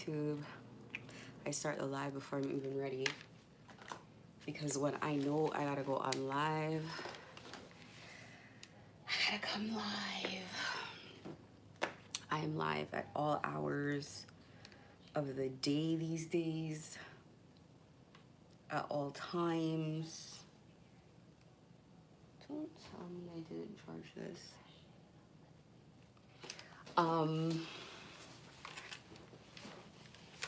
YouTube. I start the live before I'm even ready. Because when I know I gotta go on live, I gotta come live. I am live at all hours of the day these days, at all times. Don't tell me I didn't charge this.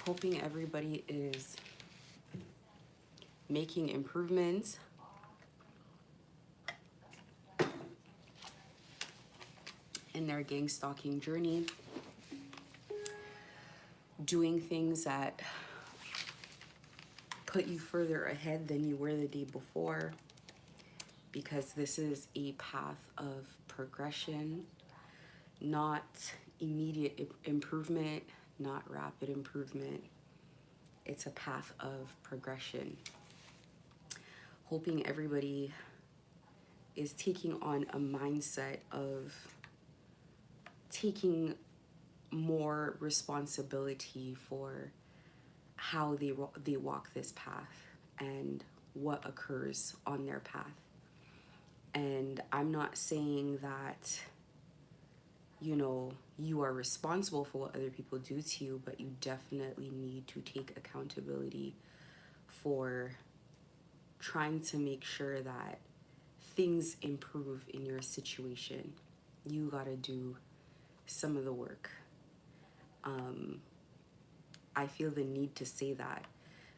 Hoping everybody is making improvements. In their gang stalking journey, doing things that put you further ahead than you were the day before, because this is a path of progression, not immediate improvement, not rapid improvement. It's a path of progression. Hoping everybody is taking on a mindset of taking more responsibility for how they walk this path and what occurs on their path. And I'm not saying that, you know, you are responsible for what other people do to you, but you definitely need to take accountability for trying to make sure that things improve in your situation. You gotta do some of the work. I feel the need to say that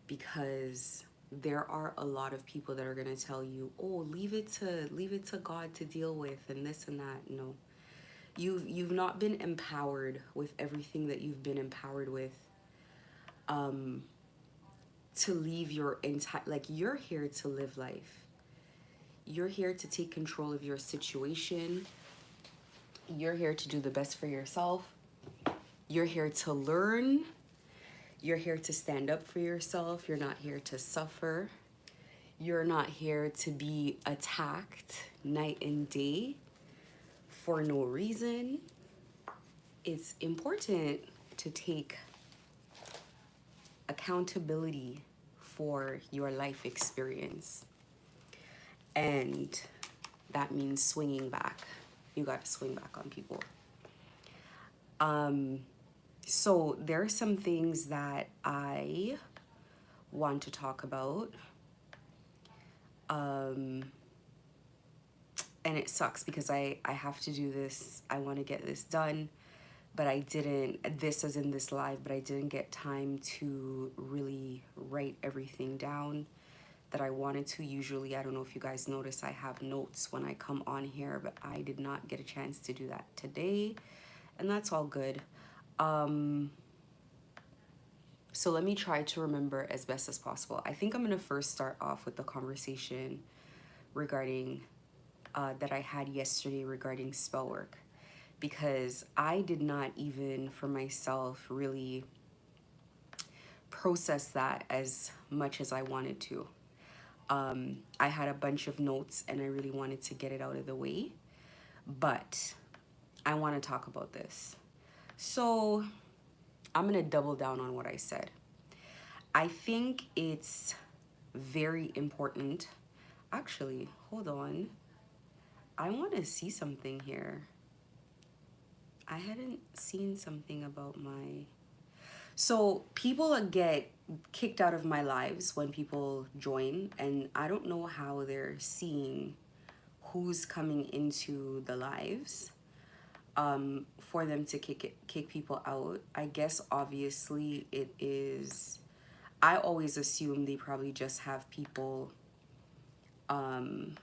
because there are a lot of people that are going to tell you, oh, leave it to God to deal with and this and that. No, you've not been empowered with everything that you've been empowered with, to leave your entire, like, you're here to live life. You're here to take control of your situation. You're here to do the best for yourself. You're here to learn. You're here to stand up for yourself. You're not here to suffer. You're not here to be attacked night and day for no reason. It's important to take accountability for your life experience. And that means swinging back. You got to swing back on people. So there are some things that I want to talk about. And it sucks because I have to do this. I want to get this done, but I didn't, this is in this live, but I didn't get time to really write everything down that I wanted to. Usually, I don't know if you guys notice, I have notes when I come on here, but I did not get a chance to do that today, and that's all good. So let me try to remember as best as possible. I think I'm going to first start off with the conversation regarding that I had yesterday regarding spell work, because I did not even for myself really process that as much as I wanted to. I had a bunch of notes and I really wanted to get it out of the way, but I want to talk about this. So I'm going to double down on what I said. I think it's very important. Actually, hold on. I want to see something here. I hadn't seen something about my... So people get kicked out of my lives when people join, and I don't know how they're seeing who's coming into the lives. For them to kick people out. I guess obviously it is, I always assume they probably just have people, hold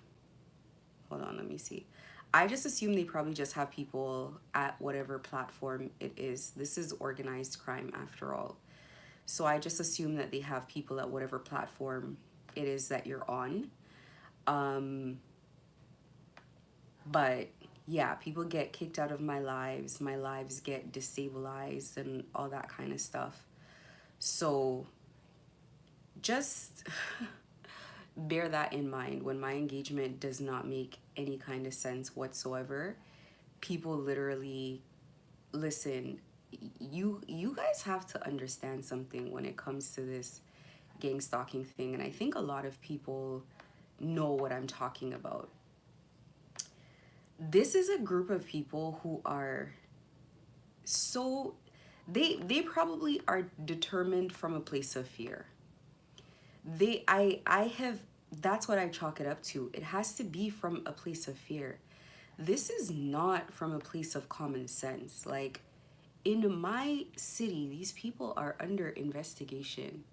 on, let me see. I just assume they probably just have people at whatever platform it is. This is organized crime after all. So I just assume that they have people at whatever platform it is that you're on. But yeah, people get kicked out of my lives get destabilized and all that kind of stuff. So just bear that in mind. When my engagement does not make any kind of sense whatsoever, people literally, listen, you guys have to understand something when it comes to this gang stalking thing, and I think a lot of people know what I'm talking about. This is a group of people who are so they probably are determined from a place of fear. I have, that's what I chalk it up to. It has to be from a place of fear. This is not from a place of common sense. Like, in my city, these people are under investigation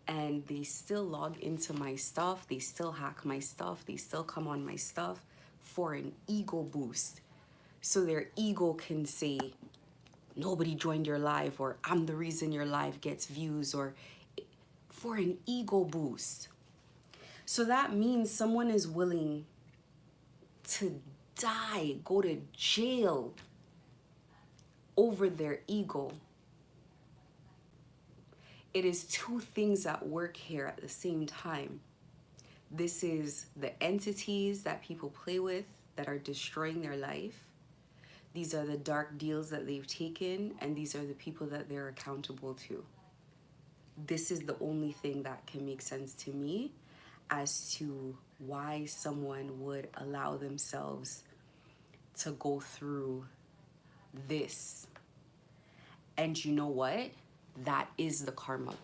and they still log into my stuff, they still hack my stuff, they still come on my stuff for an ego boost. So their ego can say, nobody joined your live, or I'm the reason your live gets views, or for an ego boost. So that means someone is willing to die, go to jail over their ego. It is two things at work here at the same time. This is the entities that people play with that are destroying their life. These are the dark deals that they've taken, and these are the people that they're accountable to. This is the only thing that can make sense to me as to why someone would allow themselves to go through this. And you know what? That is the karma.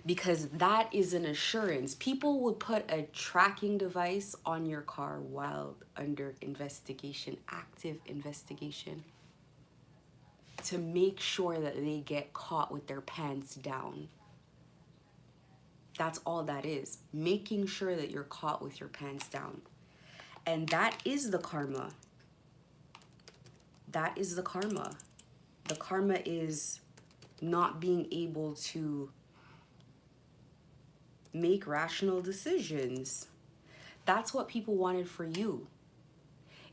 Because that is an assurance. People would put a tracking device on your car while under investigation, active investigation, to make sure that they get caught with their pants down. That's all that is. Making sure that you're caught with your pants down. And that is the karma. That is the karma. The karma is not being able to make rational decisions. That's what people wanted for you.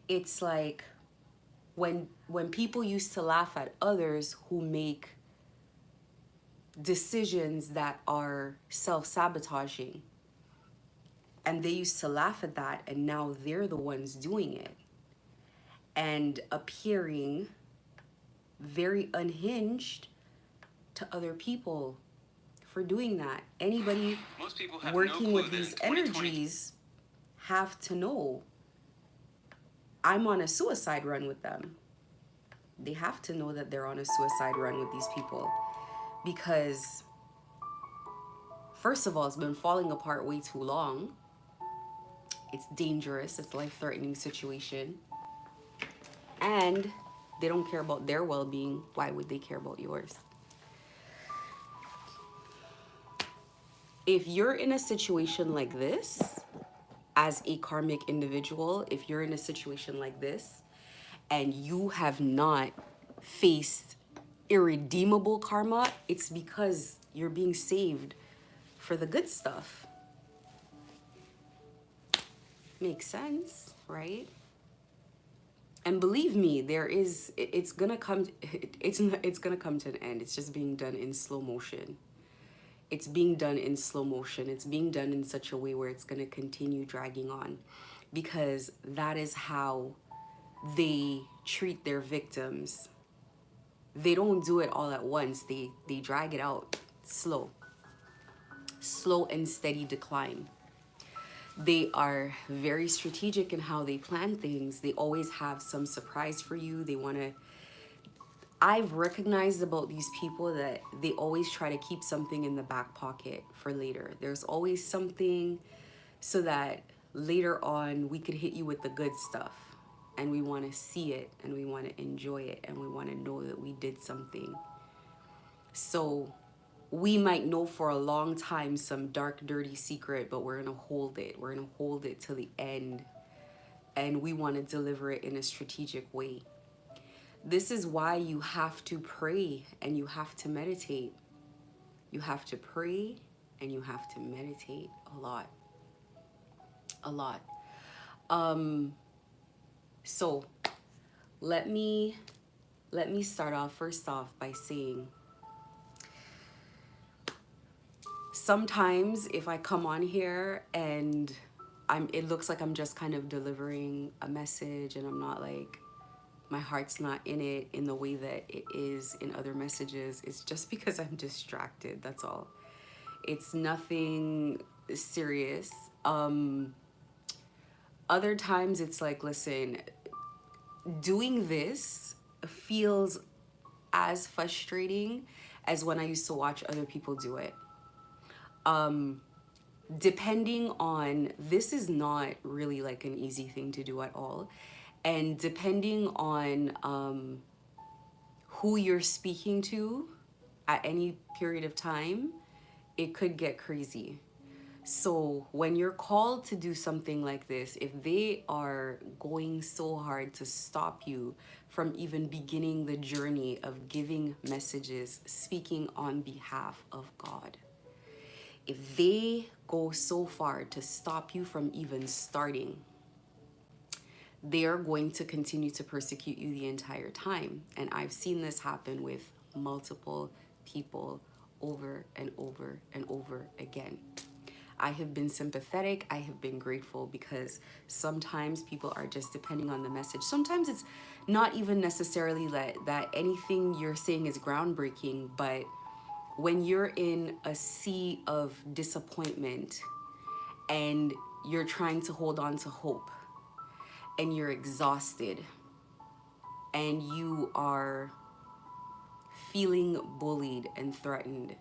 It's like when people used to laugh at others who make decisions that are self-sabotaging, and they used to laugh at that, and now they're the ones doing it and appearing very unhinged to other people for doing that. Anybody working with these energies have to know I'm on a suicide run with them. They have to know that they're on a suicide run with these people, because first of all, it's been falling apart way too long. It's dangerous. It's a life-threatening situation. And they don't care about their well-being. Why would they care about yours? If you're in a situation like this, as a karmic individual, if you're in a situation like this and you have not faced irredeemable karma, it's because you're being saved for the good stuff. Makes sense, right? And believe me, it's gonna come to an end. It's just being done in slow motion. It's being done in slow motion. It's being done in such a way where it's gonna continue dragging on, because that is how they treat their victims. They don't do it all at once. They drag it out slow and steady decline. They are very strategic in how they plan things. They always have some surprise for you. I've recognized about these people that they always try to keep something in the back pocket for later. There's always something so that later on we could hit you with the good stuff, and we want to see it, and we want to enjoy it, and we want to know that we did something. So we might know for a long time some dark, dirty secret, but we're going to hold it. We're going to hold it till the end, and we want to deliver it in a strategic way. This is why you have to pray and you have to meditate. You have to pray and you have to meditate a lot. A lot. So let me start off first off by saying, sometimes if I come on here and it looks like I'm just kind of delivering a message and I'm not like my heart's not in it in the way that it is in other messages, it's just because I'm distracted. That's all. It's nothing serious. Other times it's like, listen, doing this feels as frustrating as when I used to watch other people do it. Depending on, this is not really like an easy thing to do at all. And depending on who you're speaking to at any period of time, it could get crazy. So when you're called to do something like this, if they are going so hard to stop you from even beginning the journey of giving messages, speaking on behalf of God, if they go so far to stop you from even starting, they are going to continue to persecute you the entire time. And I've seen this happen with multiple people over and over and over again. I have been sympathetic. I have been grateful, because sometimes people are just depending on the message. Sometimes it's not even necessarily that anything you're saying is groundbreaking, but when you're in a sea of disappointment and you're trying to hold on to hope and you're exhausted and you are feeling bullied and threatened,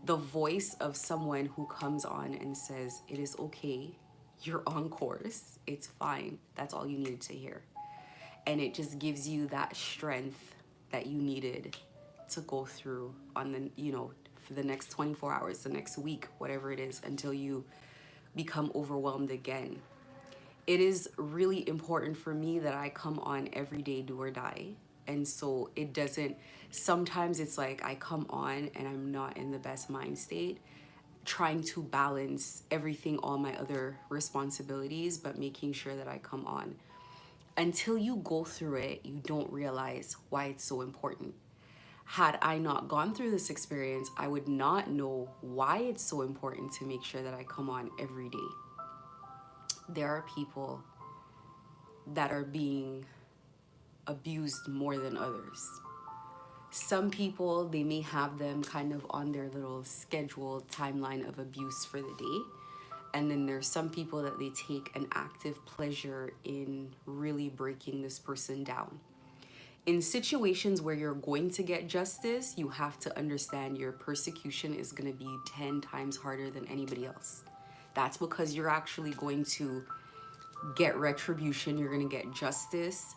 the voice of someone who comes on and says, it is okay, you're on course, it's fine, that's all you needed to hear. And it just gives you that strength that you needed to go through on the, for the next 24 hours, the next week, whatever it is, until you become overwhelmed again. It is really important for me that I come on every day, do or die. And so it doesn't, sometimes it's like I come on and I'm not in the best mind state, trying to balance everything, all my other responsibilities, but making sure that I come on. Until you go through it, you don't realize why it's so important. Had I not gone through this experience, I would not know why it's so important to make sure that I come on every day. There are people that are being abused more than others. Some people, they may have them kind of on their little scheduled timeline of abuse for the day. And then there's some people that they take an active pleasure in really breaking this person down. In situations where you're going to get justice, you have to understand your persecution is going to be 10 times harder than anybody else. That's because you're actually going to get retribution, you're going to get justice,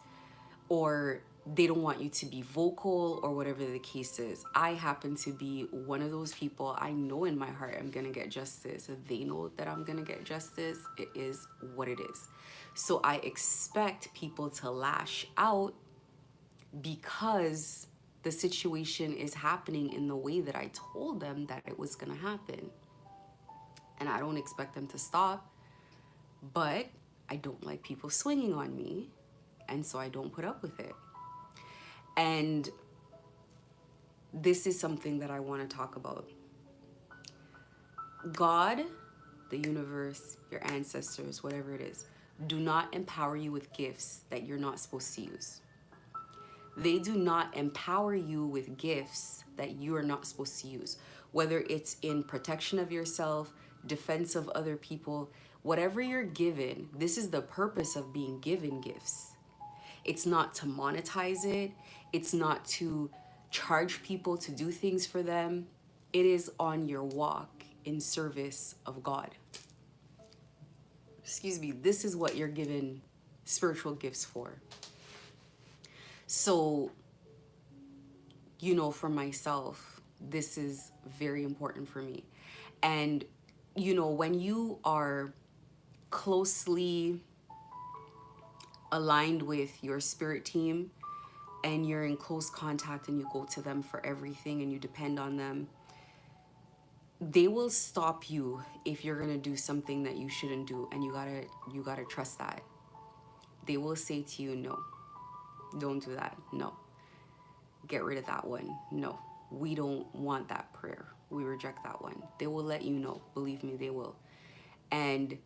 or they don't want you to be vocal, or whatever the case is. I happen to be one of those people. I know in my heart I'm going to get justice. They know that I'm going to get justice. It is what it is. So I expect people to lash out because the situation is happening in the way that I told them that it was going to happen. And I don't expect them to stop, but I don't like people swinging on me, and so I don't put up with it. And this is something that I want to talk about. God, the universe, your ancestors, whatever it is, do not empower you with gifts that you're not supposed to use. They do not empower you with gifts that you are not supposed to use, whether it's in protection of yourself, defense of other people, whatever you're given. This is the purpose of being given gifts. It's not to monetize it. It's not to charge people to do things for them. It is on your walk in service of God. Excuse me, this is what you're given spiritual gifts for. So, for myself, this is very important for me. And, when you are closely aligned with your spirit team and you're in close contact and you go to them for everything and you depend on them, they will stop you if you're going to do something that you shouldn't do, and you got to trust that. They will say to you, no, don't do that. No. Get rid of that one. No. We don't want that prayer. We reject that one. They will let you know. Believe me, they will. And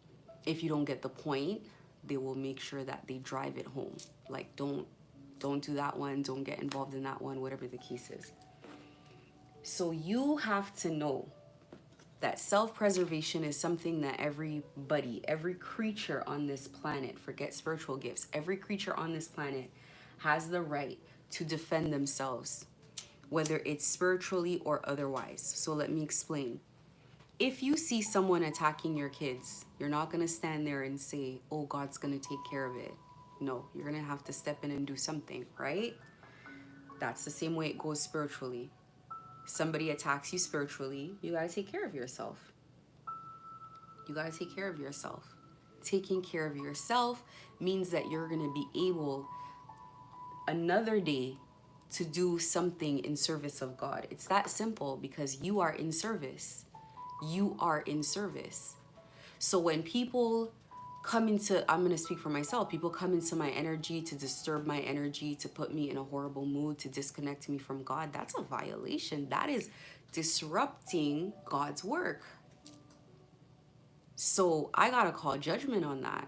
if you don't get the point, they will make sure that they drive it home. Like, don't don't do that one, don't get involved in that one, whatever the case is. So you have to know that self-preservation is something that everybody, every creature on this planet, forget spiritual gifts, every creature on this planet has the right to defend themselves, whether it's spiritually or otherwise. So let me explain. If you see someone attacking your kids, you're not going to stand there and say, oh, God's going to take care of it. No, you're going to have to step in and do something, right? That's the same way it goes spiritually. Somebody attacks you spiritually, you got to take care of yourself. You got to take care of yourself. Taking care of yourself means that you're going to be able another day to do something in service of God. It's that simple, because you are in service. You are in service. So when people come into, I'm going to speak for myself, people come into my energy to disturb my energy, to put me in a horrible mood, to disconnect me from God, that's a violation. That is disrupting God's work. So I got to call judgment on that.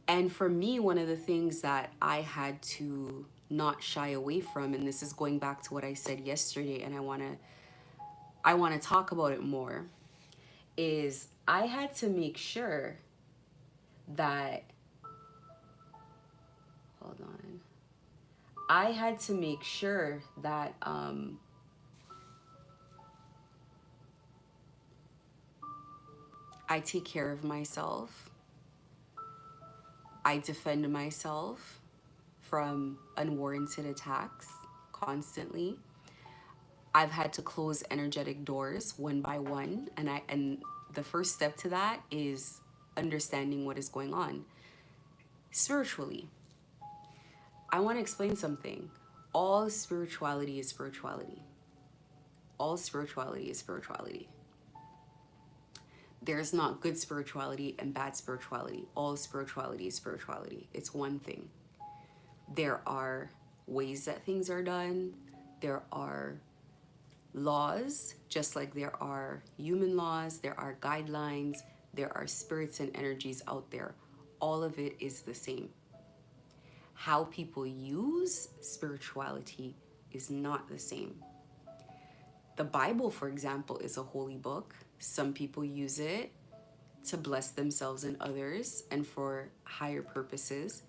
And for me, one of the things that I had to not shy away from, and this is going back to what I said yesterday, and I want to talk about it more, is I had to make sure that, hold on, I had to make sure that I take care of myself. I defend myself from unwarranted attacks constantly. I've had to close energetic doors one by one, and the first step to that is understanding what is going on spiritually. I want to explain something. All spirituality is spirituality. All spirituality is spirituality. There's not good spirituality and bad spirituality. All spirituality is spirituality. It's one thing. There are ways that things are done. There are laws, just like there are human laws, there are guidelines, there are spirits and energies out there. All of it is the same. How people use spirituality is not the same. The Bible, for example, is a holy book. Some people use it to bless themselves and others and for higher purposes.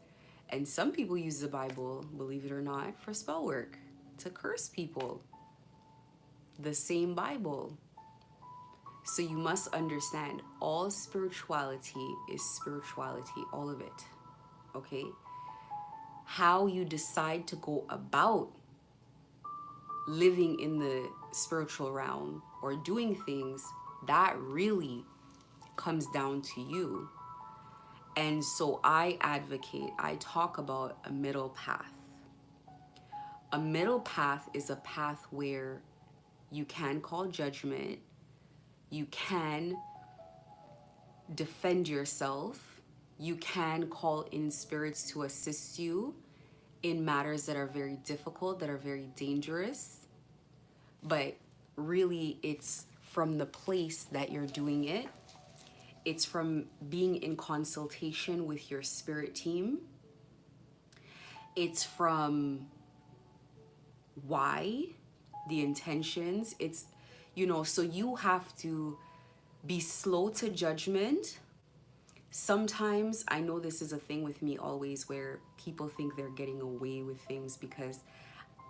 And some people use the Bible, believe it or not, for spell work, to curse people. The same Bible. So you must understand, all spirituality is spirituality, all of it. Okay? How you decide to go about living in the spiritual realm or doing things, that really comes down to you. And so I advocate, I talk about a middle path. A middle path is a path where you can call judgment, you can defend yourself, you can call in spirits to assist you in matters that are very difficult, that are very dangerous. But really, it's from the place that you're doing it. It's from being in consultation with your spirit team. It's from why, the intentions. It's, so you have to be slow to judgment. Sometimes, I know this is a thing with me always, where people think they're getting away with things because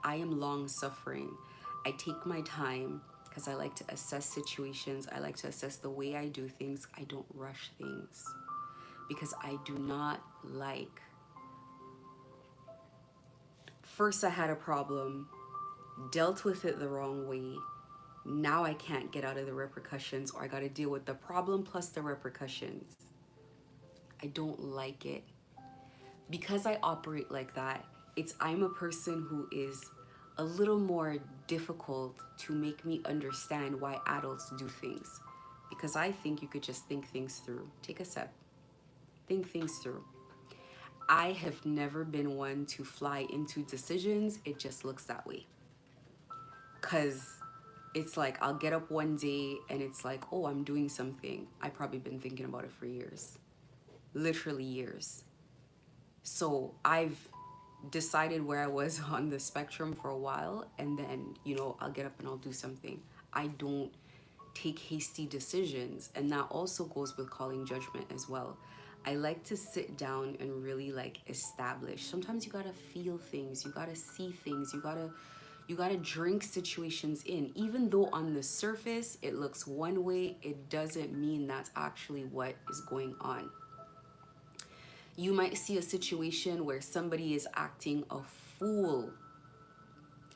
I am long suffering. I take my time because I like to assess situations. I like to assess the way I do things. I don't rush things because I do not like. First, I had a problem, dealt with it the wrong way. Now I can't get out of the repercussions, or I got to deal with the problem plus the repercussions. I don't like it. Because I operate like that, I'm a person who is a little more difficult to make me understand why adults do things. Because I think you could just think things through. Take a step. Think things through. I have never been one to fly into decisions. It just looks that way. Because it's like I'll get up one day and it's like, oh, I'm doing something. I've probably been thinking about it for years. Literally years. So I've decided where I was on the spectrum for a while, and then, you know, I'll get up and I'll do something. I don't take hasty decisions, and that also goes with calling judgment as well. I like to sit down and really like establish. Sometimes you gotta feel things, you gotta see things, you gotta drink situations in. Even though on the surface it looks one way, it doesn't mean that's actually what is going on. You might see a situation where somebody is acting a fool,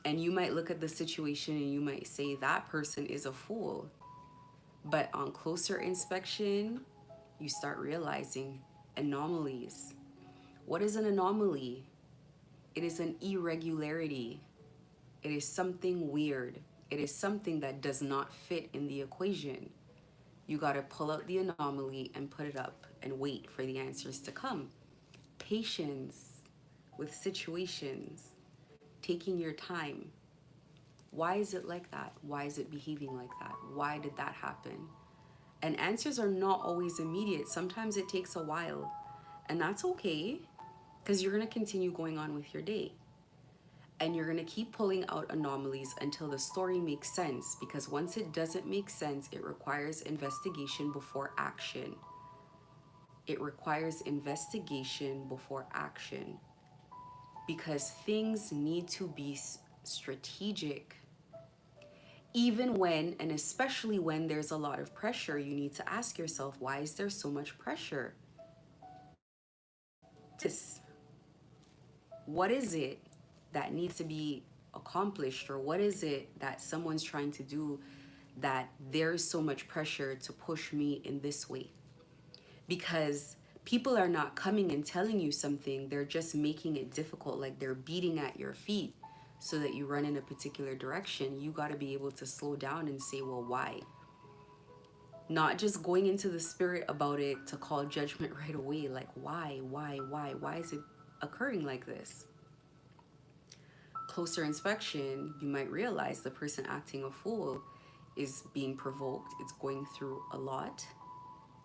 and you might look at the situation and you might say that person is a fool. But on closer inspection, you start realizing anomalies. What is an anomaly? It is an irregularity. It is something weird. It is something that does not fit in the equation. You got to pull out the anomaly and put it up and wait for the answers to come. Patience with situations, taking your time. Why is it like that? Why is it behaving like that? Why did that happen? And answers are not always immediate. Sometimes it takes a while. And that's okay, because you're going to continue going on with your day. And you're going to keep pulling out anomalies until the story makes sense, because once it doesn't make sense, it requires investigation before action. It requires investigation before action, because things need to be strategic. Even when, and especially when there's a lot of pressure, you need to ask yourself, why is there so much pressure? What is it that needs to be accomplished, or what is it that someone's trying to do that there's so much pressure to push me in this way? Because people are not coming and telling you something, they're just making it difficult, like they're beating at your feet so that you run in a particular direction. You got to be able to slow down and say, well, why? Not just going into the spirit about it to call judgment right away, like why is it occurring like this? Closer inspection, you might realize the person acting a fool is being provoked, it's going through a lot,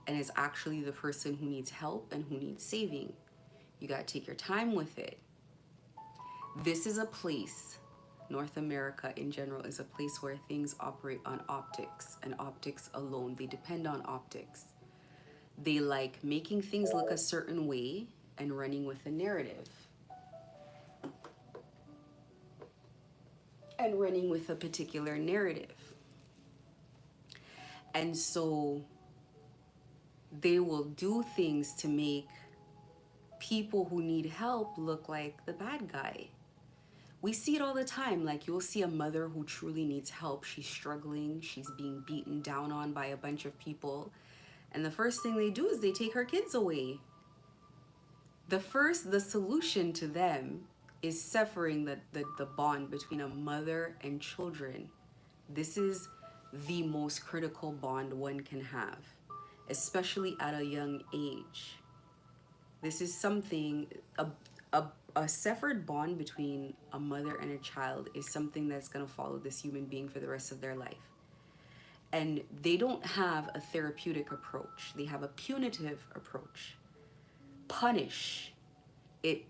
and is actually the person who needs help and who needs saving. You got to take your time with it. This is a place, North America in general is a place where things operate on optics, and optics alone. They depend on optics. They like making things look a certain way and running with a narrative. And running with a particular narrative. And so they will do things to make people who need help look like the bad guy. We see it all the time. Like, you'll see a mother who truly needs help. She's struggling. She's being beaten down on by a bunch of people. And the first thing they do is they take her kids away. The solution to them is severing the bond between a mother and children. This is the most critical bond one can have, especially at a young age. This is something, a severed bond between a mother and a child is something that's going to follow this human being for the rest of their life. And they don't have a therapeutic approach. They have a punitive approach. Punish. It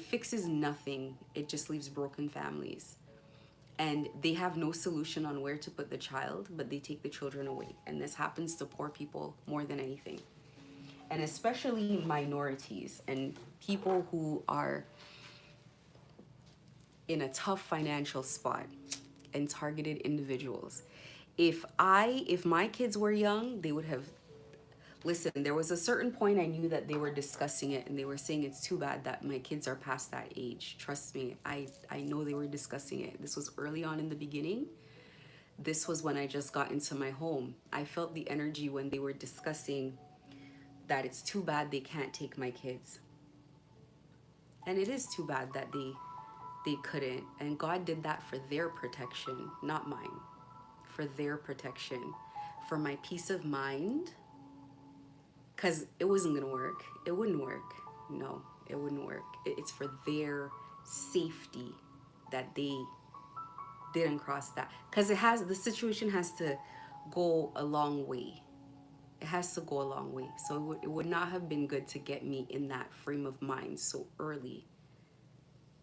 fixes nothing. It just leaves broken families. And they have no solution on where to put the child, but they take the children away. And this happens to poor people more than anything. And especially minorities and people who are in a tough financial spot, and targeted individuals. If my kids were young, they would have, listen, there was a certain point I knew that they were discussing it, and they were saying it's too bad that my kids are past that age. Trust me, I know they were discussing it. This was early on in the beginning. This was when I just got into my home. I felt the energy when they were discussing that it's too bad they can't take my kids. And it is too bad that they couldn't. And God did that for their protection, not mine. For their protection, for my peace of mind, because it wasn't gonna work. It wouldn't work. No, it wouldn't work. It's for their safety that they didn't cross that, because the situation has to go a long way. It has to go a long way. So it would not have been good to get me in that frame of mind so early.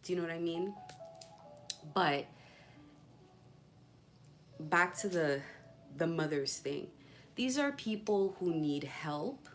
Do you know what I mean? But back to the mothers thing. These are people who need help.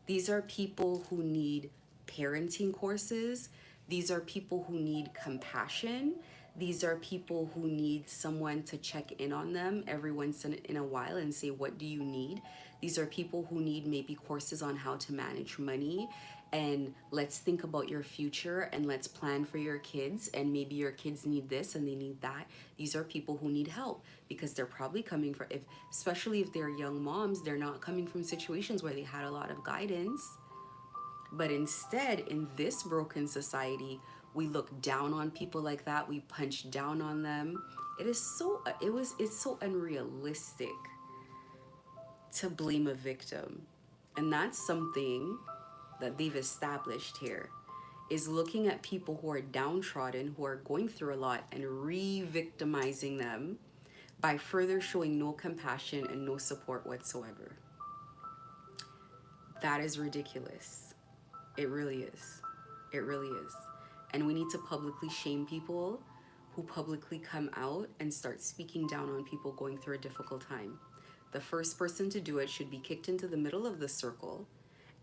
These are people who need parenting courses. These are people who need compassion. These are people who need someone to check in on them every once in a while and say, what do you need? These are people who need maybe courses on how to manage money, and let's think about your future and let's plan for your kids, and maybe your kids need this and they need that. These are people who need help because they're probably coming from, especially if they're young moms, they're not coming from situations where they had a lot of guidance. But instead, in this broken society, we look down on people like that. We punch down on them. It's so unrealistic to blame a victim. And that's something that they've established here, is looking at people who are downtrodden, who are going through a lot, and re-victimizing them by further showing no compassion and no support whatsoever. That is ridiculous. It really is. It really is. And we need to publicly shame people who publicly come out and start speaking down on people going through a difficult time. The first person to do it should be kicked into the middle of the circle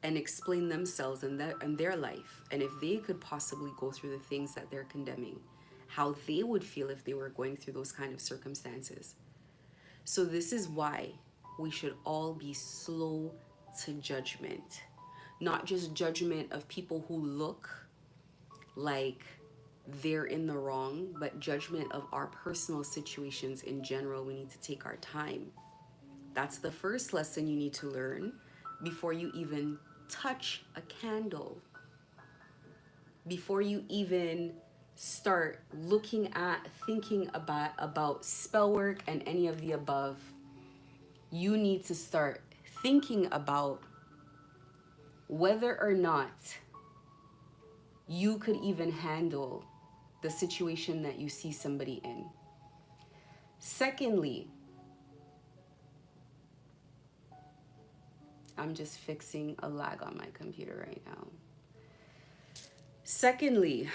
and explain themselves and their life. And if they could possibly go through the things that they're condemning, how they would feel if they were going through those kind of circumstances. So this is why we should all be slow to judgment. Not just judgment of people who look like they're in the wrong, but judgment of our personal situations in general. We need to take our time. That's the first lesson you need to learn before you even touch a candle. Before you even start looking at, thinking about spell work and any of the above, you need to start thinking about whether or not you could even handle the situation that you see somebody in. Secondly, I'm just fixing a lag on my computer right now. Secondly,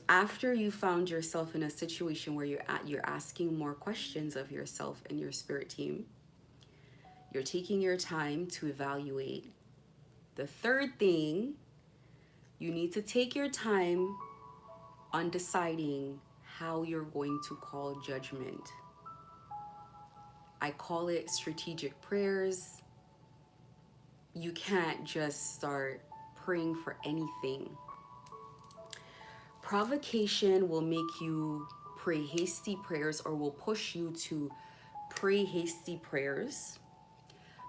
after you found yourself in a situation where you're asking more questions of yourself and your spirit team, you're taking your time to evaluate. The third thing, you need to take your time on deciding how you're going to call judgment. I call it strategic prayers. You can't just start praying for anything. Provocation will make you pray hasty prayers, or will push you to pray hasty prayers.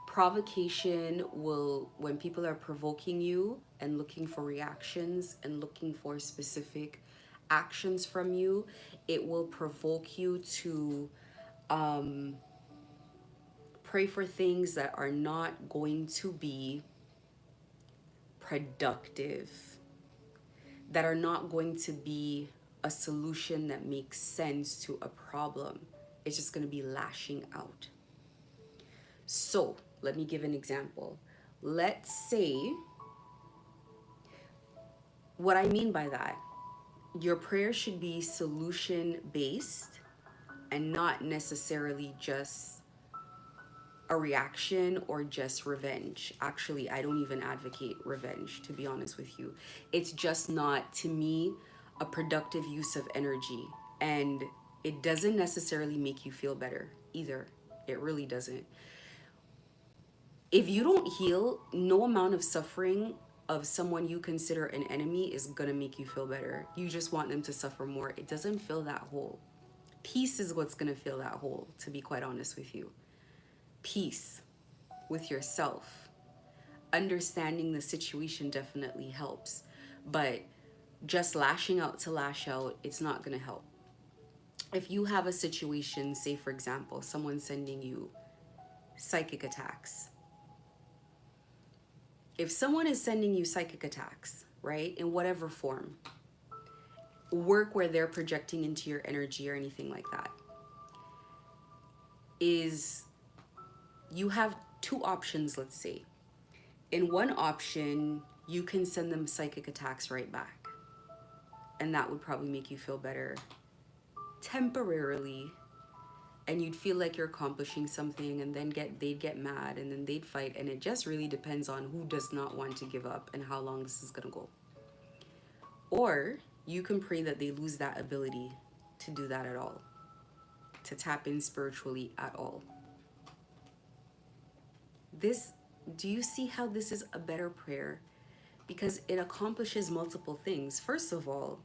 Provocation will, when people are provoking you and looking for reactions and looking for specific actions from you, it will provoke you to pray for things that are not going to be productive, that are not going to be a solution that makes sense to a problem. It's just going to be lashing out. So let me give an example. Let's say, what I mean by that, your prayer should be solution-based and not necessarily just a reaction or just revenge. Actually, I don't even advocate revenge, to be honest with you. It's just not, to me, a productive use of energy. And it doesn't necessarily make you feel better either. It really doesn't. If you don't heal, no amount of suffering of someone you consider an enemy is gonna make you feel better. You just want them to suffer more. It doesn't fill that hole. Peace is what's gonna fill that hole, to be quite honest with you. Peace with yourself. Understanding the situation definitely helps, but just lashing out to lash out, it's not gonna help. If you have a situation, say for example, someone sending you psychic attacks. If someone is sending you psychic attacks, right, in whatever form, work where they're projecting into your energy or anything like that, is you have two options, let's say. In one option, you can send them psychic attacks right back. and that would probably make you feel better temporarily, and you'd feel like you're accomplishing something, and then they'd get mad, and then they'd fight, and it just really depends on who does not want to give up and how long this is gonna go. Or you can pray that they lose that ability to do that at all, to tap in spiritually at all. This, do you see how this is a better prayer? Because it accomplishes multiple things. First of all,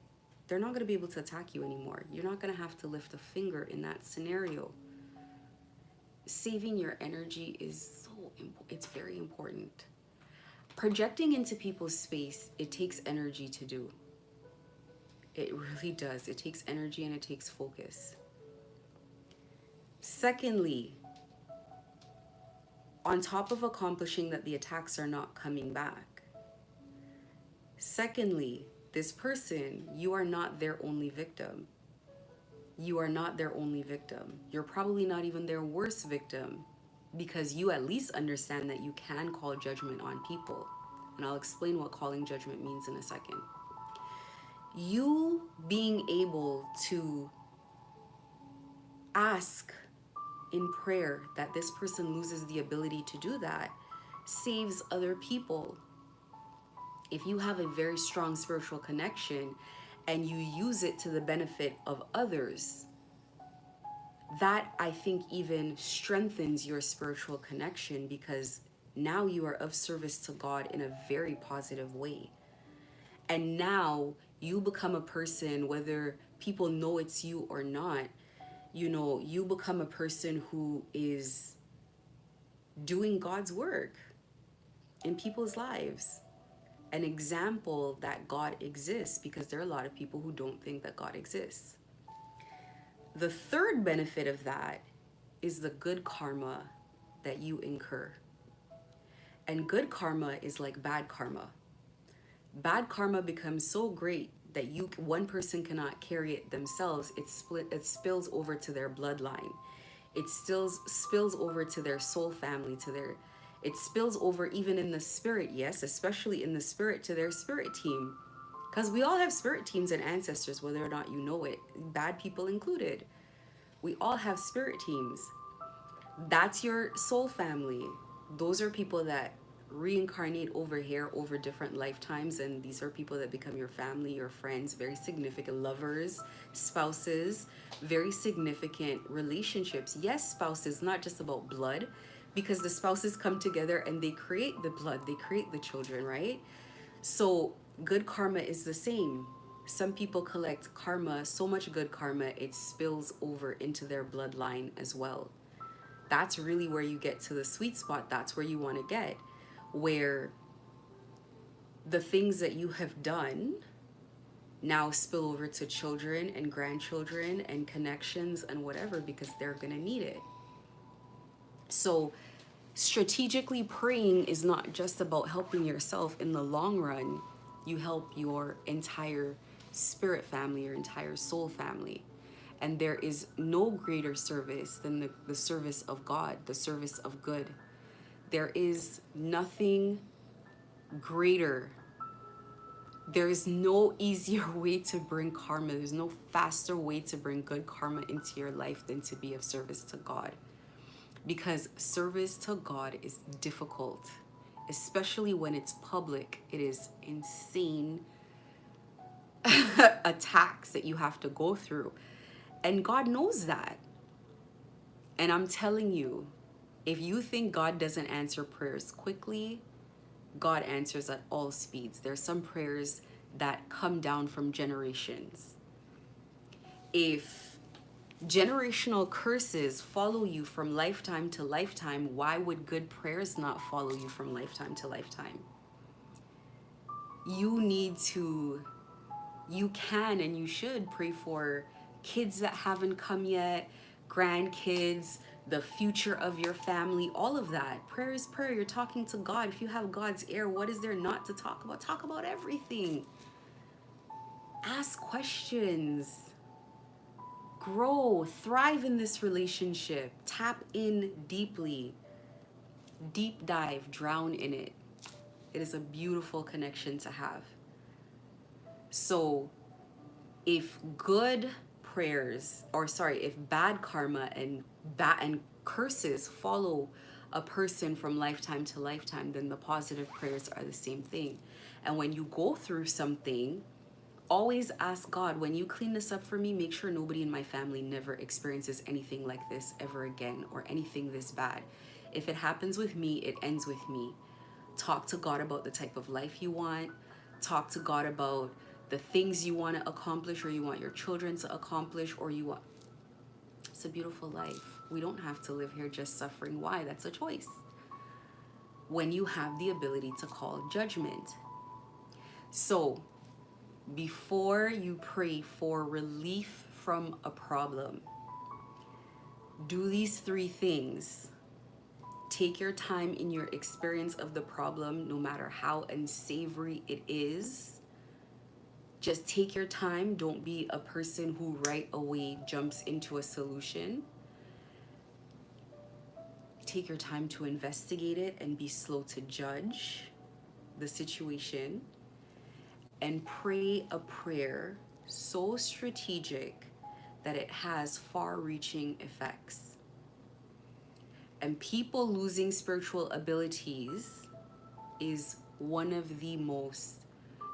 they're not going to be able to attack you anymore. You're not going to have to lift a finger in that scenario. Saving your energy is it's very important. Projecting into people's space, it takes energy to do. It really does. It takes energy and it takes focus. Secondly, on top of accomplishing that the attacks are not coming back, secondly, this person, you are not their only victim. You are not their only victim. You're probably not even their worst victim, because you at least understand that you can call judgment on people. And I'll explain what calling judgment means in a second. You being able to ask in prayer that this person loses the ability to do that saves other people. If you have a very strong spiritual connection and you use it to the benefit of others, that I think even strengthens your spiritual connection, because now you are of service to God in a very positive way. And now you become a person, whether people know it's you or not, you become a person who is doing God's work in people's lives. An example that God exists, because there are a lot of people who don't think that God exists. The third benefit of that is the good karma that you incur. And good karma is like bad karma. Bad karma becomes so great that one person cannot carry it themselves. It spills over to their bloodline. It still spills over to their soul family, it spills over even in the spirit, yes, especially in the spirit, to their spirit team. Because we all have spirit teams and ancestors, whether or not you know it, bad people included. We all have spirit teams. That's your soul family. Those are people that reincarnate over here over different lifetimes, and these are people that become your family, your friends, very significant lovers, spouses, very significant relationships. Yes, spouses, not just about blood, because the spouses come together and they create the blood, they create the children, right? So good karma is the same. Some people collect karma, so much good karma, it spills over into their bloodline as well. That's really where you get to the sweet spot. That's where you want to get, where the things that you have done now spill over to children and grandchildren and connections and whatever, because they're going to need it. So strategically praying is not just about helping yourself in the long run. You help your entire spirit family, your entire soul family. And there is no greater service than the service of God, the service of good. There is nothing greater. There is no easier way to bring karma. There's no faster way to bring good karma into your life than to be of service to God. Because service to God is difficult, especially when it's public. It is insane attacks that you have to go through. And God knows that. And I'm telling you, if you think God doesn't answer prayers quickly, God answers at all speeds. There's some prayers that come down from generations. If generational curses follow you from lifetime to lifetime, why would good prayers not follow you from lifetime to lifetime? You can and you should pray for kids that haven't come yet, grandkids, the future of your family, all of that. Prayer is prayer. You're talking to God. If you have God's ear, what is there not to talk about? Talk about everything. Ask questions. Grow, thrive in this relationship. Tap in deeply. Deep dive, drown in it. It is a beautiful connection to have. So if good prayers, or sorry, if bad karma and curses follow a person from lifetime to lifetime, then the positive prayers are the same thing. And when you go through something, always ask God, when you clean this up for me, make sure nobody in my family never experiences anything like this ever again, or anything this bad. If it happens with me, it ends with me. Talk to God about the type of life you want. Talk to God about the things you want to accomplish, or you want your children to accomplish, or you want. It's a beautiful life. We don't have to live here just suffering. Why? That's a choice. When you have the ability to call judgment. So, before you pray for relief from a problem, do these three things. Take your time in your experience of the problem, no matter how unsavory it is. Just take your time. Don't be a person who right away jumps into a solution. Take your time to investigate it and be slow to judge the situation. And pray a prayer so strategic that it has far-reaching effects. And people losing spiritual abilities is one of the most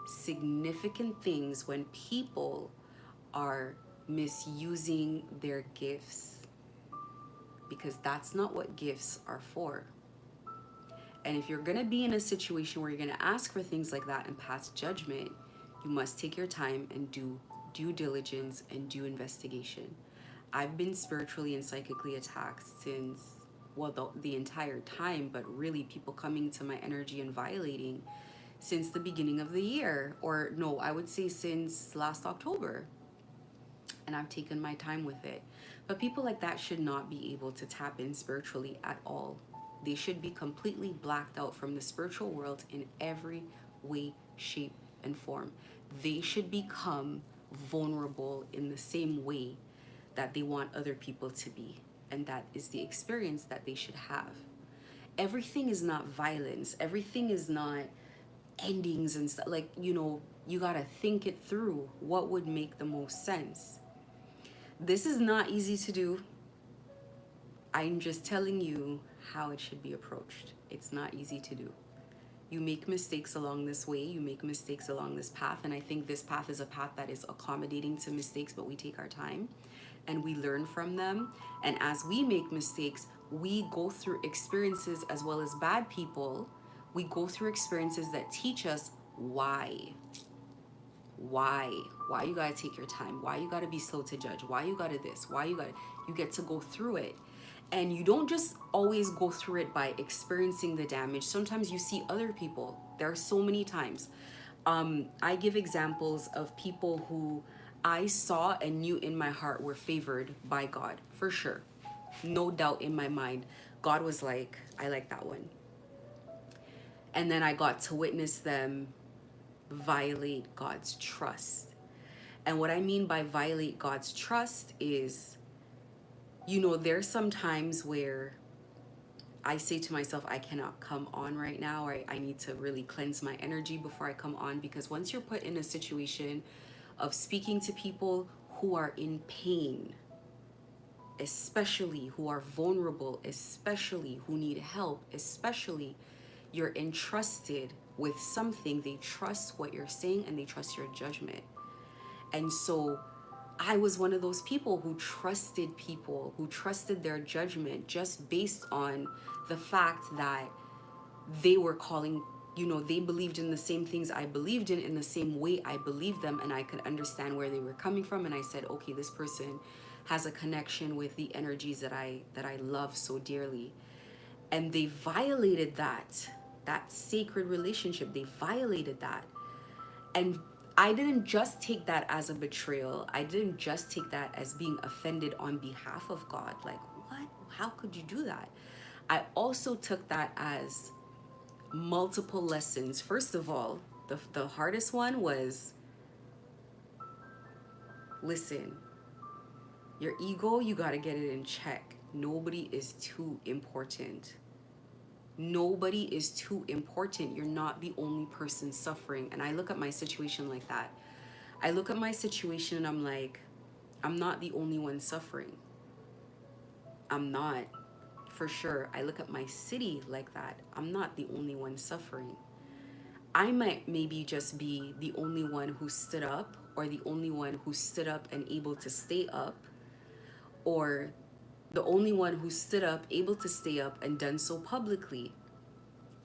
significant things when people are misusing their gifts, because that's not what gifts are for. And if you're going to be in a situation where you're going to ask for things like that and pass judgment, you must take your time and do due diligence and do investigation. I've been spiritually and psychically attacked since, well, the entire time, but really people coming to my energy and violating since the beginning of the year, or no, I would say since last October. And I've taken my time with it. But people like that should not be able to tap in spiritually at all. They should be completely blacked out from the spiritual world in every way, shape, and form. They should become vulnerable in the same way that they want other people to be. And that is the experience that they should have. Everything is not violence. Everything is not endings and stuff. Like, you gotta think it through. What would make the most sense? This is not easy to do. I'm just telling you how it should be approached. It's not easy to do. You make mistakes along this way. You make mistakes along this path. And I think this path is a path that is accommodating to mistakes, but we take our time and we learn from them. And as we make mistakes, we go through experiences, as well as bad people. We go through experiences that teach us why you gotta take your time, why you gotta be slow to judge, why you gotta this, you get to go through it. And you don't just always go through it by experiencing the damage. Sometimes you see other people. There are so many times. I give examples of people who I saw and knew in my heart were favored by God, for sure. No doubt in my mind. God was like, I like that one. And then I got to witness them violate God's trust. And what I mean by violate God's trust is, there's some times where I say to myself, I cannot come on right now, or I need to really cleanse my energy before I come on, because once you're put in a situation of speaking to people who are in pain, especially who are vulnerable, especially who need help, especially you're entrusted with something, they trust what you're saying and they trust your judgment. And so I was one of those people who trusted their judgment just based on the fact that they were calling, they believed in the same things I believed in the same way I believed them, and I could understand where they were coming from. And I said, okay, this person has a connection with the energies that I love so dearly. And they violated that sacred relationship. They violated that. And I didn't just take that as a betrayal. I didn't just take that as being offended on behalf of God. Like, what? How could you do that? I also took that as multiple lessons. First of all, the hardest one was, listen, your ego, you got to get it in check. Nobody is too important. Nobody is too important. You're not the only person suffering. And I look at my situation like that. I look at my situation and I'm like, I'm not the only one suffering. I'm not, for sure. I look at my city like that. I'm not the only one suffering. I might maybe just be the only one who stood up, or the only one who stood up and able to stay up, or the only one who stood up, able to stay up and done so publicly.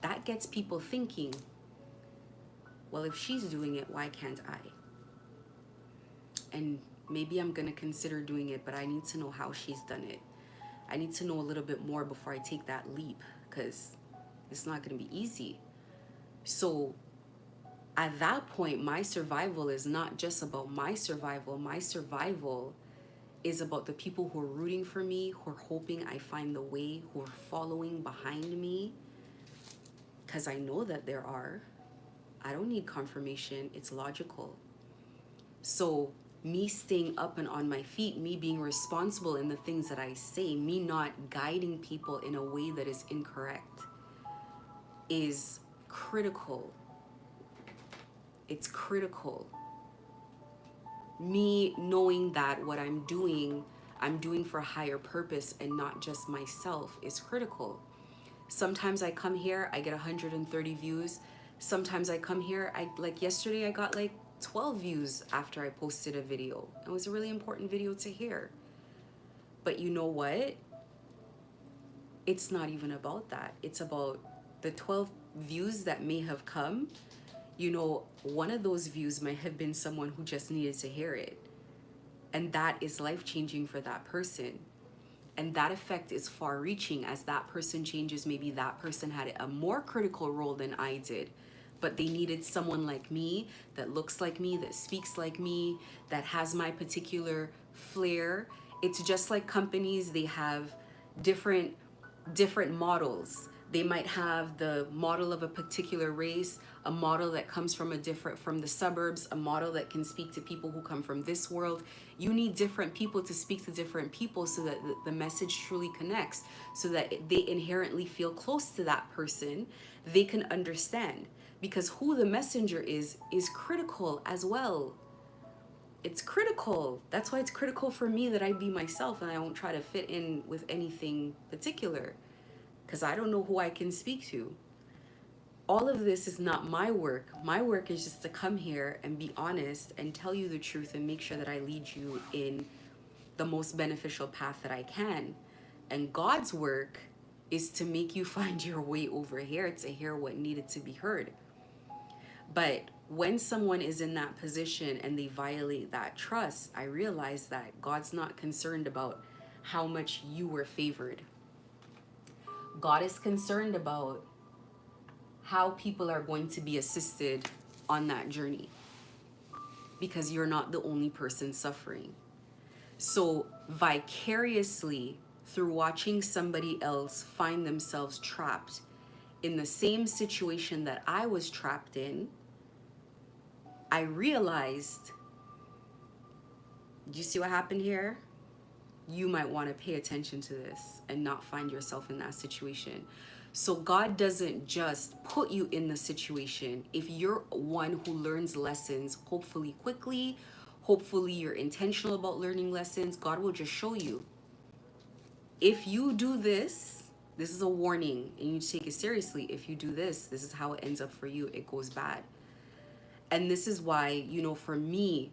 That gets people thinking, well, if she's doing it, why can't I? And maybe I'm going to consider doing it, but I need to know how she's done it. I need to know a little bit more before I take that leap, because it's not going to be easy. So at that point, my survival is not just about my survival. My survival is about the people who are rooting for me, who are hoping I find the way, who are following behind me. Because I know that there are. I don't need confirmation. It's logical. So me staying up and on my feet, me being responsible in the things that I say, me not guiding people in a way that is incorrect is critical. It's critical. Me knowing that what I'm doing for a higher purpose and not just myself is critical. Sometimes I come here, I get 130 views. Sometimes I come here, like yesterday I got like 12 views after I posted a video. It was a really important video to hear. But you know what? It's not even about that. It's about the 12 views that may have come. You know, one of those views might have been someone who just needed to hear it. And that is life-changing for that person. And that effect is far-reaching. As that person changes, maybe that person had a more critical role than I did. But they needed someone like me, that looks like me, that speaks like me, that has my particular flair. It's just like companies, they have different models. They might have the model of a particular race, a model that comes from from the suburbs, a model that can speak to people who come from this world. You need different people to speak to different people so that the message truly connects, so that they inherently feel close to that person, they can understand. Because who the messenger is critical as well. It's critical. That's why it's critical for me that I be myself and I won't try to fit in with anything particular, because I don't know who I can speak to. All of this is not my work. My work is just to come here and be honest and tell you the truth and make sure that I lead you in the most beneficial path that I can. And God's work is to make you find your way over here to hear what needed to be heard. But when someone is in that position and they violate that trust, I realize that God's not concerned about how much you were favored. God is concerned about how people are going to be assisted on that journey, because you're not the only person suffering. So vicariously, through watching somebody else find themselves trapped in the same situation that I was trapped in, I realized, do you see what happened here? You might want to pay attention to this and not find yourself in that situation. So God doesn't just put you in the situation. If you're one who learns lessons, hopefully quickly, hopefully you're intentional about learning lessons, God will just show you. If you do this, this is a warning and you take it seriously. If you do this, this is how it ends up for you. It goes bad. And this is why, you know, for me,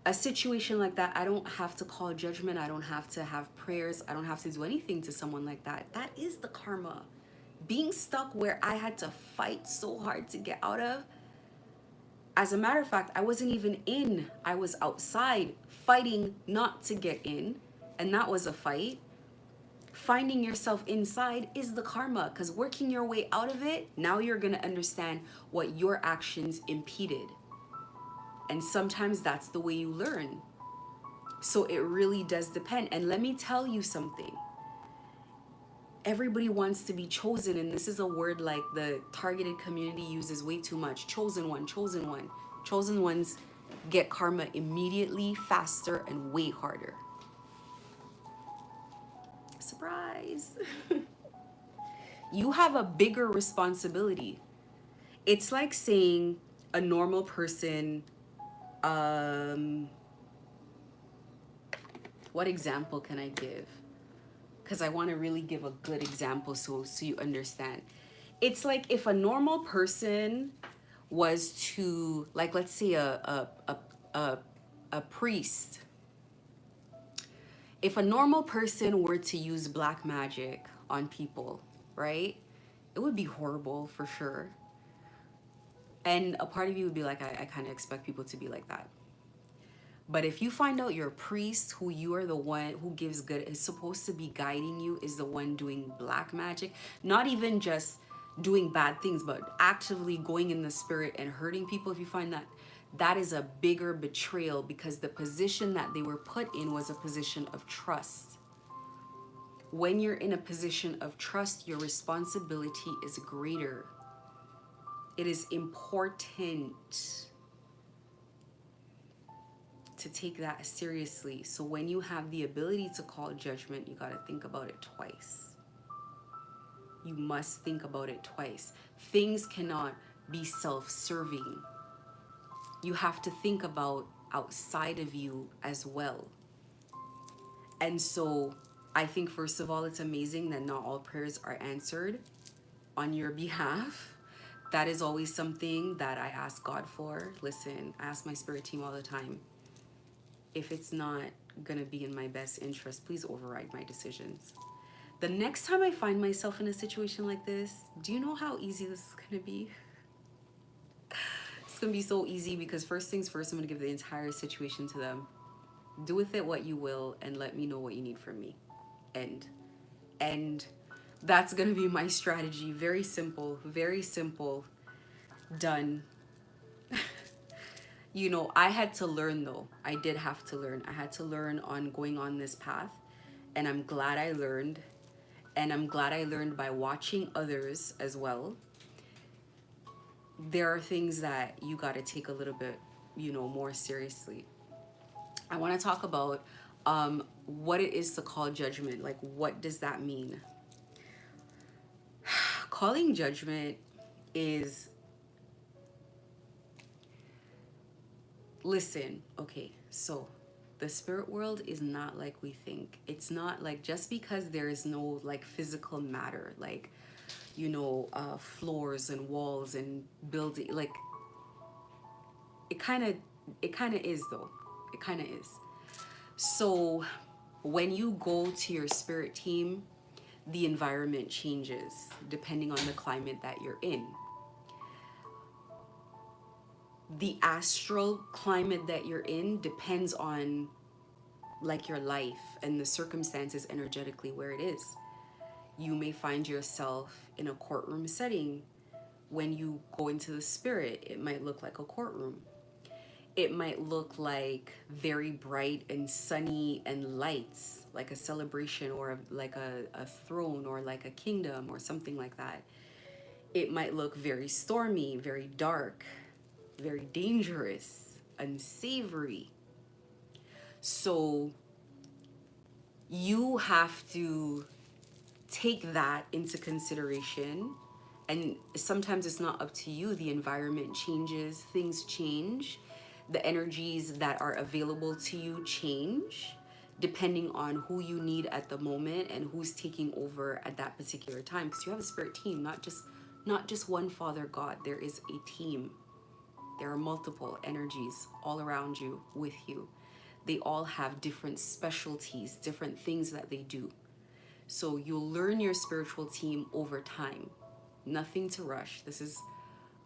a situation like that, I don't have to call judgment. I don't have to have prayers. I don't have to do anything to someone like that. That is the karma. Being stuck where I had to fight so hard to get out of. As a matter of fact, I wasn't even in. I was outside fighting not to get in. And that was a fight. Finding yourself inside is the karma, because working your way out of it, now you're going to understand what your actions impeded. And sometimes that's the way you learn. So it really does depend. And let me tell you something. Everybody wants to be chosen. And this is a word like the targeted community uses way too much. Chosen one, chosen one. Chosen ones get karma immediately, faster, and way harder. Surprise. You have a bigger responsibility. It's like saying a normal person Um, what example can I give? Because I want to really give a good example so you understand. It's like if a normal person was to, like, let's say a priest. If a normal person were to use black magic on people, right? It would be horrible for sure. And a part of you would be like, I kind of expect people to be like that. But if you find out your priest, who you are the one who gives good, is supposed to be guiding you, is the one doing black magic, not even just doing bad things, but actively going in the spirit and hurting people, if you find that, that is a bigger betrayal, because the position that they were put in was a position of trust. When you're in a position of trust, your responsibility is greater. It is important to take that seriously. So when you have the ability to call judgment, you got to think about it twice. You must think about it twice. Things cannot be self-serving. You have to think about outside of you as well. And so I think, first of all, it's amazing that not all prayers are answered on your behalf. That is always something that I ask God for. Listen, I ask my spirit team all the time, if it's not gonna be in my best interest, please override my decisions. The next time I find myself in a situation like this, do you know how easy this is gonna be? It's gonna be so easy, because first things first, I'm gonna give the entire situation to them. Do with it what you will, and let me know what you need from me. End. And that's gonna be my strategy. Very simple, very simple. Done. You know, I had to learn though. I did have to learn. I had to learn on going on this path. And I'm glad I learned. And I'm glad I learned by watching others as well. There are things that you got to take a little bit, you know, more seriously. I want to talk about what it is to call judgment. Like, what does that mean? Calling judgment is, listen, okay, so the spirit world is not like we think. It's not like, just because there is no like physical matter, like, you know, floors and walls and building, like, it kind of is though. It kind of is. So when you go to your spirit team, the environment changes depending on the climate that you're in. The astral climate that you're in depends on like your life and the circumstances energetically where it is. You may find yourself in a courtroom setting. When you go into the spirit, it might look like a courtroom. It might look like very bright and sunny and lights, like a celebration, or like a throne, or like a kingdom, or something like that. It might look very stormy, very dark, very dangerous, unsavory. So you have to take that into consideration. And sometimes it's not up to you. The environment changes, things change. The energies that are available to you change depending on who you need at the moment and who's taking over at that particular time. Because you have a spirit team, not just one Father God. There is a team. There are multiple energies all around you, with you. They all have different specialties, different things that they do. So you'll learn your spiritual team over time. Nothing to rush. This is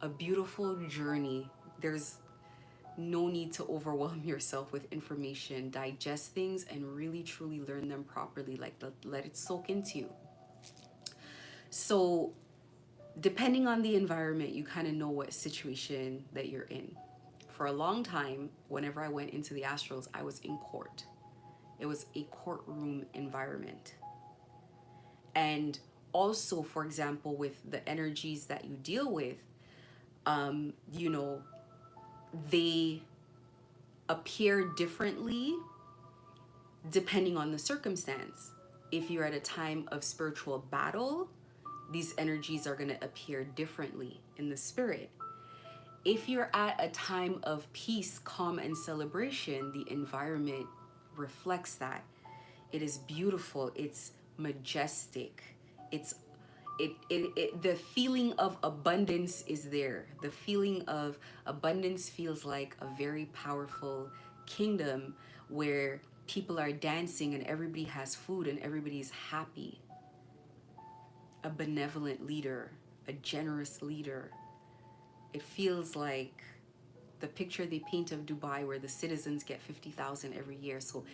a beautiful journey. There's no need to overwhelm yourself with information. Digest things and really truly learn them properly. Like, let it soak into you. So depending on the environment, you kind of know what situation that you're in. For a long time, whenever I went into the astrals, I was in court. It was a courtroom environment. And also, for example, with the energies that you deal with, you know, they appear differently depending on the circumstance. If you're at a time of spiritual battle, these energies are going to appear differently in the spirit. If you're at a time of peace, calm, and celebration, the environment reflects that. It is beautiful. It's majestic. It's the feeling of abundance is there. The feeling of abundance feels like a very powerful kingdom where people are dancing and everybody has food and everybody's happy. A benevolent leader, a generous leader. It feels like the picture they paint of Dubai where the citizens get 50,000 every year. So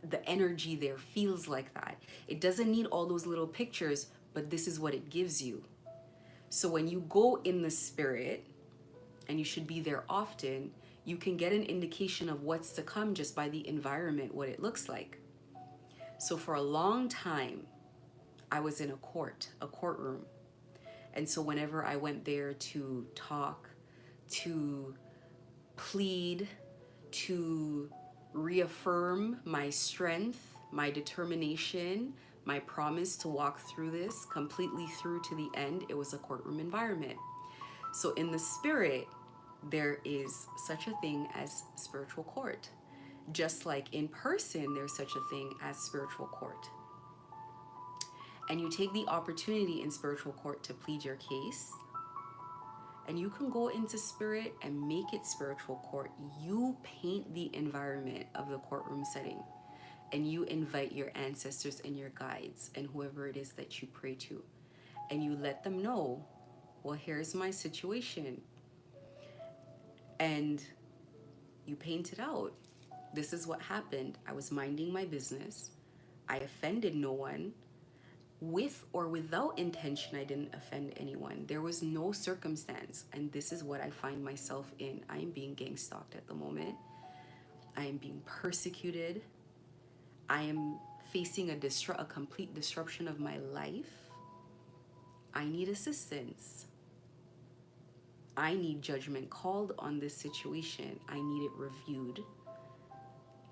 the energy there feels like that. It doesn't need all those little pictures, but this is what it gives you. So when you go in the spirit, and you should be there often, you can get an indication of what's to come just by the environment, what it looks like. So for a long time, I was in a courtroom. And so whenever I went there to talk, to plead, to reaffirm my strength, my determination, my promise to walk through this completely through to the end, it was a courtroom environment. So in the spirit, there is such a thing as spiritual court. Just like in person, there's such a thing as spiritual court. And you take the opportunity in spiritual court to plead your case. And you can go into spirit and make it spiritual court. You paint the environment of the courtroom setting. And you invite your ancestors and your guides and whoever it is that you pray to. And you let them know, well, here's my situation. And you paint it out. This is what happened. I was minding my business. I offended no one. With or without intention, I didn't offend anyone. There was no circumstance. And this is what I find myself in. I am being gang stalked at the moment. I am being persecuted. I am facing a complete disruption of my life. I need assistance. I need judgment called on this situation. I need it reviewed.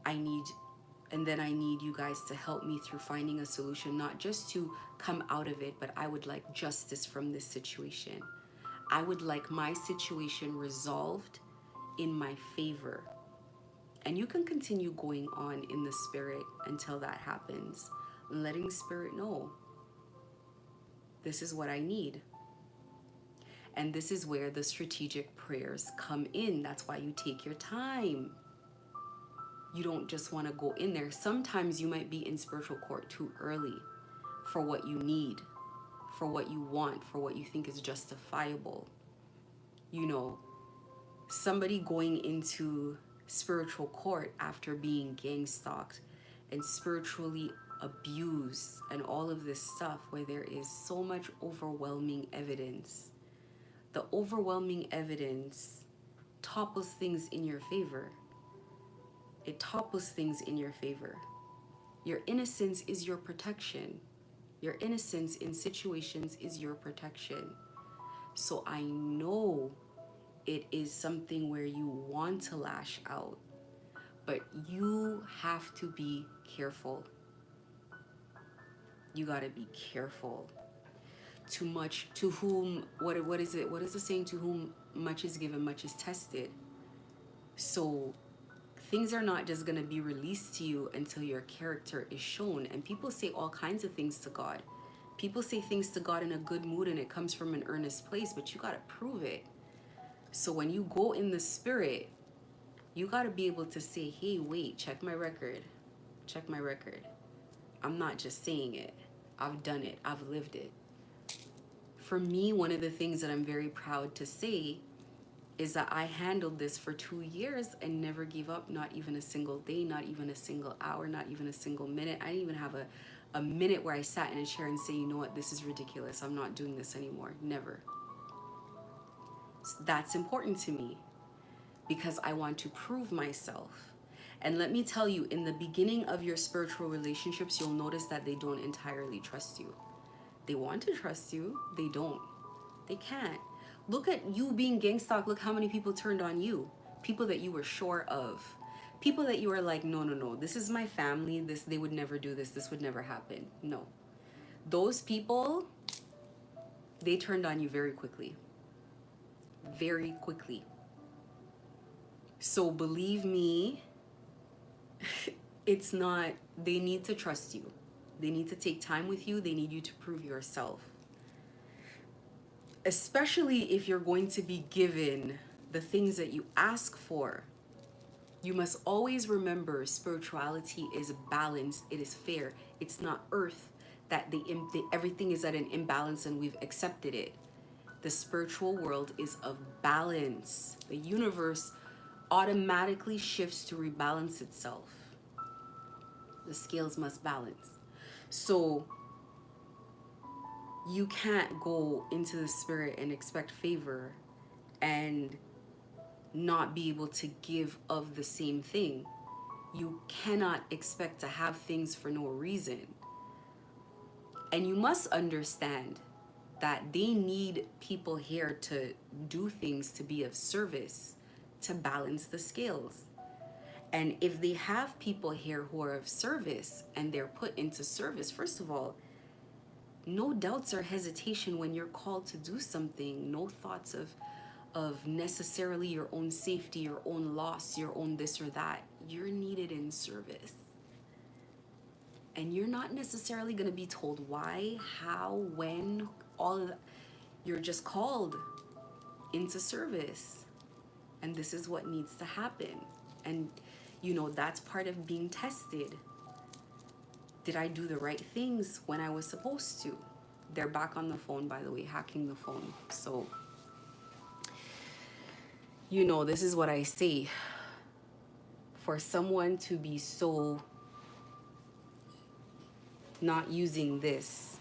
And then I need you guys to help me through finding a solution, not just to come out of it, but I would like justice from this situation. I would like my situation resolved in my favor. And you can continue going on in the spirit until that happens, letting spirit know, this is what I need. And this is where the strategic prayers come in. That's why you take your time. You don't just want to go in there. Sometimes you might be in spiritual court too early for what you need, for what you want, for what you think is justifiable. You know, somebody going into spiritual court after being gang stalked and spiritually abused and all of this stuff where there is so much overwhelming evidence. The overwhelming evidence topples things in your favor. It topples things in your favor. Your innocence is your protection. Your innocence in situations is your protection. So I know it is something where you want to lash out, but you have to be careful. You got to be careful. Too much, to whom, what is it? What is the saying? To whom much is given, much is tested. So things are not just going to be released to you until your character is shown. And people say all kinds of things to God. People say things to God in a good mood and it comes from an earnest place, but you got to prove it. So when you go in the spirit, you got to be able to say, hey, wait, check my record. Check my record. I'm not just saying it. I've done it. I've lived it. For me, one of the things that I'm very proud to say is that I handled this for 2 years and never gave up, not even a single day, not even a single hour, not even a single minute. I didn't even have a minute where I sat in a chair and say, you know what, this is ridiculous. I'm not doing this anymore. Never. So that's important to me because I want to prove myself. And let me tell you, in the beginning of your spiritual relationships, you'll notice that they don't entirely trust you. They want to trust you. They don't. They can't. Look at you being gang stalked. Look how many people turned on you. People that you were sure of. People that you were like, no, this is my family. They would never do this. This would never happen. No. Those people, they turned on you very quickly. Very quickly. So believe me, it's not, they need to trust you. They need to take time with you. They need you to prove yourself. Especially if you're going to be given the things that you ask for. You must always remember spirituality is balanced, it is fair. It's not earth that everything is at an imbalance and we've accepted it. The spiritual world is of balance. The universe automatically shifts to rebalance itself. The scales must balance. So you can't go into the spirit and expect favor and not be able to give of the same thing. You cannot expect to have things for no reason. And you must understand that they need people here to do things to be of service, to balance the scales. And if they have people here who are of service and they're put into service, first of all, no doubts or hesitation when you're called to do something. No thoughts of necessarily your own safety, your own loss, your own this or that. You're needed in service. And you're not necessarily going to be told why, how, when, all of that. You're just called into service. And this is what needs to happen. And, you know, that's part of being tested. Did I do the right things when I was supposed to? They're back on the phone, by the way, hacking the phone. So, you know, this is what I say. For someone to be so not using this,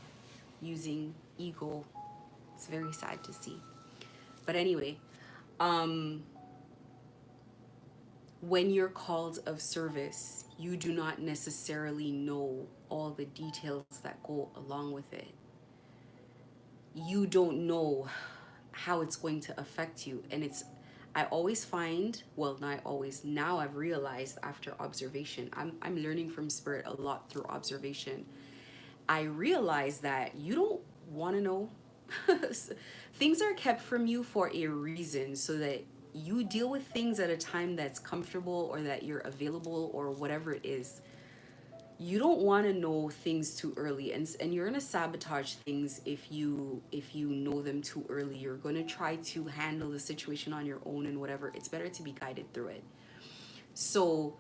using ego, it's very sad to see. But anyway, when you're called of service, you do not necessarily know all the details that go along with it. You don't know how it's going to affect you. And I always find, well, not always, now I've realized after observation, I'm learning from spirit a lot through observation. I realize that you don't want to know. Things are kept from you for a reason, so that you deal with things at a time that's comfortable or that you're available or whatever it is. You don't want to know things too early, and you're going to sabotage things if you know them too early. You're going to try to handle the situation on your own and whatever. It's better to be guided through it. So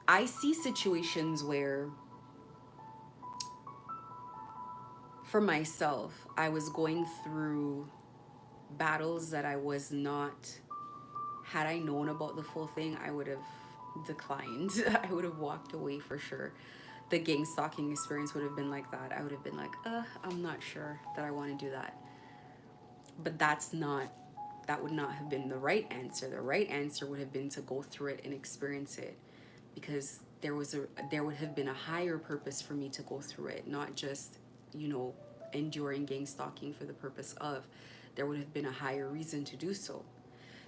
I see situations where, for myself, I was going through battles that I was not, had I known about the full thing, I would have declined. I would have walked away for sure. The gang stalking experience would have been like that. I would have been like, I'm not sure that I want to do that. But that would not have been the right answer. The right answer would have been to go through it and experience it, because there would have been a higher purpose for me to go through it, not just, you know, enduring gang stalking for the purpose of. There would have been a higher reason to do so.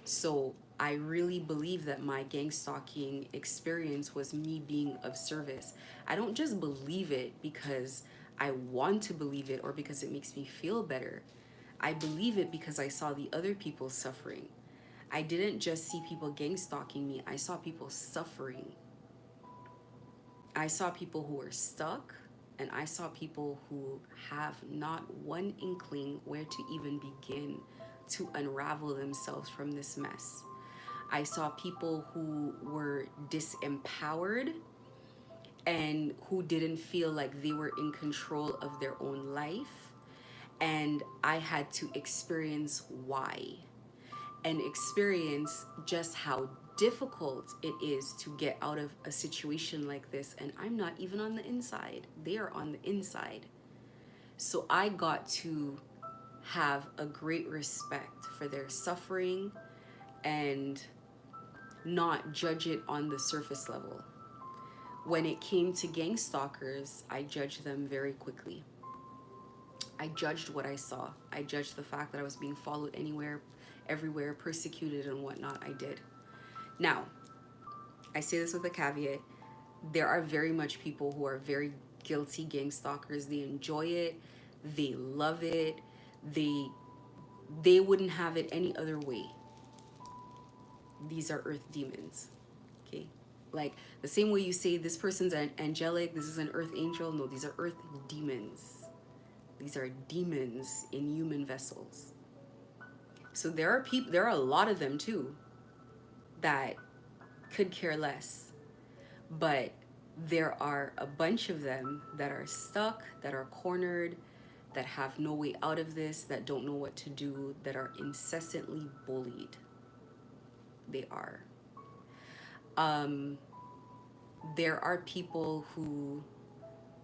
So I really believe that my gang stalking experience was me being of service. I don't just believe it because I want to believe it or because it makes me feel better. I believe it because I saw the other people suffering. I didn't just see people gang stalking me. I saw people suffering. I saw people who were stuck, and I saw people who have not one inkling where to even begin to unravel themselves from this mess. I saw people who were disempowered and who didn't feel like they were in control of their own life. And I had to experience why, and experience just how difficult it is to get out of a situation like this. And I'm not even on the inside. They are on the inside. So I got to have a great respect for their suffering and not judge it on the surface level. When it came to gang stalkers, I judged them very quickly. I judged what I saw. I judged the fact that I was being followed anywhere, everywhere, persecuted and whatnot. I did. Now, I say this with a caveat. There are very much people who are very guilty gang stalkers. They enjoy it. They love it. They wouldn't have it any other way. these are earth demons. Okay, like the same way you say this person's an angelic, this is an earth angel. No, these are earth demons. These are demons in human vessels. So there are people, there are a lot of them too that could care less, but there are a bunch of them that are stuck, that are cornered, that have no way out of this, that don't know what to do, that are incessantly bullied. They are. There are people who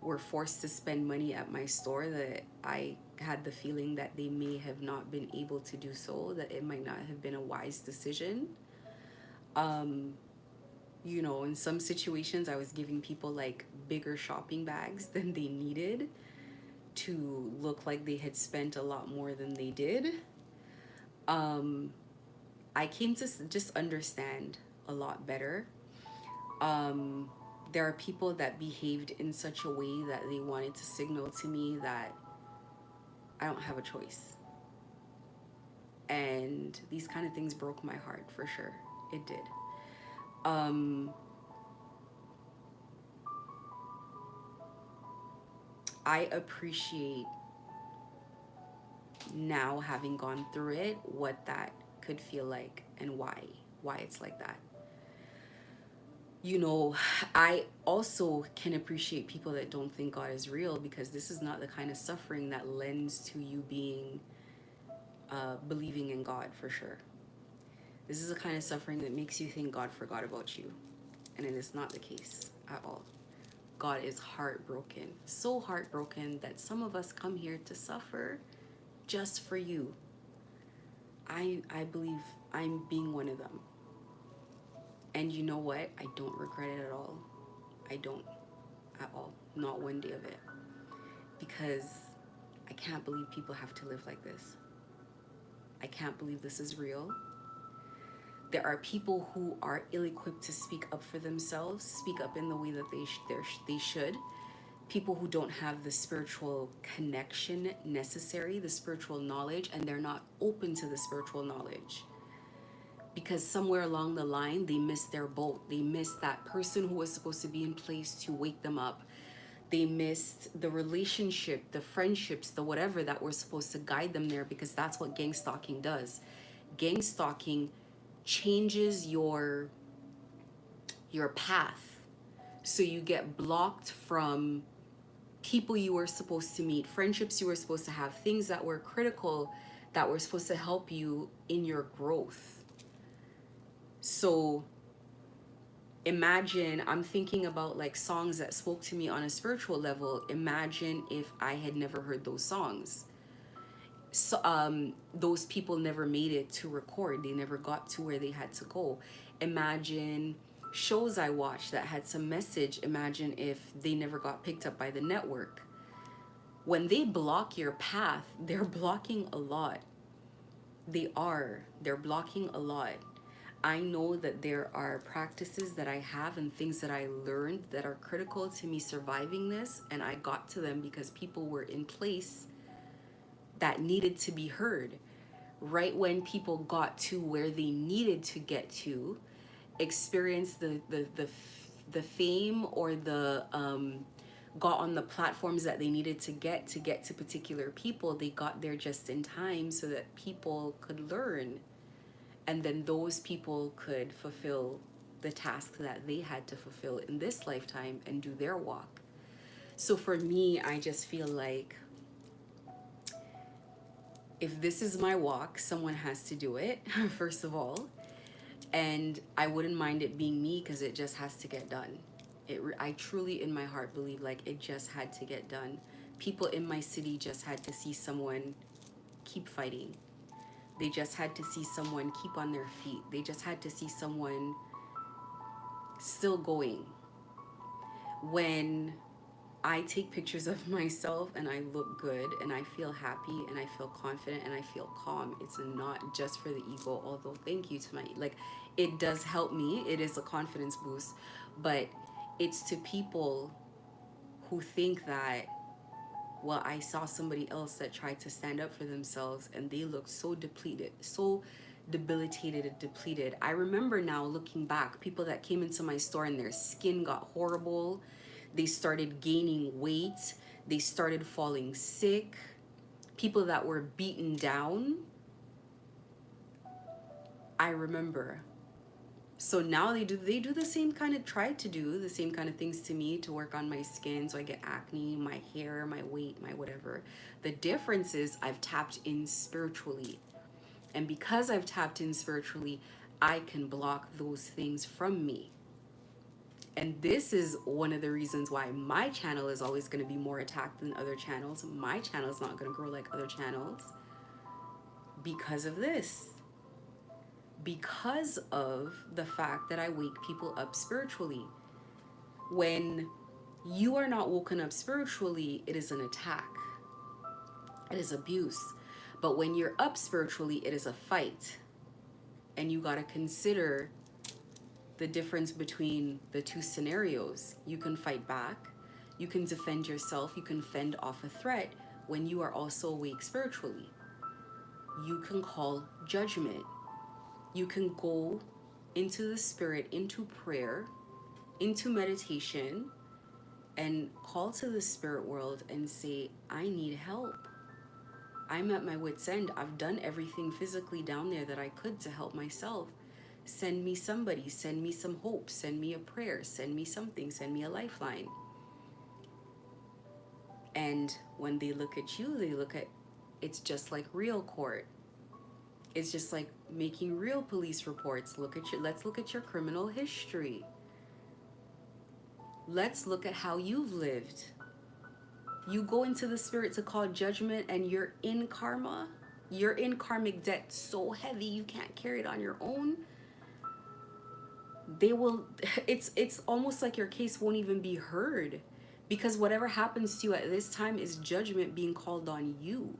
were forced to spend money at my store that I had the feeling that they may have not been able to do so, that it might not have been a wise decision. You know, in some situations I was giving people like bigger shopping bags than they needed to look like they had spent a lot more than they did. I came to just understand a lot better. There are people that behaved in such a way that they wanted to signal to me that I don't have a choice. And these kind of things broke my heart for sure. It did. I appreciate now, having gone through it, what that could feel like and why it's like that. You know, I also can appreciate people that don't think God is real, because this is not the kind of suffering that lends to you being believing in God for sure. This is the kind of suffering that makes you think God forgot about you, and it is not the case at all. God is heartbroken, so heartbroken that some of us come here to suffer just for you. I believe I'm being one of them. And you know what? I don't regret it at all. I don't at all. Not one day of it. Because I can't believe people have to live like this. I can't believe this is real. There are people who are ill-equipped to speak up for themselves, speak up in the way that they should. People who don't have the spiritual connection necessary, the spiritual knowledge, and they're not open to the spiritual knowledge. Because somewhere along the line, they missed their boat. They missed that person who was supposed to be in place to wake them up. They missed the relationship, the friendships, the whatever that were supposed to guide them there, because that's what gang stalking does. Gang stalking changes your path. So you get blocked from people you were supposed to meet, friendships you were supposed to have, things that were critical, that were supposed to help you in your growth. So imagine, I'm thinking about like songs that spoke to me on a spiritual level. Imagine if I had never heard those songs. So those people never made it to record. They never got to where they had to go. Imagine shows I watched that had some message. Imagine if they never got picked up by the network. When they block your path, they're blocking a lot. They're blocking a lot. I know that there are practices that I have and things that I learned that are critical to me surviving this, and I got to them because people were in place that needed to be heard. Right when people got to where they needed to get to, experience the fame, or the got on the platforms that they needed to get to particular people, they got there just in time so that people could learn. And then those people could fulfill the task that they had to fulfill in this lifetime and do their walk. So for me, I just feel like if this is my walk, someone has to do it, first of all. And I wouldn't mind it being me, because it just has to get done. I truly in my heart believe like it just had to get done. People in my city just had to see someone keep fighting. They just had to see someone keep on their feet. They just had to see someone still going. When I take pictures of myself and I look good and I feel happy and I feel confident and I feel calm, it's not just for the ego, although thank you to my, like, it does help me. It is a confidence boost, but it's to people who think that, well, I saw somebody else that tried to stand up for themselves and they looked so depleted, so debilitated and depleted. I remember now looking back, people that came into my store and their skin got horrible. They started gaining weight. They started falling sick. People that were beaten down. I remember. So now they do the same kind of, try to do the same kind of things to me to work on my skin so I get acne, my hair, my weight, my whatever. The difference is I've tapped in spiritually. And because I've tapped in spiritually, I can block those things from me. And this is one of the reasons why my channel is always going to be more attacked than other channels. My channel is not going to grow like other channels because of this. Because of the fact that I wake people up spiritually. When you are not woken up spiritually, it is an attack. It is abuse. But when you're up spiritually, it is a fight. And you got to consider the difference between the two scenarios. You can fight back. You can defend yourself. You can fend off a threat when you are also awake spiritually. You can call judgment. You can go into the spirit, into prayer, into meditation, and call to the spirit world and say, I need help. I'm at my wit's end. I've done everything physically down there that I could to help myself. Send me somebody, send me some hope, send me a prayer, send me something, send me a lifeline. And when they look at you, they look at, it's just like real court. It's just like making real police reports. Let's look at your criminal history. Let's look at how you've lived. You go into the spirit to call judgment and you're in karma. You're in karmic debt so heavy you can't carry it on your own. They will, it's almost like your case won't even be heard, because whatever happens to you at this time is judgment being called on you.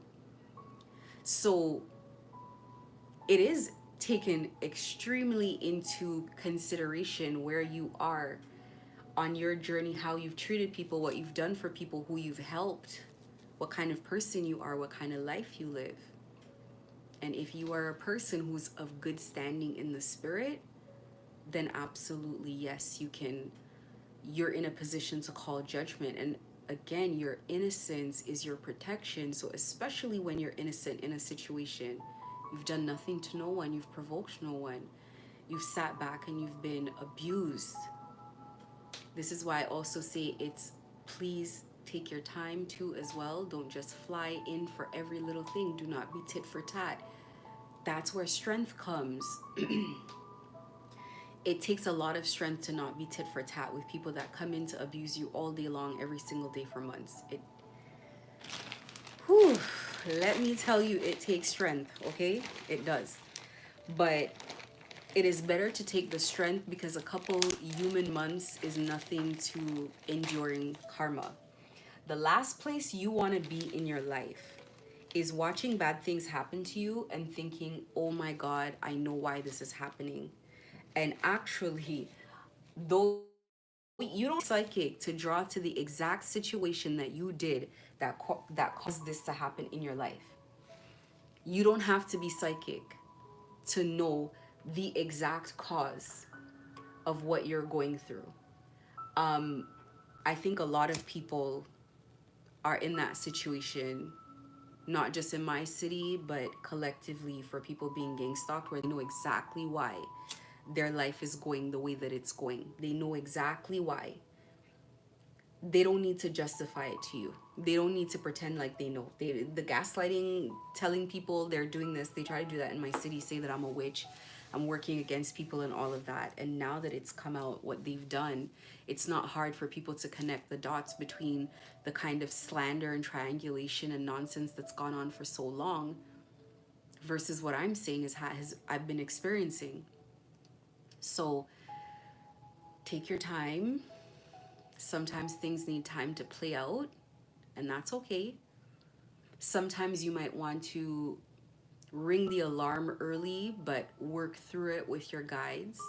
So it is taken extremely into consideration where you are on your journey, how you've treated people, what you've done for people, who you've helped, what kind of person you are, what kind of life you live. And if you are a person who's of good standing in the spirit, then absolutely yes, you're in a position to call judgment. And again, your innocence is your protection. So especially when you're innocent in a situation, you've done nothing to no one, you've provoked no one, you've sat back and you've been abused. This is why I also say please take your time too as well. Don't just fly in for every little thing. Do not be tit for tat. That's where strength comes. It takes a lot of strength to not be tit for tat with people that come in to abuse you all day long, every single day for months. Let me tell you, it takes strength, okay? It does. But it is better to take the strength, because a couple human months is nothing to enduring karma. The last place you want to be in your life is watching bad things happen to you and thinking, oh my God, I know why this is happening. And actually, though you don't psychic to draw to the exact situation that you did that caused this to happen in your life. You don't have to be psychic to know the exact cause of what you're going through. I think a lot of people are in that situation, not just in my city, but collectively for people being gang stalked, where they know exactly why their life is going the way that it's going. They know exactly why. They don't need to justify it to you. They don't need to pretend like they know. The gaslighting, telling people they're doing this, they try to do that in my city, say that I'm a witch, I'm working against people and all of that. And now that it's come out what they've done, it's not hard for people to connect the dots between the kind of slander and triangulation and nonsense that's gone on for so long versus what I'm saying I've been experiencing. So take your time. Sometimes things need time to play out, and that's okay. Sometimes you might want to ring the alarm early, but work through it with your guides.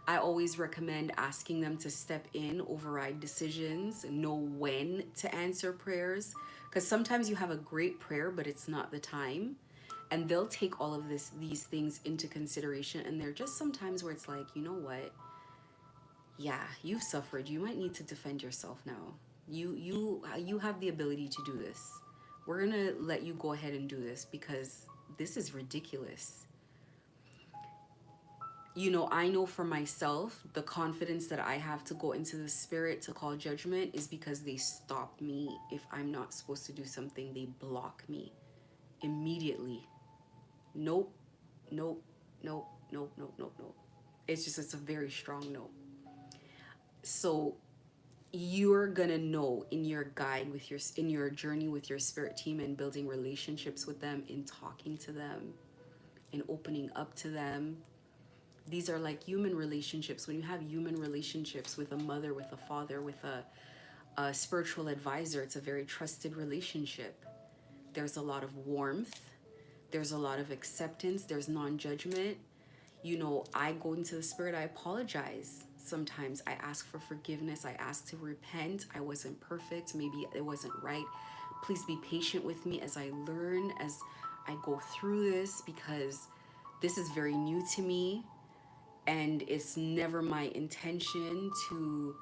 I always recommend asking them to step in, override decisions, know when to answer prayers, because sometimes you have a great prayer, but it's not the time. And they'll take all of these things into consideration, and they're just sometimes where it's like, you know what, yeah, you've suffered, you might need to defend yourself now. You have the ability to do this. We're gonna let you go ahead and do this because this is ridiculous. You know, I know for myself, the confidence that I have to go into the spirit to call judgment is because they stop me. If I'm not supposed to do something, they block me immediately. Nope, nope, nope, nope, nope, nope, nope. It's a very strong no. So you're gonna know in your guide with in your journey with your spirit team and building relationships with them, in talking to them and opening up to them. These are like human relationships. When you have human relationships with a mother, with a father, with a spiritual advisor, it's a very trusted relationship. There's a lot of warmth. There's a lot of acceptance. There's non-judgment. You know, I go into the spirit, I apologize. Sometimes I ask for forgiveness. I ask to repent. I wasn't perfect. Maybe it wasn't right. Please be patient with me as I learn, as I go through this, because this is very new to me. And it's never my intention to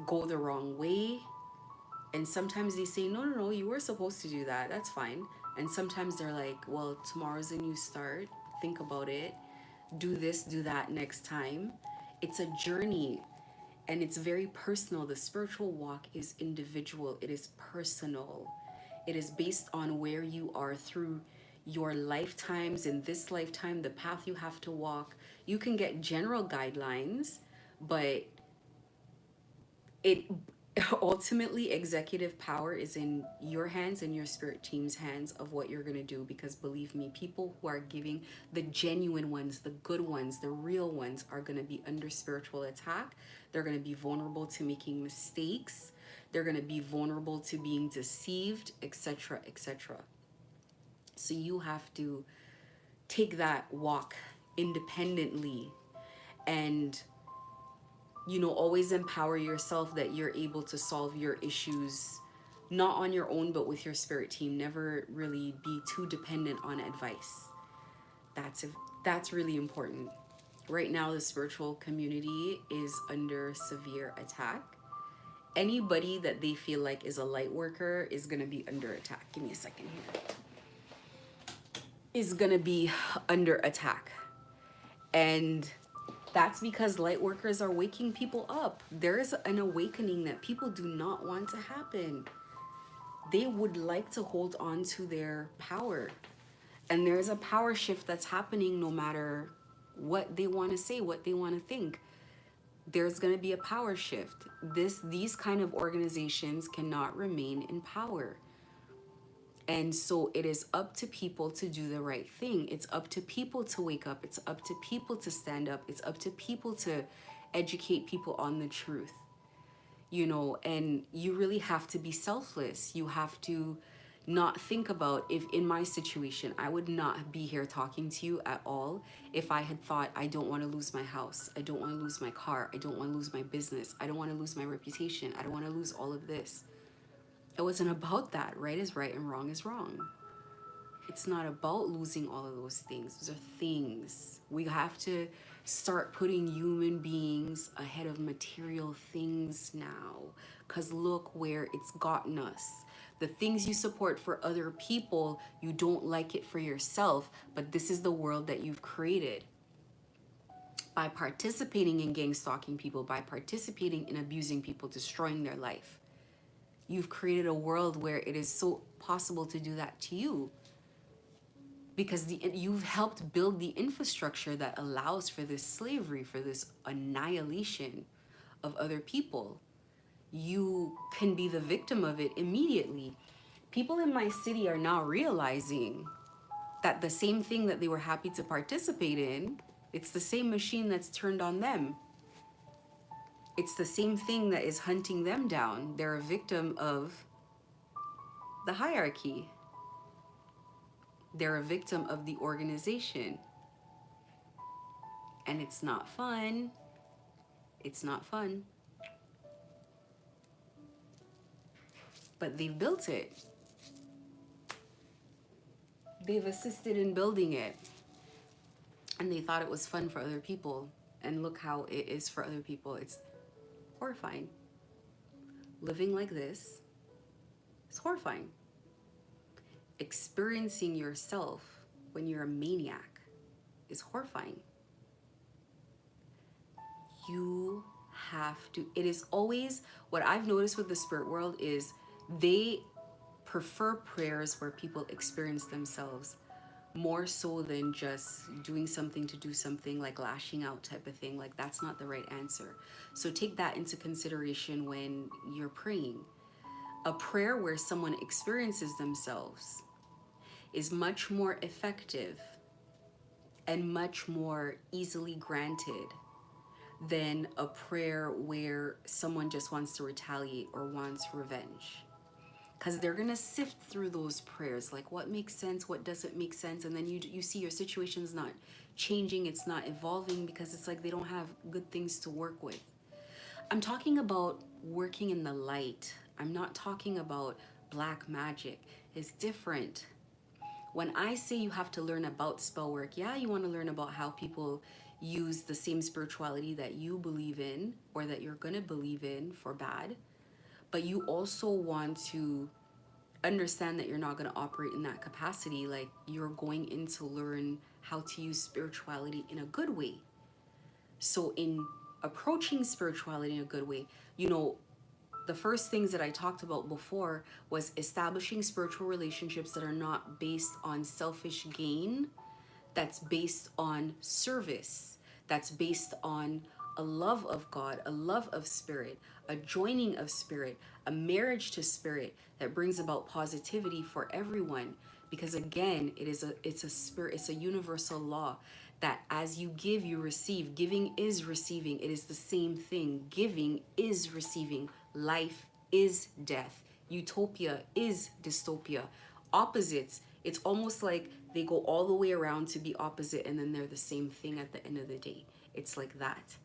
go the wrong way. And sometimes they say, no, no, no, you were supposed to do that. That's fine. And sometimes they're like, well, tomorrow's a new start. Think about it. Do this, do that next time. It's a journey, and it's very personal. The spiritual walk is individual. It is personal. It is based on where you are through your lifetimes. In this lifetime, the path you have to walk. You can get general guidelines, but it ultimately, executive power is in your hands and your spirit team's hands of what you're going to do. Because believe me, people who are giving, the genuine ones, the good ones, the real ones, are going to be under spiritual attack. They're going to be vulnerable to making mistakes. They're going to be vulnerable to being deceived, etc., etc. So you have to take that walk independently, and you know, always empower yourself that you're able to solve your issues, not on your own, but with your spirit team. Never really be too dependent on advice. That's really important. Right now, the spiritual community is under severe attack. Anybody that they feel like is a light worker is going to be under attack. Give me a second here. Is going to be under attack. And that's because light workers are waking people up. There is an awakening that people do not want to happen. They would like to hold on to their power. And there's a power shift that's happening no matter what they want to say, what they want to think. There's going to be a power shift. These kind of organizations cannot remain in power. And so it is up to people to do the right thing. It's up to people to wake up. It's up to people to stand up. It's up to people to educate people on the truth. You know, and you really have to be selfless. You have to not think about, if in my situation, I would not be here talking to you at all if I had thought, I don't want to lose my house. I don't want to lose my car. I don't want to lose my business. I don't want to lose my reputation. I don't want to lose all of this. It wasn't about that. Right is right and wrong is wrong. It's not about losing all of those things. Those are things. We have to start putting human beings ahead of material things now. Because look where it's gotten us. The things you support for other people, you don't like it for yourself, but this is the world that you've created. By participating in gang stalking people, by participating in abusing people, destroying their life, you've created a world where it is so possible to do that to you. Because you've helped build the infrastructure that allows for this slavery, for this annihilation of other people. You can be the victim of it immediately. People in my city are now realizing that the same thing that they were happy to participate in, it's the same machine that's turned on them. It's the same thing that is hunting them down. They're a victim of the hierarchy. They're a victim of the organization. And it's not fun. It's not fun. But they've built it. they've assisted in building it, and they thought it was fun for other people, and look how it is for other people. It's horrifying. Living like this is horrifying. Experiencing yourself when you're a maniac is horrifying. You have to, it is always, what I've noticed with the spirit world is they prefer prayers where people experience themselves more so than just doing something to do something, like lashing out type of thing. Like, that's not the right answer. So take that into consideration when you're praying. A prayer where someone experiences themselves is much more effective and much more easily granted than a prayer where someone just wants to retaliate or wants revenge. Because they're going to sift through those prayers, like what makes sense, what doesn't make sense, and then you see your situation's not changing, it's not evolving, because it's like they don't have good things to work with. I'm talking about working in the light. I'm not talking about black magic. It's different. When I say you have to learn about spell work, yeah, you want to learn about how people use the same spirituality that you believe in or that you're going to believe in for bad. But you also want to understand that you're not going to operate in that capacity. Like, you're going in to learn how to use spirituality in a good way. So in approaching spirituality in a good way, you know, the first things that I talked about before was establishing spiritual relationships that are not based on selfish gain, that's based on service, that's based on a love of God, a love of spirit, a joining of spirit, a marriage to spirit that brings about positivity for everyone. Because again, it's a universal law that as you give, you receive. Giving is receiving. It is the same thing. Giving is receiving. Life is death. Utopia is dystopia. Opposites, it's almost like they go all the way around to be opposite, and then they're the same thing at the end of the day. It's like that.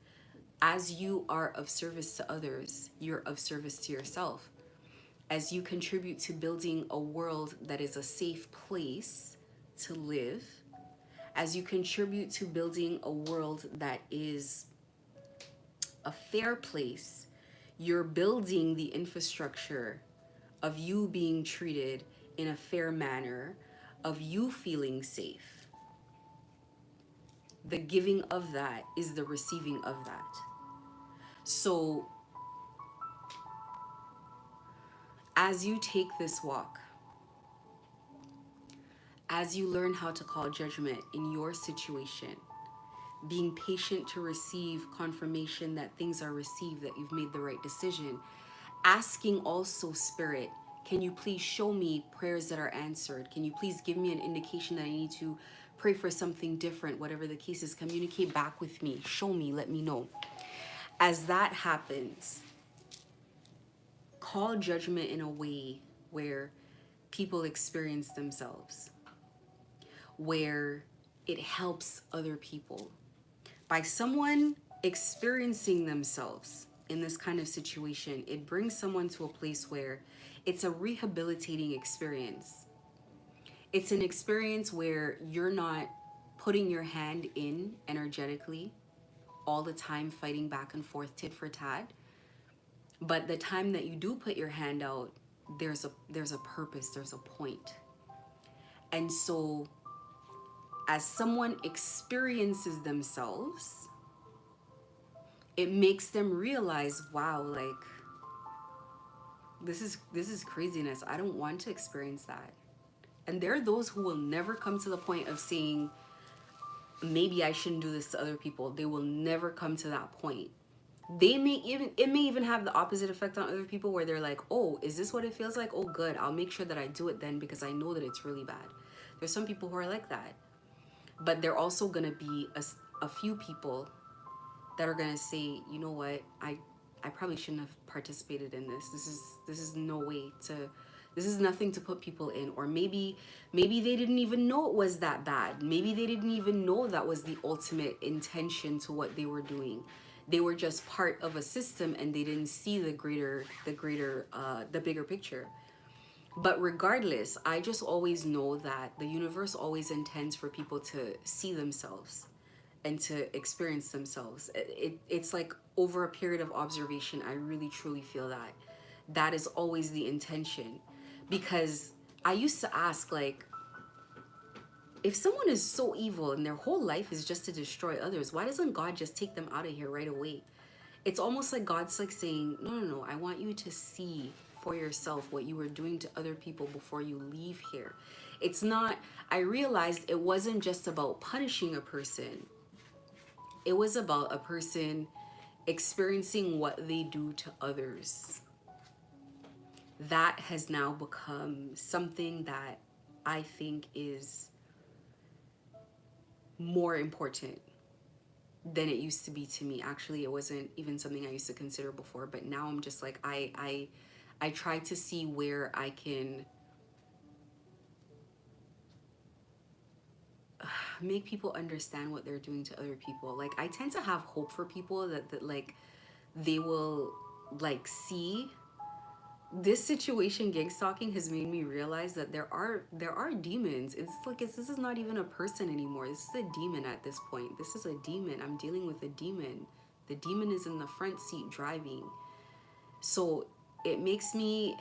As you are of service to others, you're of service to yourself. As you contribute to building a world that is a safe place to live, as you contribute to building a world that is a fair place, you're building the infrastructure of you being treated in a fair manner, of you feeling safe. The giving of that is the receiving of that. So as you take this walk, as you learn how to call judgment in your situation, being patient to receive confirmation that things are received, that you've made the right decision, asking also Spirit, can you please show me prayers that are answered? Can you please give me an indication that I need to pray for something different? Whatever the case is, communicate back with me. Show me, let me know. As that happens, call judgment in a way where people experience themselves, where it helps other people. By someone experiencing themselves in this kind of situation, it brings someone to a place where it's a rehabilitating experience. It's an experience where you're not putting your hand in energetically all the time, fighting back and forth, tit for tat. But the time that you do put your hand out, there's a purpose, there's a point. And so as someone experiences themselves, it makes them realize, wow, like, this is craziness. I don't want to experience that. And there are those who will never come to the point of saying, maybe I shouldn't do this to other people. They will never come to that point. It may even have the opposite effect on other people, where they're like, oh, is this what it feels like? Oh, good. I'll make sure that I do it then, because I know that it's really bad. There's some people who are like that. But there are also going to be a few people that are going to say, you know what, I probably shouldn't have participated in this. This is no way to, this is nothing to put people in. Or maybe they didn't even know it was that bad. Maybe they didn't even know that was the ultimate intention to what they were doing. They were just part of a system, and they didn't see the bigger picture. But regardless, I just always know that the universe always intends for people to see themselves and to experience themselves. It's like over a period of observation, I really truly feel that that is always the intention. Because I used to ask, like, if someone is so evil and their whole life is just to destroy others, why doesn't God just take them out of here right away? It's almost like God's like saying, no, no, no, I want you to see for yourself what you were doing to other people before you leave here. It's not, I realized it wasn't just about punishing a person. It was about a person experiencing what they do to others. That has now become something that I think is more important than it used to be to me. Actually, it wasn't even something I used to consider before, but now I'm just like, I try to see where I can make people understand what they're doing to other people. Like, I tend to have hope for people that like they will like see this situation. Gang stalking has made me realize that there are demons. It's like this is not even a person anymore. This is a demon at this point. This is a demon. I'm dealing with a demon. The demon is in the front seat driving. So it makes me,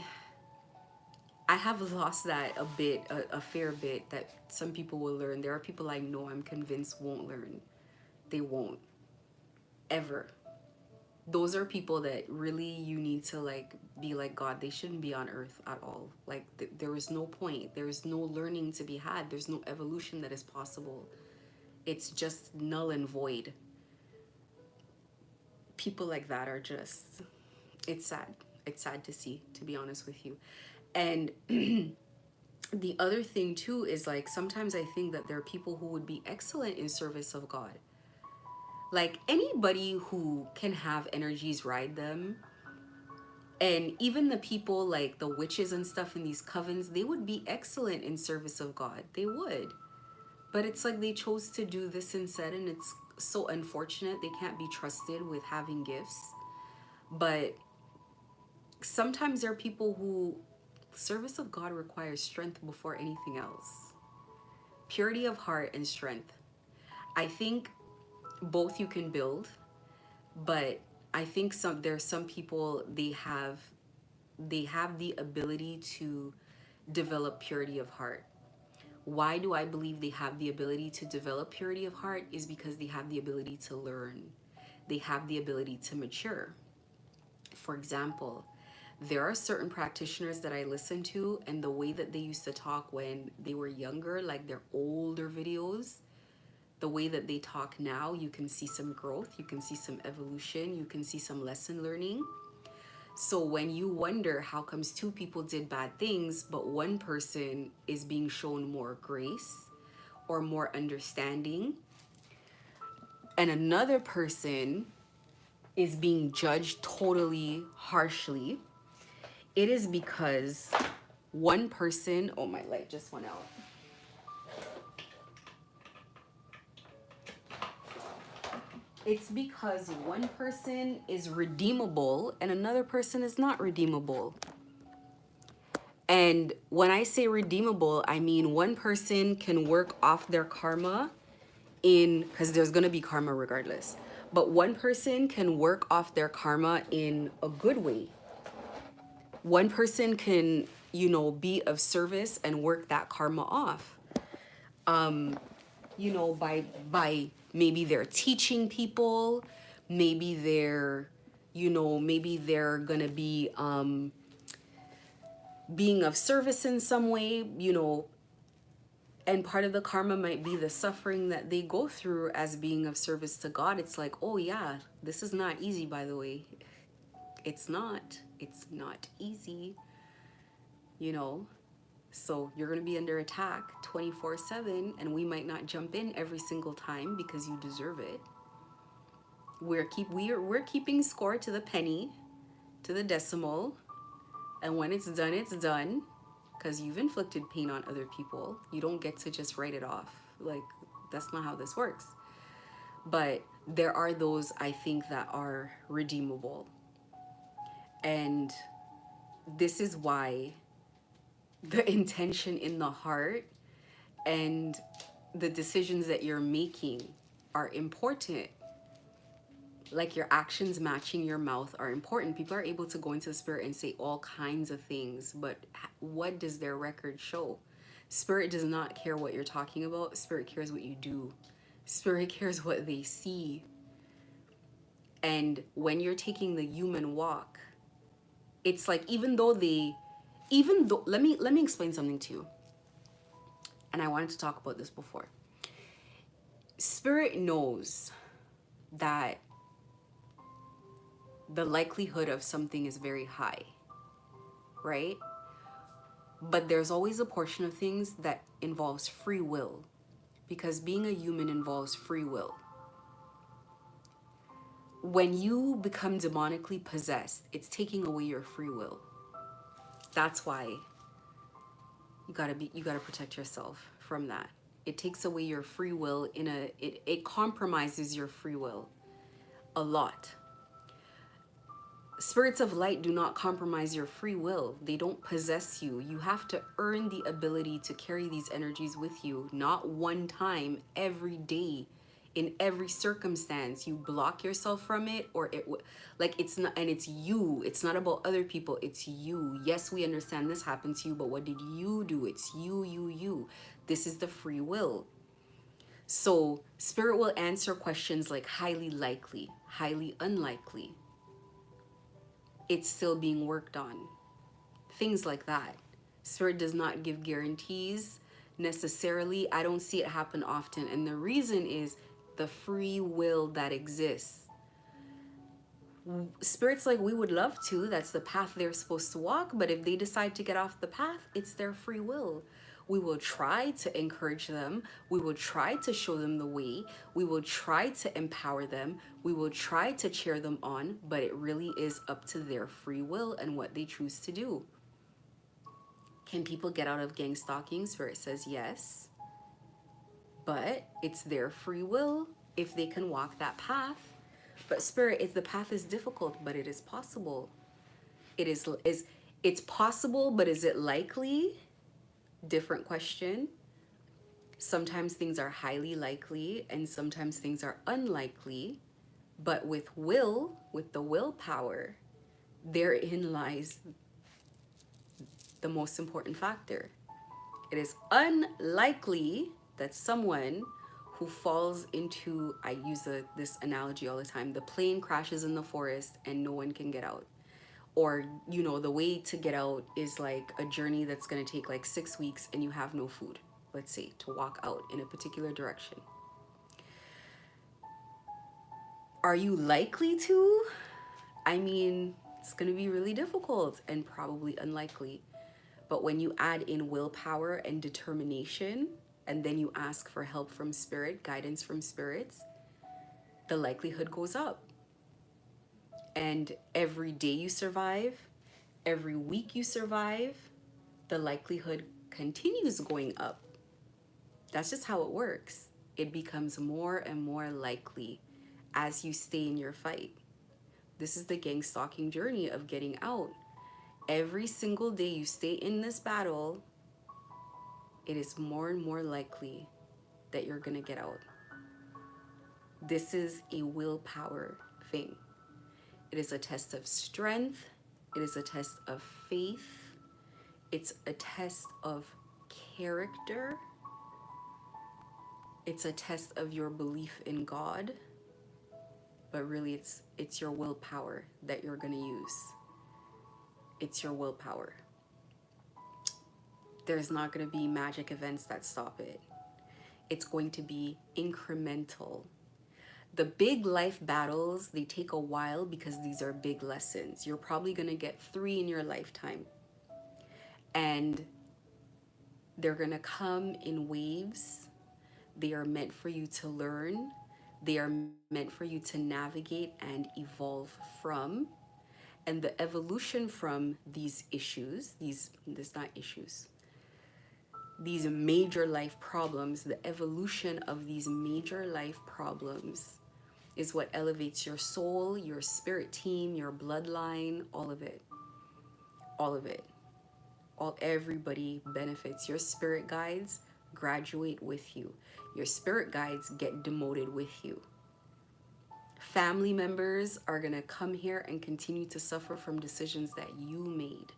I have lost that a bit, a fair bit, that some people will learn. There are people I know, I'm convinced, won't learn. They won't ever. Those are people that really you need to like be like, God, they shouldn't be on earth at all. Like there is no point. There is no learning to be had. There's no evolution that is possible. It's just null and void. People like that are just, it's sad. It's sad to see, to be honest with you. And the other thing too is like, sometimes I think that there are people who would be excellent in service of God. Like anybody who can have energies ride them, and even the people like the witches and stuff in these covens, they would be excellent in service of God. They would. But it's like they chose to do this instead, and it's so unfortunate. They can't be trusted with having gifts. But sometimes there are people who, service of God requires strength before anything else. Purity of heart and strength. I think both you can build, but I think there's some people, they have the ability to develop purity of heart. Why do I believe they have the ability to develop purity of heart? Is because they have the ability to learn. They have the ability to mature. For example, there are certain practitioners that I listen to, and the way that they used to talk when they were younger, like their older videos, the way that they talk now, you can see some growth, you can see some evolution, you can see some lesson learning. So when you wonder how comes two people did bad things, but one person is being shown more grace or more understanding, and another person is being judged totally harshly, it is because one person, oh, my light just went out. It's because one person is redeemable and another person is not redeemable. And when I say redeemable, I mean one person can work off their karma because there's going to be karma regardless. But one person can work off their karma in a good way. One person can, be of service and work that karma off. By maybe they're teaching people, maybe they're, gonna be being of service in some way, and part of the karma might be the suffering that they go through as being of service to God. It's like, oh yeah, this is not easy, by the way. It's not easy, So you're going to be under attack 24/7, and we might not jump in every single time because you deserve it. We're keeping score to the penny, to the decimal, and when it's done, because you've inflicted pain on other people. You don't get to just write it off. Like, that's not how this works. But there are those, I think, that are redeemable. And this is why the intention in the heart and the decisions that you're making are important. Like your actions matching your mouth are important. People are able to go into the spirit and say all kinds of things, but what does their record show? Spirit does not care what you're talking about. Spirit cares what you do. Spirit cares what they see. And when you're taking the human walk, it's like let me explain something to you. And I wanted to talk about this before. Spirit knows that the likelihood of something is very high, right? But there's always a portion of things that involves free will, because being a human involves free will. When you become demonically possessed, it's taking away your free will. That's why you gotta protect yourself from that. It takes away your free will it compromises your free will a lot. Spirits of light do not compromise your free will. They don't possess you. You have to earn the ability to carry these energies with you, not one time, every day, in every circumstance. You block yourself from it, or it's not, and it's you. It's not about other people. It's you. Yes, we understand this happened to you, but what did you do? It's you. This is the free will. So spirit will answer questions like highly likely, highly unlikely, it's still being worked on, things like that. Spirit does not give guarantees necessarily. I don't see it happen often, and the reason is the free will that exists. Spirits, like, we would love to, that's the path they're supposed to walk, but if they decide to get off the path, it's their free will. We will try to encourage them. We will try to show them the way. We will try to empower them. We will try to cheer them on, but it really is up to their free will and what they choose to do. Can people get out of gang stalking? Spirit says yes, but it's their free will if they can walk that path. But Spirit, the path is difficult, but it is possible. It's possible, but is it likely? Different question. Sometimes things are highly likely and sometimes things are unlikely, but with the willpower, therein lies the most important factor. It is unlikely that someone who falls into, I use this analogy all the time, the plane crashes in the forest and no one can get out. Or, the way to get out is like a journey that's going to take like 6 weeks and you have no food, let's say, to walk out in a particular direction. Are you likely to? I mean, it's going to be really difficult and probably unlikely. But when you add in willpower and determination, and then you ask for help from spirit, guidance from spirits, the likelihood goes up. And every day you survive, every week you survive, the likelihood continues going up. That's just how it works. It becomes more and more likely as you stay in your fight. This is the gang stalking journey of getting out. Every single day you stay in this battle, it is more and more likely that you're gonna get out. This is a willpower thing. It is a test of strength. It is a test of faith. It's a test of character. It's a test of your belief in God. But really, it's your willpower that you're gonna use. It's your willpower. There's not gonna be magic events that stop it. It's going to be incremental. The big life battles, they take a while because these are big lessons. You're probably gonna get 3 in your lifetime. And they're gonna come in waves. They are meant for you to learn. They are meant for you to navigate and evolve from. And the evolution from these issues, these major life problems, the evolution of these major life problems is what elevates your soul, your spirit team, your bloodline, all of it. All of it. Everybody benefits. Your spirit guides graduate with you. Your spirit guides get demoted with you. Family members are going to come here and continue to suffer from decisions that you made.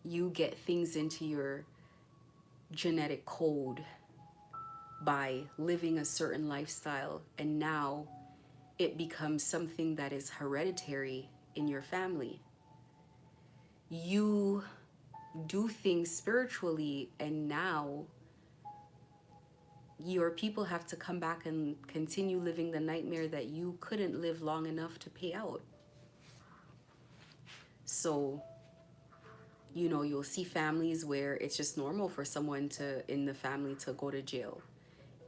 You get things into your genetic code by living a certain lifestyle, and now it becomes something that is hereditary in your family. You do things spiritually, and now your people have to come back and continue living the nightmare that you couldn't live long enough to pay out. So, you'll see families where it's just normal for someone in the family to go to jail.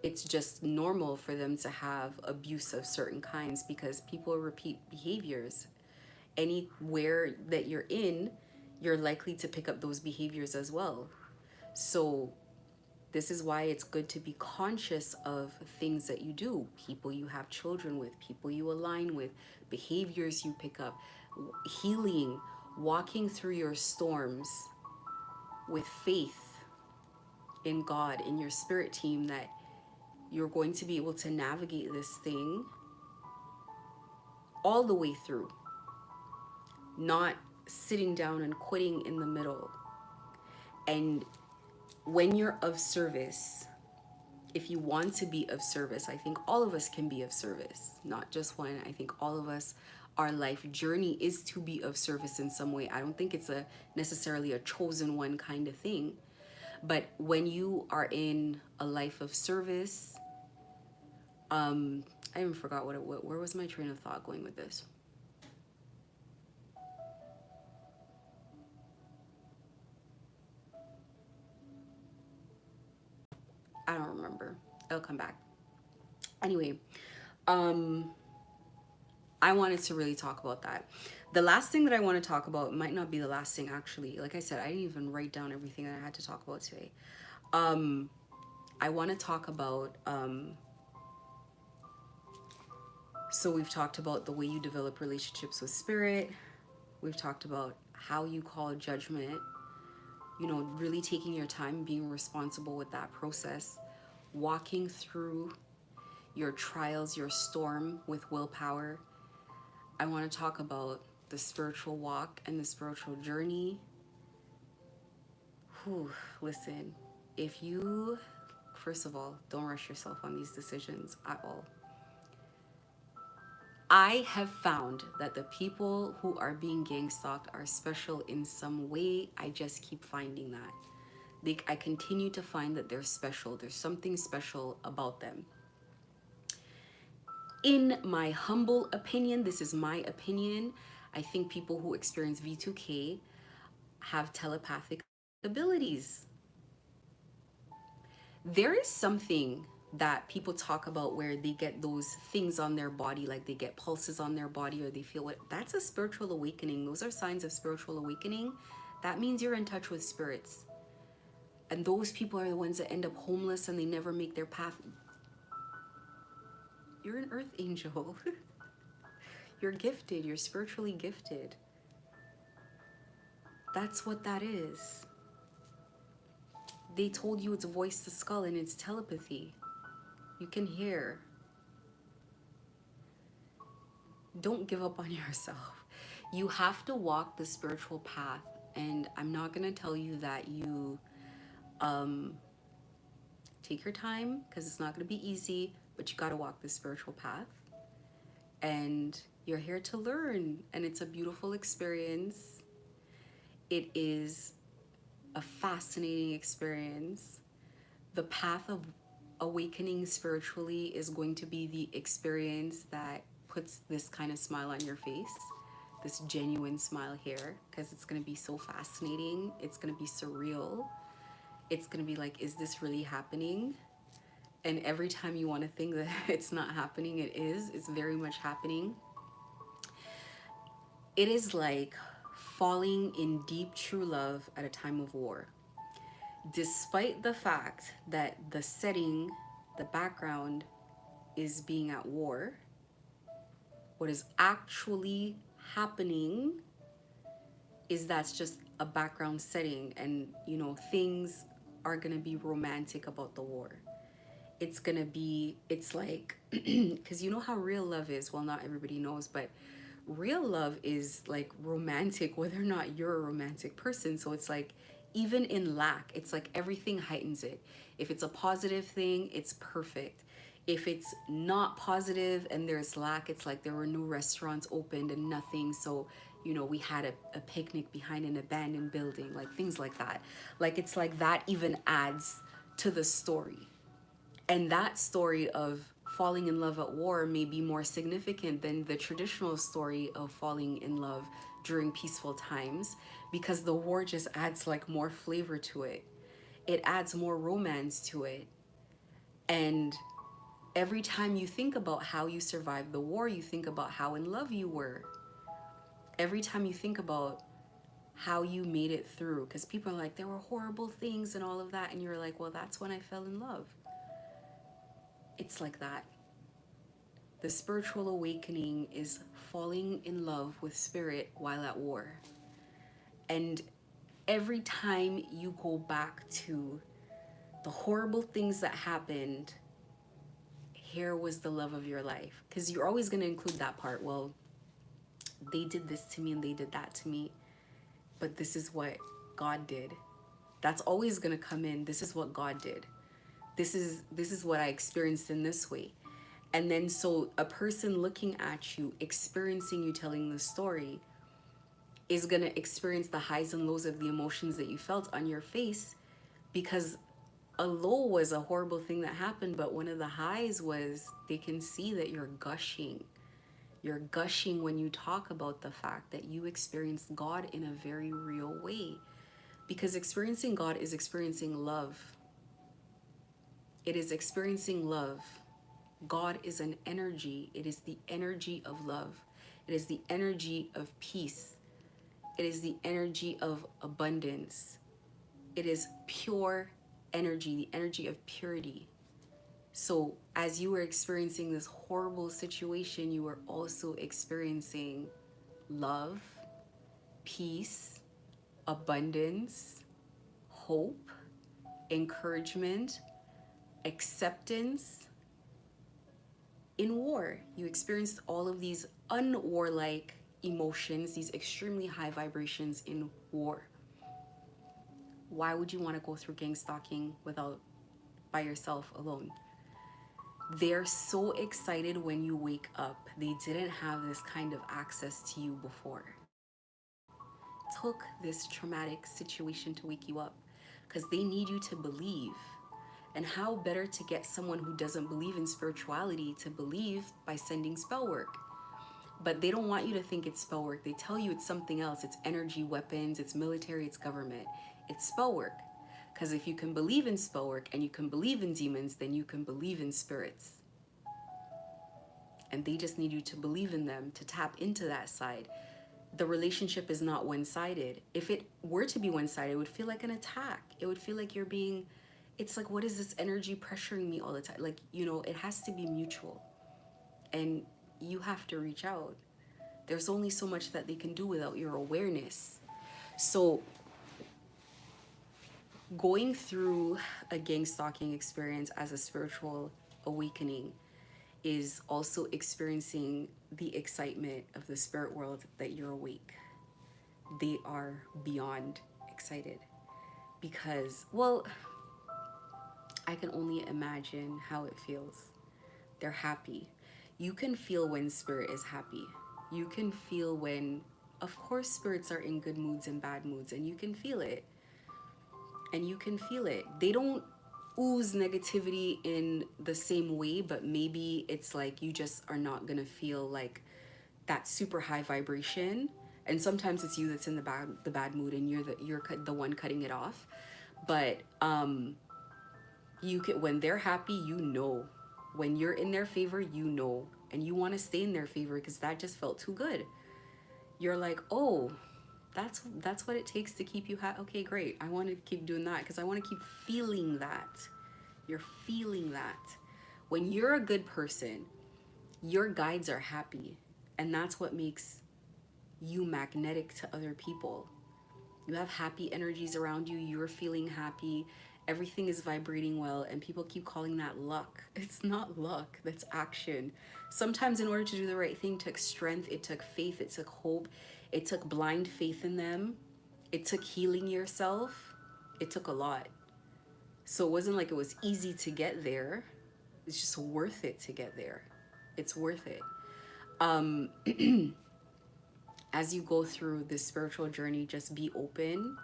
It's just normal for them to have abuse of certain kinds because people repeat behaviors. Anywhere that you're in, you're likely to pick up those behaviors as well. So this is why it's good to be conscious of things that you do, people you have children with, people you align with, behaviors you pick up, healing, walking through your storms with faith in God, in your spirit team, that you're going to be able to navigate this thing all the way through, not sitting down and quitting in the middle. And when you're of service, if you want to be of service, I think all of us can be of service, not just one. I think all of us, our life journey is to be of service in some way. I don't think it's necessarily a chosen one kind of thing. But when you are in a life of service, I even forgot where was my train of thought going with this? I don't remember. It'll come back. Anyway, I wanted to really talk about that. The last thing that I want to talk about might not be the last thing, actually. Like I said, I didn't even write down everything that I had to talk about today. I want to talk about, so we've talked about the way you develop relationships with spirit. We've talked about how you call judgment, really taking your time, being responsible with that process, walking through your trials, your storm with willpower. I want to talk about the spiritual walk and the spiritual journey. Listen, first of all, don't rush yourself on these decisions at all. I have found that the people who are being gang stalked are special in some way. I just keep finding that. I continue to find that they're special. There's something special about them. In my humble opinion, this is my opinion, I think people who experience V2K have telepathic abilities. There is something that people talk about where they get those things on their body, like they get pulses on their body, or they feel that's a spiritual awakening. Those are signs of spiritual awakening. That means you're in touch with spirits. And those people are the ones that end up homeless and they never make their path. You're an earth angel. You're gifted. You're spiritually gifted. That's what that is. They told you it's voice to skull and it's telepathy. You can hear. Don't give up on yourself. You have to walk the spiritual path. And I'm not going to tell you that you take your time, because it's not going to be easy, but you got to walk the spiritual path. And you're here to learn. And it's a beautiful experience. It is a fascinating experience. The path of awakening spiritually is going to be the experience that puts this kind of smile on your face, this genuine smile here, because it's going to be so fascinating. It's going to be surreal. It's going to be like, is this really happening? And every time you want to think that it's not happening, it is. It's very much happening. It is like falling in deep true love at a time of war. Despite the fact that the setting, the background is being at war, what is actually happening is that's just a background setting, and you know, things are gonna be romantic about the war. It's gonna be, it's like, because you know how real love is. Well, not everybody knows, but real love is like romantic whether or not you're a romantic person. So it's like, even in lack, it's like everything heightens it. If it's a positive thing, it's perfect. If it's not positive and there's lack, it's like there were no restaurants opened and nothing. So, you know, we had a picnic behind an abandoned building, like things like that. Like, it's like that even adds to the story. And that story of falling in love at war may be more significant than the traditional story of falling in love during peaceful times, because the war just adds like more flavor to it. It adds more romance to it. And every time you think about how you survived the war, you think about how in love you were. Every time you think about how you made it through, because people are like, there were horrible things and all of that. And you're like, well, that's when I fell in love. It's like that. The spiritual awakening is falling in love with spirit while at war. And every time you go back to the horrible things that happened, here was the love of your life. Because you're always going to include that part. Well, they did this to me and they did that to me, but this is what God did. That's always going to come in. This is what God did. This is what I experienced in this way. And then so a person looking at you, experiencing you telling the story, is going to experience the highs and lows of the emotions that you felt on your face, because a low was a horrible thing that happened, but one of the highs was they can see that you're gushing. You're gushing when you talk about the fact that you experienced God in a very real way. Because experiencing God is experiencing love. It is experiencing love. God is an energy. It is the energy of love. It is the energy of peace. It is the energy of abundance. It is pure energy, the energy of purity. So as you were experiencing this horrible situation, you were also experiencing love, peace, abundance, hope, encouragement, acceptance. In war, you experienced all of these unwarlike emotions, these extremely high vibrations in war. Why would you want to go through gang stalking by yourself alone? They're so excited when you wake up. They didn't have this kind of access to you before. It took this traumatic situation to wake you up, because they need you to believe. And how better to get someone who doesn't believe in spirituality to believe by sending spell work? But they don't want you to think it's spell work. They tell you it's something else. It's energy, weapons, it's military, it's government. It's spell work. Because if you can believe in spell work and you can believe in demons, then you can believe in spirits. And they just need you to believe in them, to tap into that side. The relationship is not one-sided. If it were to be one-sided, it would feel like an attack. It would feel like you're being, it's like, what is this energy pressuring me all the time? Like, you know, it has to be mutual. And you have to reach out. There's only so much that they can do without your awareness. So going through a gang stalking experience as a spiritual awakening is also experiencing the excitement of the spirit world that you're awake. They are beyond excited because, well, I can only imagine how it feels. They're happy. You can feel when spirit is happy. You can feel when, of course, spirits are in good moods and bad moods, and you can feel it. And you can feel it. They don't ooze negativity in the same way, but maybe it's like you just are not gonna feel like that super high vibration. And sometimes it's you that's in the bad mood, and you're the one cutting it off. But you can, when they're happy, you know. When you're in their favor, you know, and you want to stay in their favor because that just felt too good. You're like, oh, that's what it takes to keep you happy. Okay, great. I want to keep doing that because I want to keep feeling that. You're feeling that. When you're a good person, your guides are happy, and that's what makes you magnetic to other people. You have happy energies around you. You're feeling happy. Everything is vibrating well. And people keep calling that luck. It's not luck. That's action. Sometimes in order to do the right thing, it took strength. It took faith. It took hope. It took blind faith in them. It took healing yourself. It took a lot. So it wasn't like it was easy to get there. It's just worth it to get there. It's worth it. Um, as you go through this spiritual journey, just be open,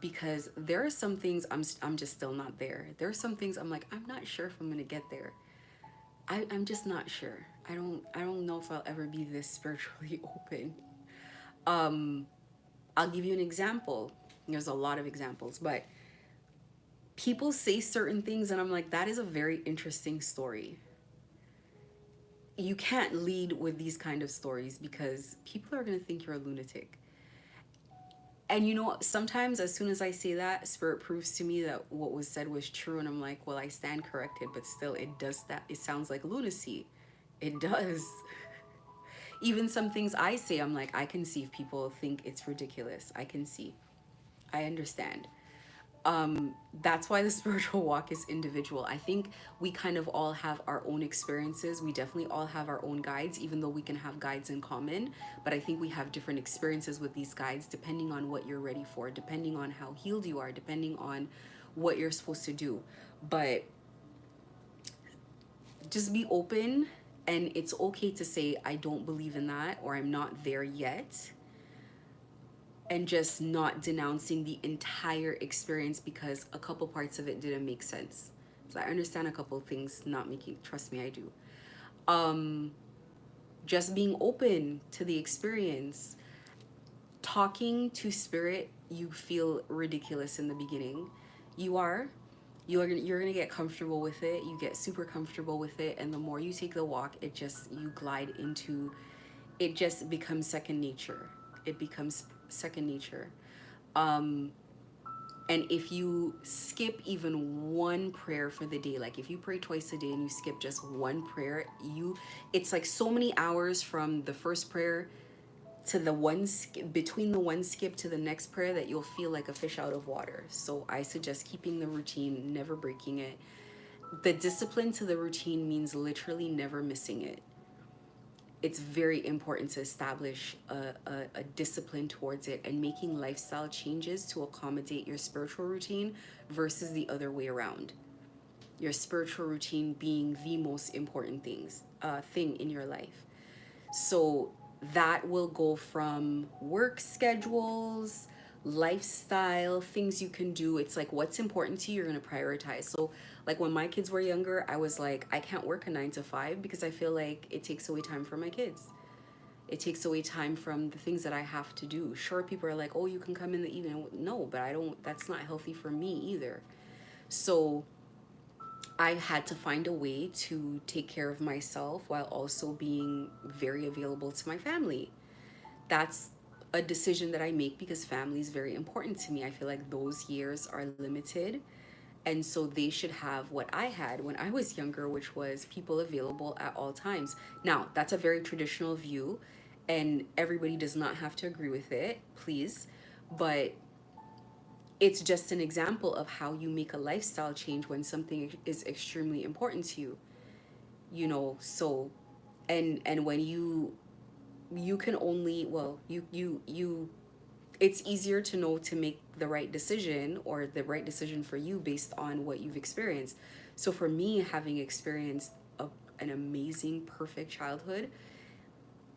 because there are some things I'm just still not there. There are some things I'm like, I'm not sure if I'm gonna get there. I'm just not sure. I don't know if I'll ever be this spiritually open. Um, I'll give you an example. There's a lot of examples, but people say certain things and I'm like, that is a very interesting story. You can't lead with these kind of stories because people are going to think you're a lunatic. And you know, sometimes as soon as I say that, spirit proves to me that what was said was true, and I'm like, well, I stand corrected, but still it does that. It sounds like lunacy. It does. Even some things I say, I'm like, I can see if people think it's ridiculous. I can see. I understand. That's why the spiritual walk is individual. I think we kind of all have our own experiences. We definitely all have our own guides, even though we can have guides in common. But I think we have different experiences with these guides depending on what you're ready for, depending on how healed you are, depending on what you're supposed to do. But just be open, and it's okay to say, I don't believe in that, or I'm not there yet, and just not denouncing the entire experience because a couple parts of it didn't make sense. So I understand a couple things not making, trust me, I do. Um, just being open to the experience. Talking to spirit, you feel ridiculous in the beginning. You are. You're gonna get comfortable with it. You get super comfortable with it, and the more you take the walk, you glide into, it just becomes second nature. It becomes second nature. Um, and if you skip even one prayer for the day, like if you pray twice a day and you skip just one prayer, it's like so many hours from the first prayer to the one skip, between the one skip to the next prayer, that you'll feel like a fish out of water. So I suggest keeping the routine, never breaking it. The discipline to the routine means literally never missing it. It's very important to establish a discipline towards it, and making lifestyle changes to accommodate your spiritual routine versus the other way around. Your spiritual routine being the most important thing in your life. So that will go from work schedules, lifestyle, things you can do. It's like what's important to you, you're going to prioritize. So like when my kids were younger, I was like, I can't work a 9 to 5 because I feel like it takes away time from my kids. It takes away time from the things that I have to do. Sure, people are like, oh, you can come in the evening. No, but I don't, that's not healthy for me either. So I had to find a way to take care of myself while also being very available to my family. That's a decision that I make because family is very important to me. I feel like those years are limited. And so they should have what I had when I was younger, which was people available at all times. Now, that's a very traditional view, and everybody does not have to agree with it, please. But it's just an example of how you make a lifestyle change when something is extremely important to you, so and when you can only, well, you it's easier to know to make the right decision, or the right decision for you based on what you've experienced. So for me, having experienced an amazing perfect childhood,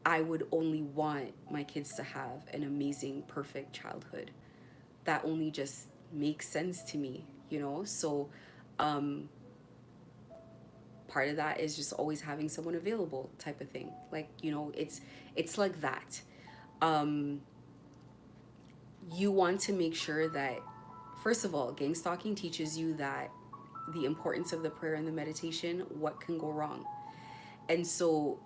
I would only want my kids to have an amazing perfect childhood. That only just makes sense to me. So um part of that is just always having someone available, type of thing. Like, it's like that. um you want to make sure that, first of all, gang stalking teaches you that the importance of the prayer and the meditation, what can go wrong. And so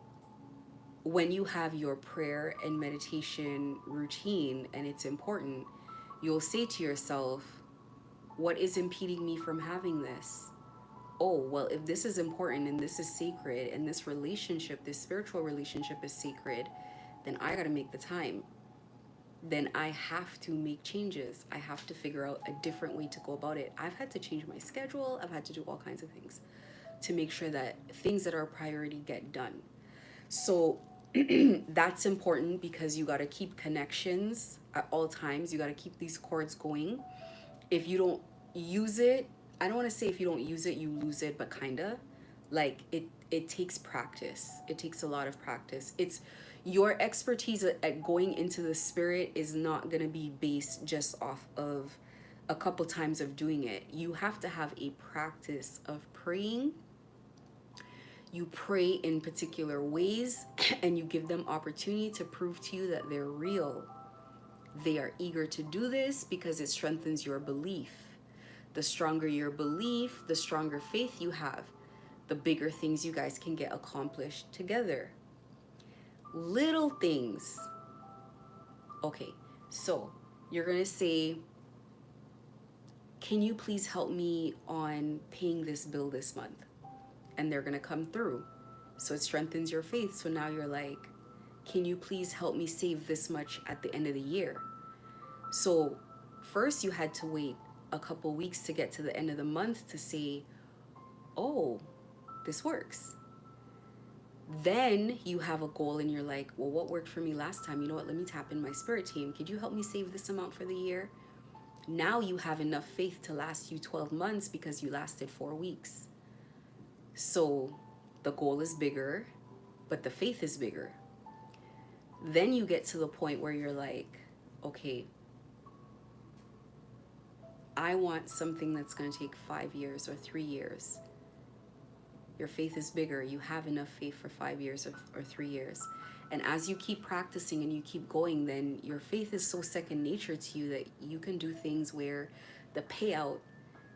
when you have your prayer and meditation routine and it's important, you'll say to yourself, what is impeding me from having this? Oh, well, if this is important and this is sacred and this relationship, this spiritual relationship is sacred, then I got to make the time. then I have to make changes. I have to figure out a different way to go about it. I've had to change my schedule. I've had to do all kinds of things to make sure that things that are a priority get done. So that's important because you got to keep connections at all times. You got to keep these cords going. If you don't use it, I don't want to say if you don't use it, you lose it, but kind of like it takes practice. It takes a lot of practice. It's your expertise at going into the spirit is not going to be based just off of a couple times of doing it. You have to have a practice of praying. You pray in particular ways and you give them opportunity to prove to you that they're real. They are eager to do this because it strengthens your belief. The stronger your belief, the stronger faith you have, the bigger things you guys can get accomplished together. Little things. Okay, so you're gonna say, can you please help me on paying this bill this month? And they're gonna come through. So it strengthens your faith. So now you're like, can you please help me save this much at the end of the year? So first you had to wait a couple weeks to get to the end of the month to say, oh, this works. Then you have a goal and you're like, well, what worked for me last time? You know what? Let me tap in my spirit team. Could you help me save this amount for the year? Now you have enough faith to last you 12 months because you lasted 4 weeks. So the goal is bigger, but the faith is bigger. Then you get to the point where you're like, okay, I want something that's going to take 5 years or 3 years. Your faith is bigger. You have enough faith for 5 years or 3 years. And as you keep practicing and you keep going, then your faith is so second nature to you that you can do things where the payout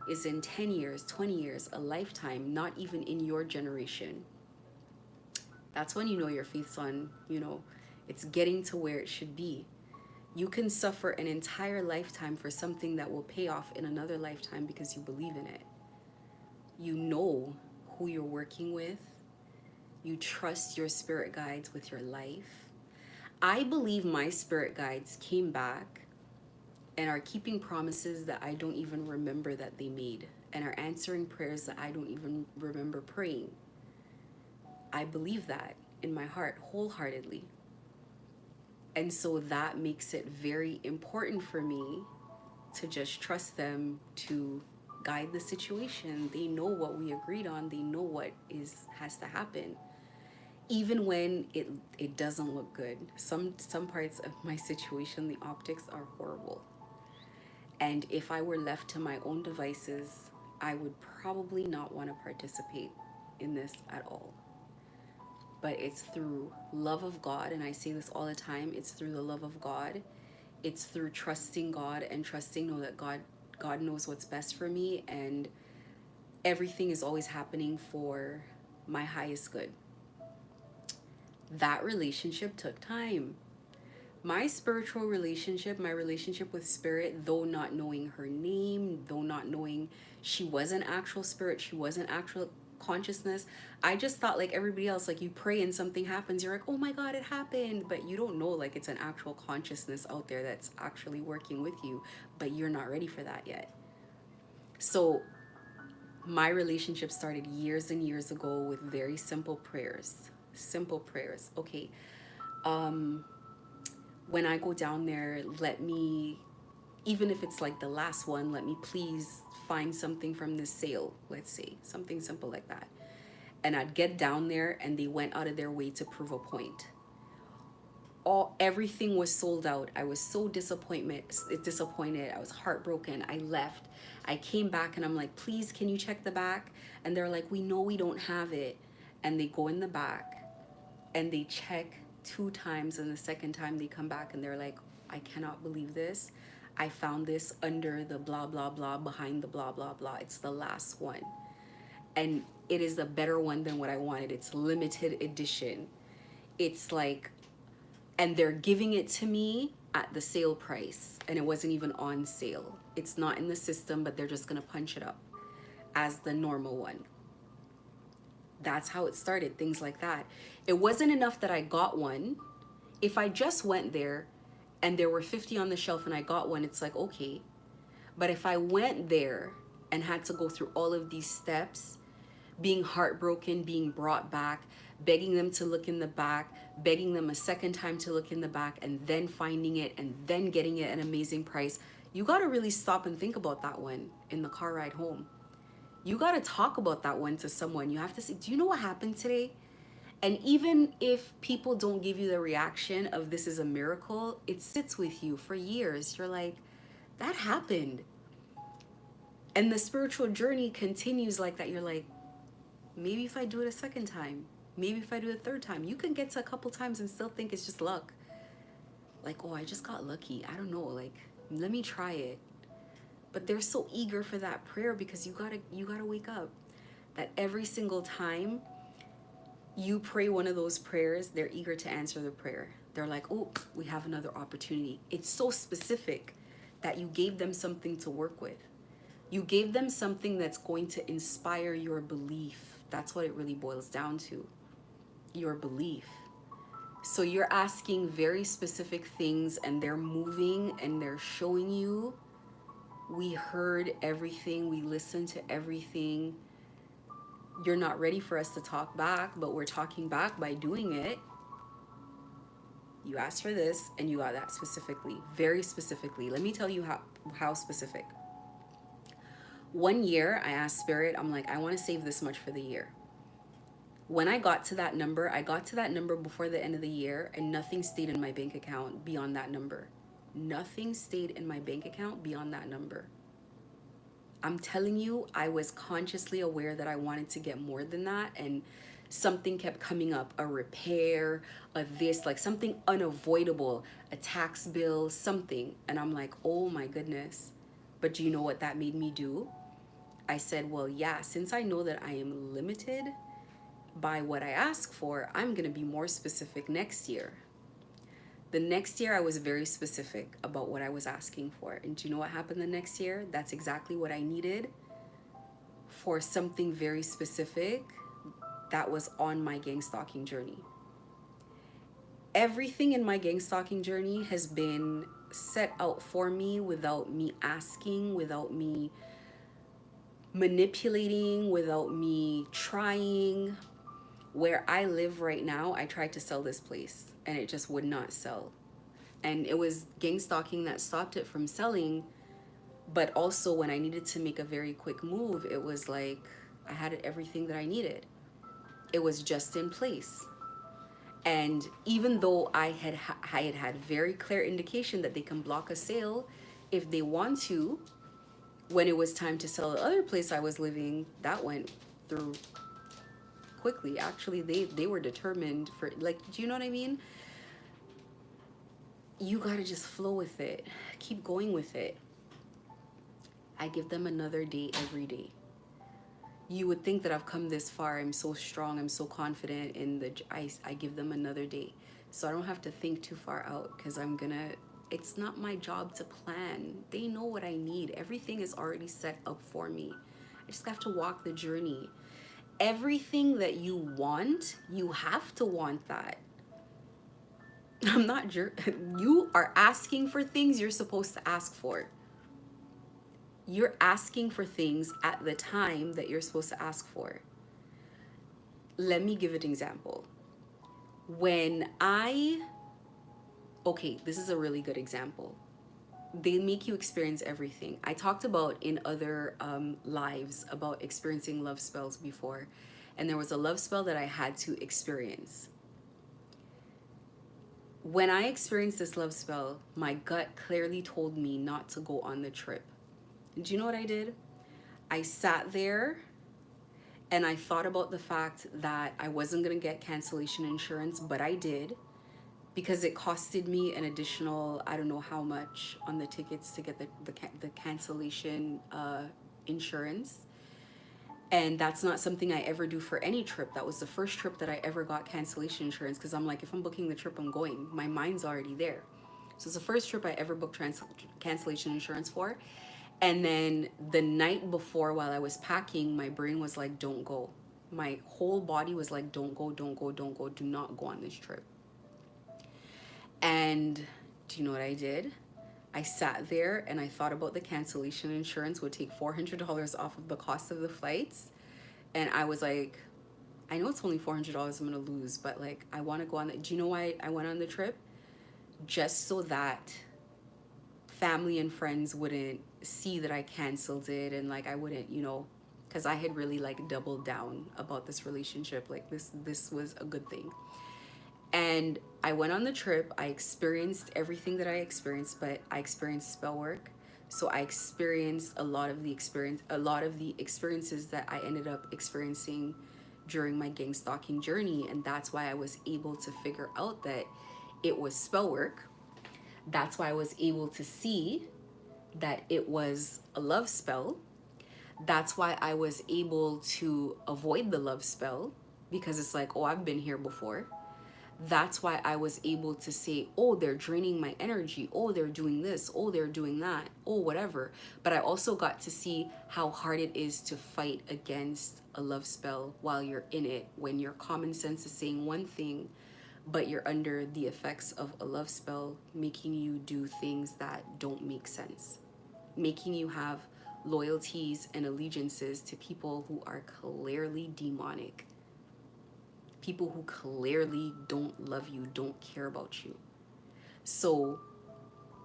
is in 10 years, 20 years, a lifetime, not even in your generation. That's when you know your faith's on, it's getting to where it should be. You can suffer an entire lifetime for something that will pay off in another lifetime because you believe in it. You know who you're working with. You trust your spirit guides with your life. I believe my spirit guides came back and are keeping promises that I don't even remember that they made, and are answering prayers that I don't even remember praying. I believe that in my heart wholeheartedly. And so that makes it very important for me to just trust them to guide the situation. They know what we agreed on. They know what has to happen. Even when it doesn't look good. Some parts of my situation, the optics are horrible. And if I were left to my own devices, I would probably not want to participate in this at all. But it's through love of God, and I say this all the time, it's through the love of God. It's through trusting God and trusting that God knows what's best for me, and everything is always happening for my highest good. That relationship took time. My spiritual relationship, my relationship with spirit, though not knowing her name, though not knowing she was an actual spirit, she was an actual consciousness, I just thought like everybody else, like you pray and something happens, you're like, oh my God, it happened. But you don't know like it's an actual consciousness out there that's actually working with you, but you're not ready for that yet. So my relationship started years and years ago with very simple prayers. Okay, when I go down there, let me, even if it's like the last one, let me please find something from this sale, let's say, something simple like that. And I'd get down there and they went out of their way to prove a point. Everything was sold out. I was so disappointed. I was heartbroken. I left. I came back and I'm like, please, can you check the back? And they're like, we know we don't have it. And they go in the back and they check 2 times, and the second time they come back and they're like, I cannot believe this. I found this under the blah, blah, blah, behind the blah, blah, blah. It's the last one. And it is a better one than what I wanted. It's limited edition. It's like, and they're giving it to me at the sale price, and it wasn't even on sale. It's not in the system, but they're just gonna punch it up as the normal one. That's how it started, things like that. It wasn't enough that I got one. If I just went there and there were 50 on the shelf and I got one, it's like, okay. But if I went there and had to go through all of these steps, being heartbroken, being brought back, begging them to look in the back, begging them a second time to look in the back, and then finding it and then getting it at an amazing price, you got to really stop and think about that one in the car ride home. You got to talk about that one to someone. You have to say, do you know what happened today? And even if people don't give you the reaction of this is a miracle, it sits with you for years. You're like, that happened. And the spiritual journey continues like that. You're like, maybe if I do it a second time, maybe if I do it a third time, you can get to a couple times and still think it's just luck. Like, oh, I just got lucky. I don't know. Like, let me try it. But they're so eager for that prayer because you gotta wake up. That every single time you pray one of those prayers, they're eager to answer the prayer. They're like, oh, we have another opportunity. It's so specific that you gave them something to work with. You gave them something that's going to inspire your belief. That's what it really boils down to. Your belief. So you're asking very specific things and they're moving and they're showing you. We heard everything. We listened to everything. You're not ready for us to talk back, but we're talking back by doing it. You asked for this and you got that specifically, very specifically. Let me tell you how specific. One year I asked Spirit, I'm like, I want to save this much for the year. When I got to that number, I got to that number before the end of the year and nothing stayed in my bank account beyond that number. Nothing stayed in my bank account beyond that number. I'm telling you, I was consciously aware that I wanted to get more than that, and something kept coming up, a repair, a this, like something unavoidable, a tax bill, something. And I'm like, oh my goodness. But do you know what that made me do? I said, well, yeah, since I know that I am limited by what I ask for, I'm going to be more specific next year. The next year, I was very specific about what I was asking for. And do you know what happened the next year? That's exactly what I needed for something very specific that was on my gang stalking journey. Everything in my gang stalking journey has been set out for me without me asking, without me manipulating, without me trying. Where I live right now, I tried to sell this place and it just would not sell. And it was gang stalking that stopped it from selling. But also when I needed to make a very quick move, it was like I had everything that I needed. It was just in place. And even though I had very clear indication that they can block a sale if they want to, when it was time to sell the other place I was living, that went through quickly. Actually, they were determined for, like, do you know what I mean? You gotta just flow with it. Keep going with it. I give them another day every day. You would think that I've come this far. I'm so strong. I'm so confident in I give them another day. So I don't have to think too far out because it's not my job to plan. They know what I need. Everything is already set up for me. I just have to walk the journey. Everything that you want, you have to want that. I'm not you are asking for things you're supposed to ask for. You're asking for things at the time that you're supposed to ask for. Let me give an example. Okay, this is a really good example. They make you experience everything. I talked about in other lives about experiencing love spells before, and there was a love spell that I had to experience. When I experienced this love spell, my gut clearly told me not to go on the trip. Do you know what I did? I sat there and I thought about the fact that I wasn't going to get cancellation insurance, but I did, because it costed me an additional, I don't know how much on the tickets to get the cancellation insurance. And that's not something I ever do for any trip. That was the first trip that I ever got cancellation insurance, because I'm like, if I'm booking the trip, I'm going. My mind's already there. So it's the first trip I ever booked cancellation insurance for. And then the night before, while I was packing, my brain was like, don't go. My whole body was like, don't go, don't go, don't go. Do not go on this trip. And Do you know what I did? I sat there and I thought about the cancellation insurance would take $400 off of the cost of the flights. And I was like, I know it's only $400 I'm gonna lose, but like, I wanna go on the, do you know why I went on the trip? Just so that family and friends wouldn't see that I canceled it, and like I wouldn't, you know, because I had really like doubled down about this relationship. Like this was a good thing. And I went on the trip. I experienced everything that I experienced, but I experienced spell work. So I experienced a lot of the experiences that I ended up experiencing during my gang stalking journey, and that's why I was able to figure out that it was spell work. That's why I was able to see that it was a love spell. That's why I was able to avoid the love spell, because it's like, oh, I've been here before. That's why I was able to say, oh, they're draining my energy. Oh, they're doing this. Oh, they're doing that. Oh, whatever. But I also got to see how hard it is to fight against a love spell while you're in it, when your common sense is saying one thing, but you're under the effects of a love spell, making you do things that don't make sense, making you have loyalties and allegiances to people who are clearly demonic. People who clearly don't love you, don't care about you. So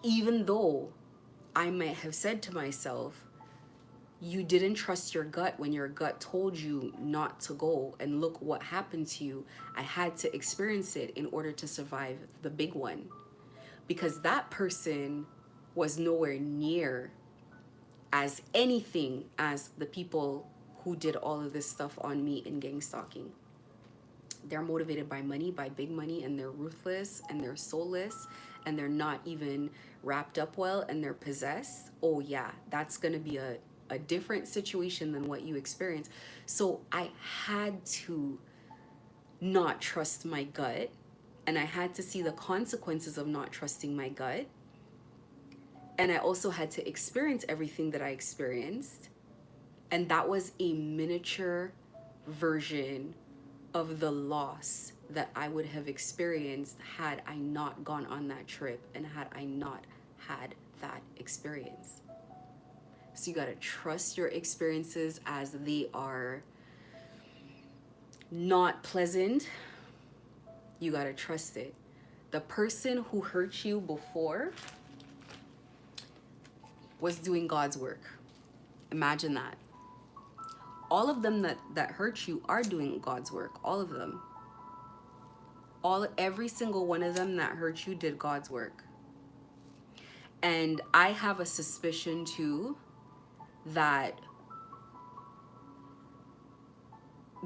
even though I might have said to myself, you didn't trust your gut when your gut told you not to go, and look what happened to you, I had to experience it in order to survive the big one. Because that person was nowhere near as anything as the people who did all of this stuff on me in gang stalking. They're motivated by money, by big money, and they're ruthless and they're soulless and they're not even wrapped up well and they're possessed. Oh yeah, that's gonna be a different situation than what you experience. So I had to not trust my gut, and I had to see the consequences of not trusting my gut. And I also had to experience everything that I experienced. And that was a miniature version of the loss that I would have experienced had I not gone on that trip and had I not had that experience. So you gotta trust your experiences as they are not pleasant. You gotta trust it. The person who hurt you before was doing God's work. Imagine that. All of them that hurt you are doing God's work. All of them. Every single one of them that hurt you did God's work. And I have a suspicion too that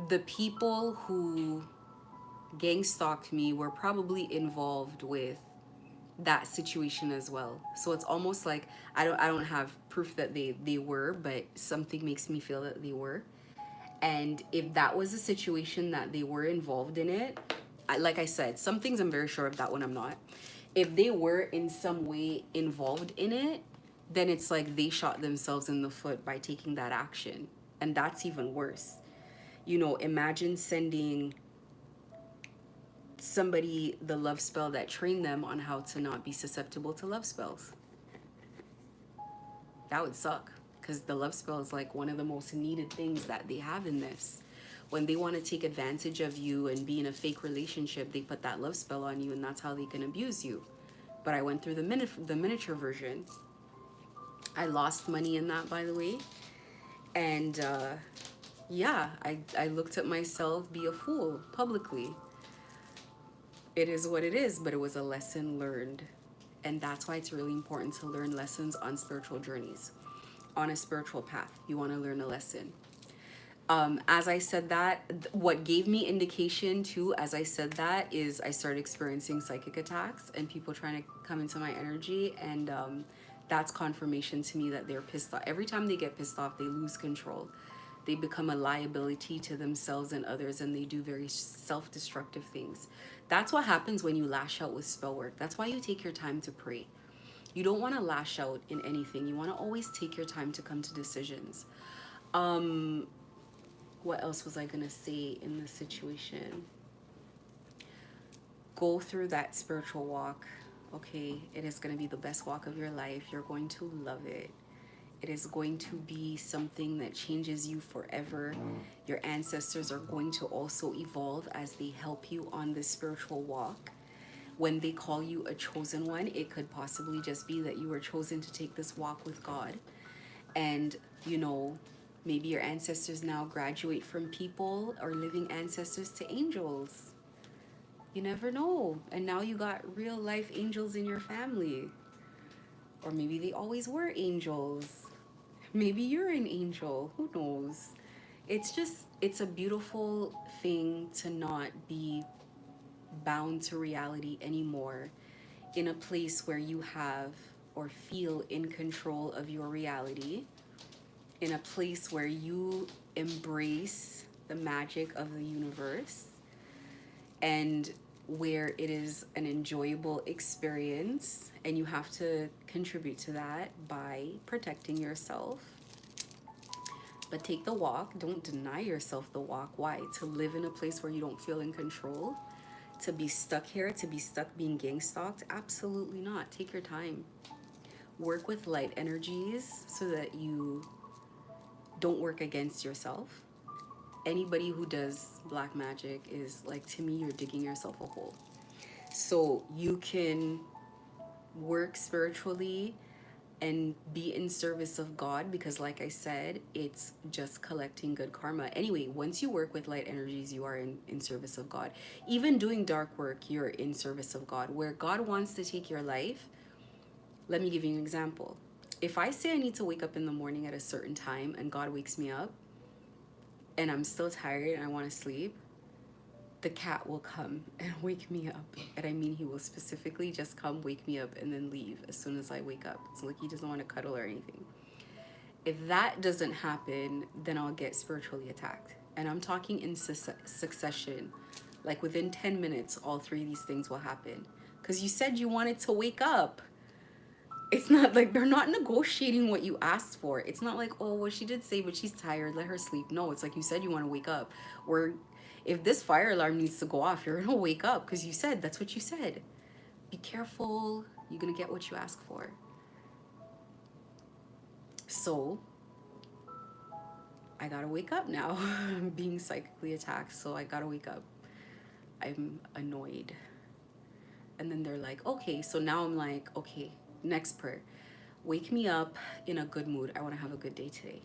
the people who gang stalked me were probably involved with that situation as well. So it's almost like I don't have proof that they were, but something makes me feel that they were. And if that was a situation that they were involved in it, like I said, some things I'm very sure of, that one I'm not. If they were in some way involved in it, then it's like they shot themselves in the foot by taking that action. And that's even worse. You know, imagine sending somebody the love spell that trained them on how to not be susceptible to love spells. That would suck, because the love spell is like one of the most needed things that they have in this. When they want to take advantage of you and be in a fake relationship, they put that love spell on you, and that's how they can abuse you. But I went through the miniature version. I lost money in that, by the way. And yeah, I looked at myself be a fool publicly. It is what it is, but it was a lesson learned. And that's why it's really important to learn lessons on spiritual journeys. On a spiritual path, you want to learn a lesson. As I said that, what gave me indication too, as I said that, is I started experiencing psychic attacks and people trying to come into my energy. And that's confirmation to me that they're pissed off. Every time they get pissed off, they lose control. They become a liability to themselves and others, and they do very self-destructive things. That's what happens when you lash out with spell work. That's why you take your time to pray. You don't want to lash out in anything. You want to always take your time to come to decisions. What else was I going to say in this situation? Go through that spiritual walk. Okay, it is going to be the best walk of your life. You're going to love it. It is going to be something that changes you forever. Your ancestors are going to also evolve as they help you on this spiritual walk. When they call you a chosen one, it could possibly just be that you were chosen to take this walk with God. And, you know, maybe your ancestors now graduate from people or living ancestors to angels. You never know. And now you got real life angels in your family. Or maybe they always were angels. Maybe you're an angel. Who knows? It's a beautiful thing to not be bound to reality anymore, in a place where you have or feel in control of your reality, in a place where you embrace the magic of the universe, and where it is an enjoyable experience, and you have to contribute to that by protecting yourself. But take the walk. Don't deny yourself the walk. Why? To live in a place where you don't feel in control? To be stuck here? To be stuck being gang stalked? Absolutely not. Take your time. Work with light energies so that you don't work against yourself. Anybody who does black magic is like, to me, you're digging yourself a hole. So you can work spiritually and be in service of God, because like I said, it's just collecting good karma. Anyway, once you work with light energies, you are in service of God. Even doing dark work, you're in service of God. Where God wants to take your life, let me give you an example. If I say I need to wake up in the morning at a certain time and God wakes me up and I'm still tired and I want to sleep, the cat will come and wake me up. And I mean, he will specifically just come, wake me up, and then leave as soon as I wake up. It's like he doesn't want to cuddle or anything. If that doesn't happen, then I'll get spiritually attacked. And I'm talking in succession. Like within 10 minutes, all three of these things will happen. Because you said you wanted to wake up. It's not like they're not negotiating what you asked for. It's not like, oh, well, she did say, but she's tired, let her sleep. No, it's like you said you want to wake up. Or if this fire alarm needs to go off, you're going to wake up because you said that's what you said. Be careful. You're going to get what you ask for. So I got to wake up now. I'm being psychically attacked, so I got to wake up. I'm annoyed. And then they're like, okay. So now I'm like, okay, next prayer. Wake me up in a good mood. I want to have a good day today.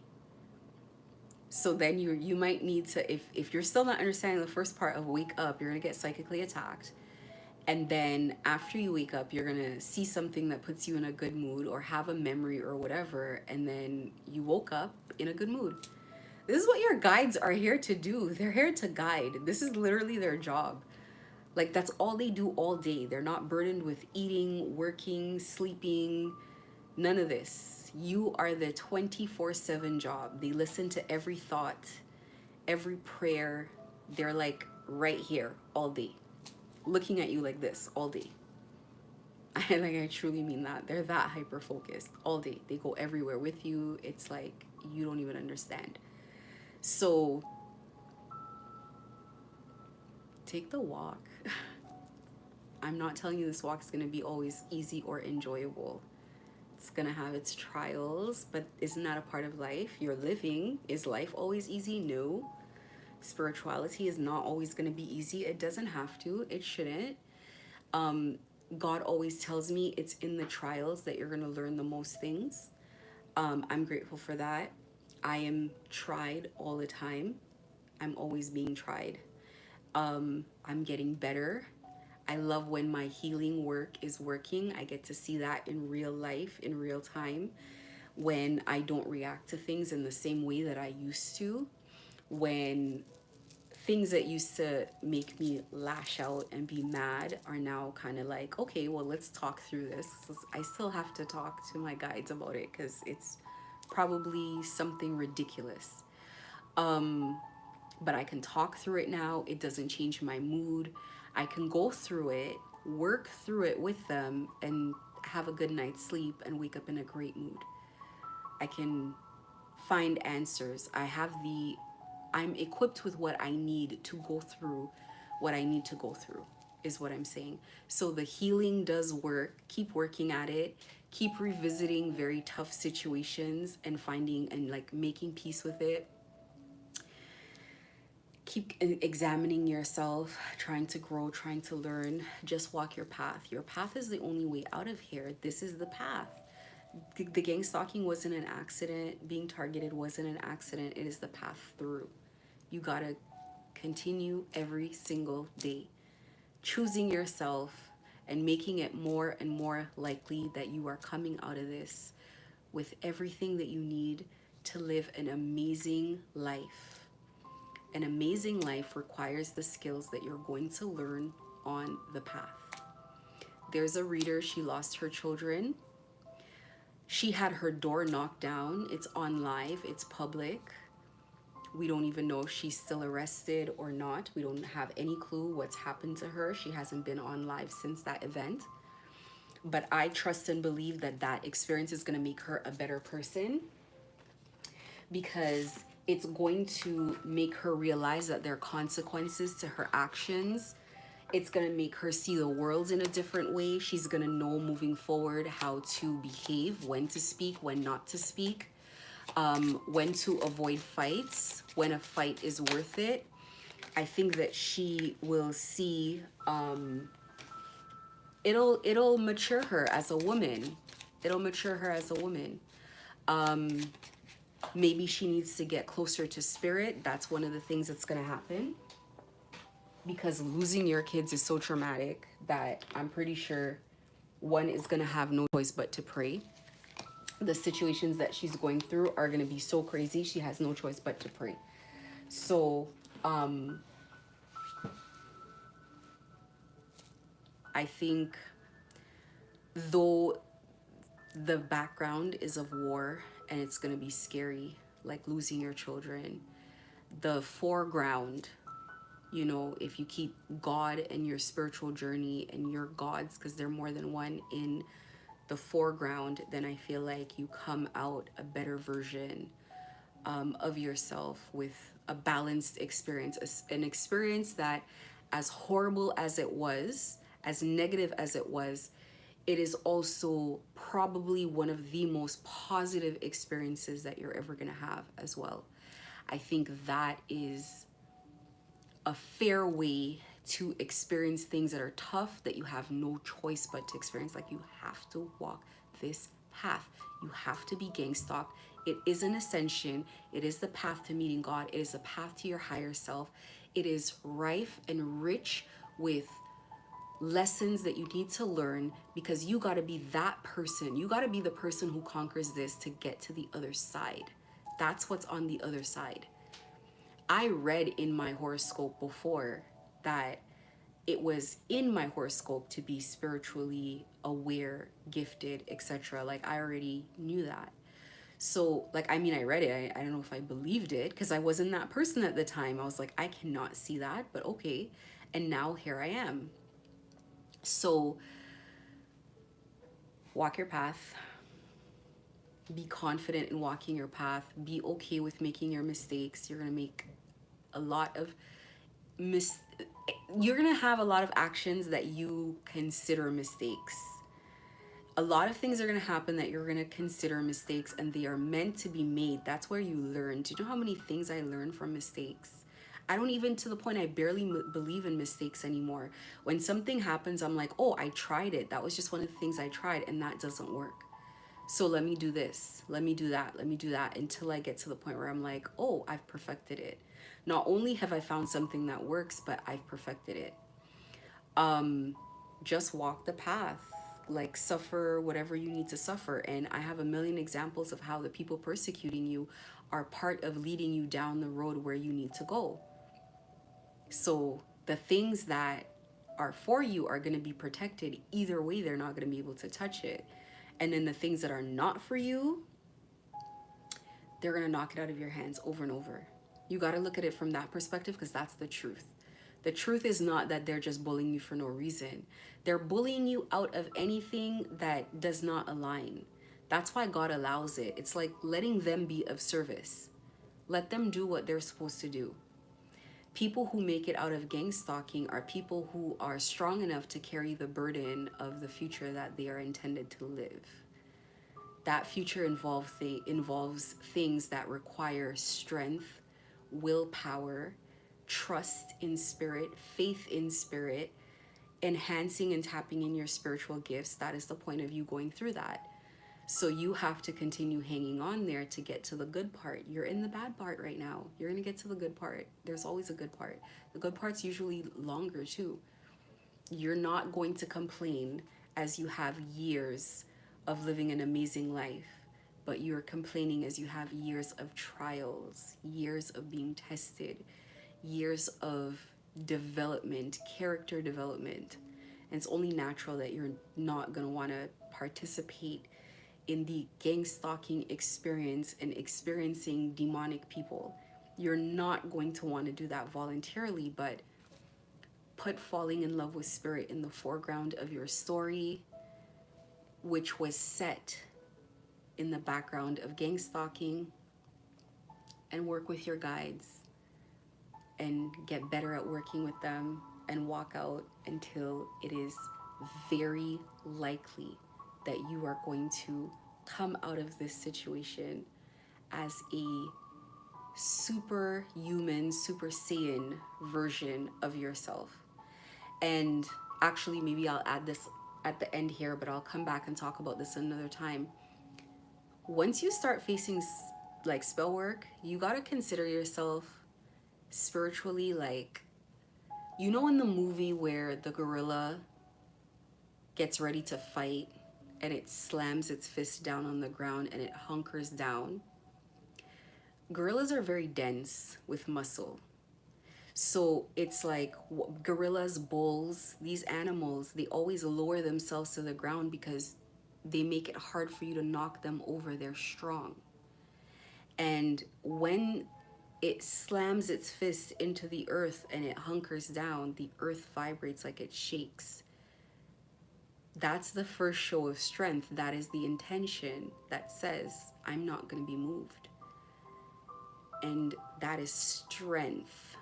So then you might need to, if you're still not understanding the first part of wake up, you're going to get psychically attacked. And then after you wake up, you're going to see something that puts you in a good mood or have a memory or whatever. And then you woke up in a good mood. This is what your guides are here to do. They're here to guide. This is literally their job. Like, that's all they do all day. They're not burdened with eating, working, sleeping, none of this. You are the 24/7 job. They listen to every thought, every prayer. They're like right here all day, looking at you like this all day. I truly mean that. They're that hyper focused all day. They go everywhere with you. It's like you don't even understand. So take the walk. I'm not telling you this walk is going to be always easy or enjoyable. It's going to have its trials, but isn't that a part of life? You're living. Is life always easy? No. Spirituality is not always going to be easy. It doesn't have to. It shouldn't. God always tells me it's in the trials that you're going to learn the most things. I'm grateful for that. I am tried all the time. I'm always being tried. I'm getting better. I love when my healing work is working. I get to see that in real life, in real time, when I don't react to things in the same way that I used to, when things that used to make me lash out and be mad are now kind of like, okay, well, let's talk through this. I still have to talk to my guides about it because it's probably something ridiculous. But I can talk through it now. It doesn't change my mood. I can go through it, work through it with them, and have a good night's sleep and wake up in a great mood. I can find answers. I'm equipped with what I need to go through what I need to go through. is what I'm saying. So the healing does work. Keep working at it. Keep revisiting very tough situations and finding and like making peace with it. Keep examining yourself, trying to grow, trying to learn. Just walk your path. Your path is the only way out of here. This is the path. The gang stalking wasn't an accident. Being targeted wasn't an accident. It is the path through. You gotta continue every single day, choosing yourself and making it more and more likely that you are coming out of this with everything that you need to live an amazing life. An amazing life requires the skills that you're going to learn on the path. There's a reader, she lost her children. She had her door knocked down. It's on live, it's public. We don't even know if she's still arrested or not. We don't have any clue what's happened to her. She hasn't been on live since that event. But I trust and believe that that experience is going to make her a better person, because it's going to make her realize that there are consequences to her actions. It's going to make her see the world in a different way. She's going to know moving forward how to behave, when to speak, when not to speak, when to avoid fights, when a fight is worth it. I think that she will see, it'll mature her as a woman. It'll mature her as a woman. Maybe she needs to get closer to spirit. That's one of the things that's going to happen, because losing your kids is so traumatic that I'm pretty sure one is going to have no choice but to pray. The situations that she's going through are going to be so crazy. She has no choice but to pray. So, I think though the background is of war and it's going to be scary, like losing your children, the foreground, you know, if you keep God and your spiritual journey and your gods, because they're more than one, in the foreground, then I feel like you come out a better version of yourself, with a balanced experience, an experience that, as horrible as it was, as negative as it was, it is also probably one of the most positive experiences that you're ever going to have as well. I think that is a fair way to experience things that are tough, that you have no choice but to experience. Like, you have to walk this path. You have to be gang stalked. It is an ascension. It is the path to meeting God. It is the path to your higher self. It is rife and rich with lessons that you need to learn, because you got to be that person. You got to be the person who conquers this to get to the other side. That's what's on the other side. I read in my horoscope before that it was in my horoscope to be spiritually aware, gifted, etc. Like, I already knew that. So, like, I mean, I read it. I don't know if I believed it, because I wasn't that person at the time. I was like, I cannot see that, but okay. And now here I am. So, walk your path. Be confident in walking your path. Be okay with making your mistakes. You're going to make a lot of you're going to have a lot of actions that you consider mistakes. A lot of things are going to happen that you're going to consider mistakes, and they are meant to be made. That's where you learn. Do you know how many things I learned from mistakes? I don't even, to the point I barely believe in mistakes anymore. When something happens, I'm like, oh, I tried it. That was just one of the things I tried, and that doesn't work. So let me do this, let me do that, let me do that, until I get to the point where I'm like, oh, I've perfected it. Not only have I found something that works, but I've perfected it. Just walk the path. Like, suffer whatever you need to suffer. And I have a million examples of how the people persecuting you are part of leading you down the road where you need to go. So the things that are for you are going to be protected. Either way, they're not going to be able to touch it. And then the things that are not for you, they're going to knock it out of your hands over and over. You got to look at it from that perspective, because that's the truth. The truth is not that they're just bullying you for no reason. They're bullying you out of anything that does not align. That's why God allows it. It's like letting them be of service. Let them do what they're supposed to do. People who make it out of gang stalking are people who are strong enough to carry the burden of the future that they are intended to live. That future involves things that require strength, willpower, trust in spirit, faith in spirit, enhancing and tapping in your spiritual gifts. That is the point of you going through that. So you have to continue hanging on there to get to the good part. You're in the bad part right now. You're going to get to the good part. There's always a good part. The good part's usually longer too. You're not going to complain as you have years of living an amazing life, but you're complaining as you have years of trials, years of being tested, years of development, character development. And it's only natural that you're not going to want to participate in the gang stalking experience and experiencing demonic people. You're not going to want to do that voluntarily, but put falling in love with spirit in the foreground of your story, which was set in the background of gang stalking, and work with your guides and get better at working with them and walk out until it is very likely that you are going to come out of this situation as a superhuman, super saiyan version of yourself. And actually, maybe I'll add this at the end here, but I'll come back and talk about this another time. Once you start facing like spell work, you got to consider yourself spiritually, like, you know, in the movie where the gorilla gets ready to fight and it slams its fist down on the ground and it hunkers down. Gorillas are very dense with muscle. So it's like gorillas, bulls, these animals, they always lower themselves to the ground because they make it hard for you to knock them over. They're strong. And when it slams its fist into the earth and it hunkers down, the earth vibrates like it shakes. That's the first show of strength. That is the intention that says, I'm not going to be moved. And that is strength.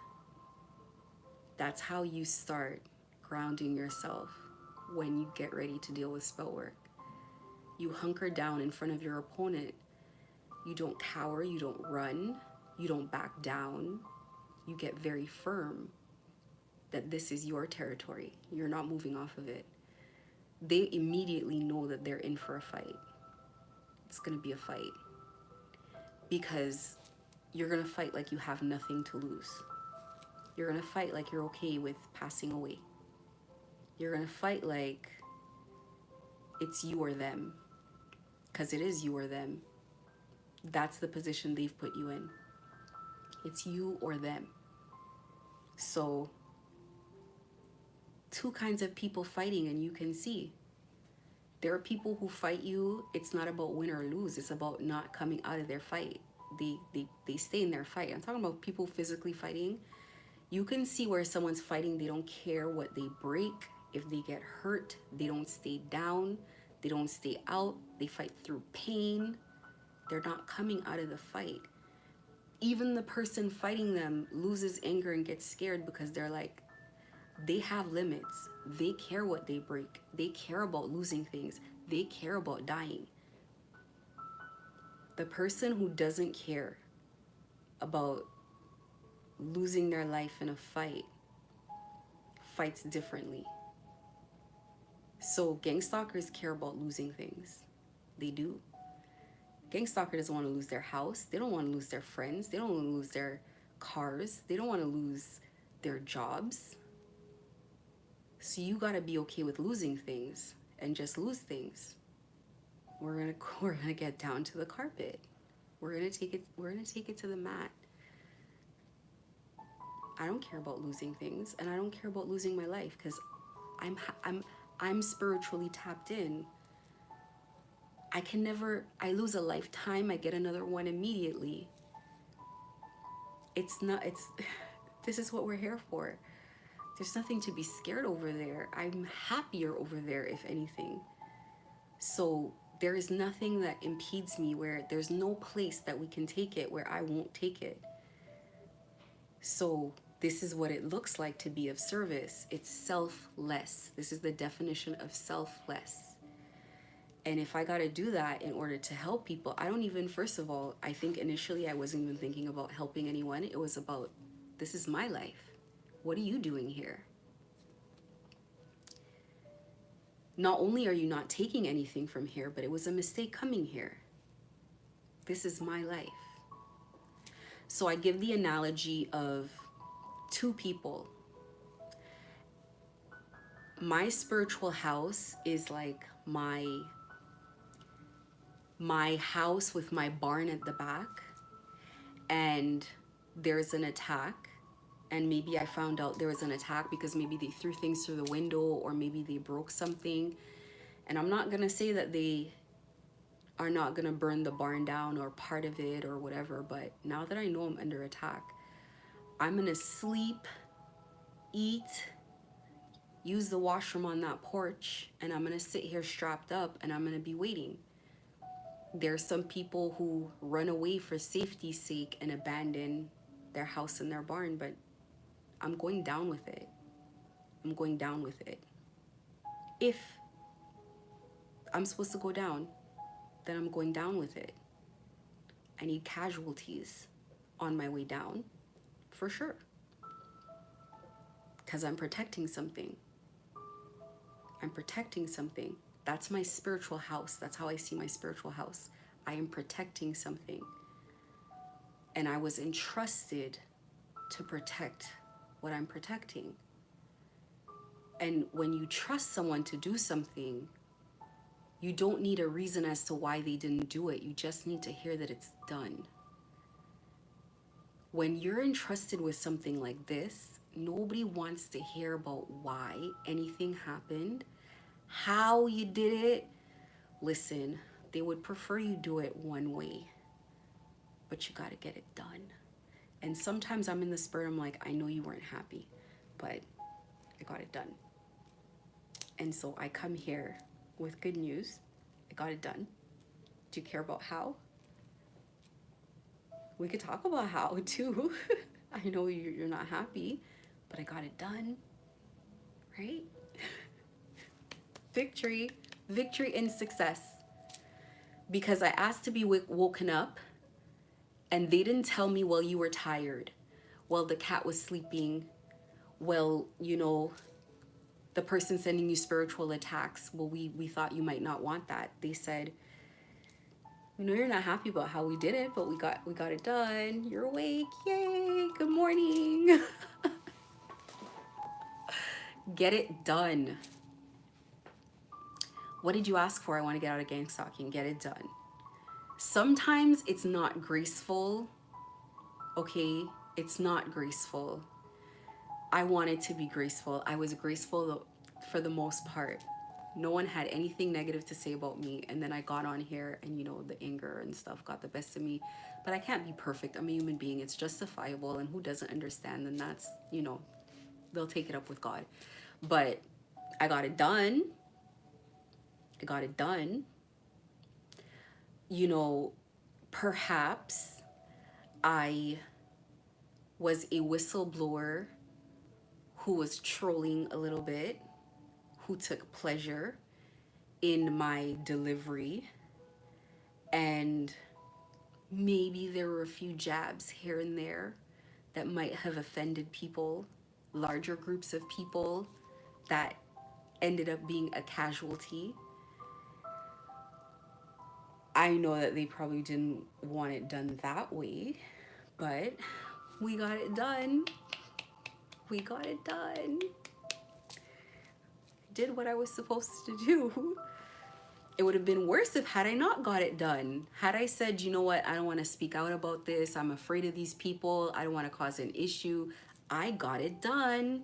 That's how you start grounding yourself when you get ready to deal with spell work. You hunker down in front of your opponent. You don't cower, you don't run, you don't back down. You get very firm that this is your territory. You're not moving off of it. They immediately know that they're in for a fight. It's going to be a fight because you're going to fight like you have nothing to lose. You're going to fight like you're okay with passing away. You're going to fight like it's you or them, because it is you or them. That's the position they've put you in. It's you or them. So, two kinds of people fighting, and you can see. There are people who fight you. It's not about win or lose. It's about not coming out of their fight. They stay in their fight. I'm talking about people physically fighting. You can see where someone's fighting. They don't care what they break. If they get hurt, they don't stay down. They don't stay out. They fight through pain. They're not coming out of the fight. Even the person fighting them loses anger and gets scared because they're like, they have limits. They care what they break. They care about losing things. They care about dying. The person who doesn't care about losing their life in a fight fights differently. So gang stalkers care about losing things. They do. Gang stalker doesn't want to lose their house. They don't want to lose their friends. They don't want to lose their cars. They don't want to lose their jobs. So you got to be okay with losing things and just lose things. We're gonna get down to the carpet. We're gonna take it to the mat. I don't care about losing things, and I don't care about losing my life because I'm spiritually tapped in. I lose a lifetime, I get another one immediately. This is what we're here for. There's nothing to be scared over there. I'm happier over there, if anything. So there is nothing that impedes me, where there's no place that we can take it where I won't take it. So This is what it looks like to be of service. It's selfless. This is the definition of selfless. And if I got to do that in order to help people, I don't even, first of all, I think initially I wasn't even thinking about helping anyone. It was about, this is my life. What are you doing here? Not only are you not taking anything from here, but it was a mistake coming here. This is my life. So I give the analogy of two people. My spiritual house is like my house with my barn at the back, and there's an attack, and maybe I found out there was an attack because maybe they threw things through the window or maybe they broke something. And I'm not gonna say that they are not gonna burn the barn down or part of it or whatever, but now that I know I'm under attack, I'm gonna sleep, eat, use the washroom on that porch, and I'm gonna sit here strapped up and I'm gonna be waiting. There's some people who run away for safety's sake and abandon their house and their barn, but I'm going down with it. I'm going down with it. If I'm supposed to go down, then I'm going down with it. I need casualties on my way down, for sure. Because I'm protecting something. I'm protecting something. That's my spiritual house. That's how I see my spiritual house. I am protecting something. And I was entrusted to protect what I'm protecting. And when you trust someone to do something, you don't need a reason as to why they didn't do it. You just need to hear that it's done. When you're entrusted with something like this, nobody wants to hear about why anything happened, how you did it. Listen, they would prefer you do it one way, but you got to get it done. And sometimes I'm in the spirit, I'm like, I know you weren't happy, but I got it done. And so I come here with good news. I got it done. Do you care about how? We could talk about how too. I know you're not happy, but I got it done, right? Victory, victory and success. Because I asked to be woken up, and they didn't tell me, well, you were tired. Well, the cat was sleeping. Well, you know, the person sending you spiritual attacks, well, we thought you might not want that. They said, we know you're not happy about how we did it, but we got it done. You're awake, yay, good morning. Get it done. What did you ask for? I want to get out of gang stalking. Get it done. Sometimes it's not graceful, okay? It's not graceful. I wanted to be graceful. I was graceful for the most part. No one had anything negative to say about me. And then I got on here and, you know, the anger and stuff got the best of me. But I can't be perfect. I'm a human being. It's justifiable. And who doesn't understand, then that's, you know, they'll take it up with God. But I got it done. I got it done. You know, perhaps I was a whistleblower who was trolling a little bit, who took pleasure in my delivery, and maybe there were a few jabs here and there that might have offended people, larger groups of people that ended up being a casualty. I know that they probably didn't want it done that way, but we got it done. We got it done. Did what I was supposed to do. It would have been worse if had I not got it done. Had I said, you know what, I don't want to speak out about this. I'm afraid of these people. I don't want to cause an issue. I got it done.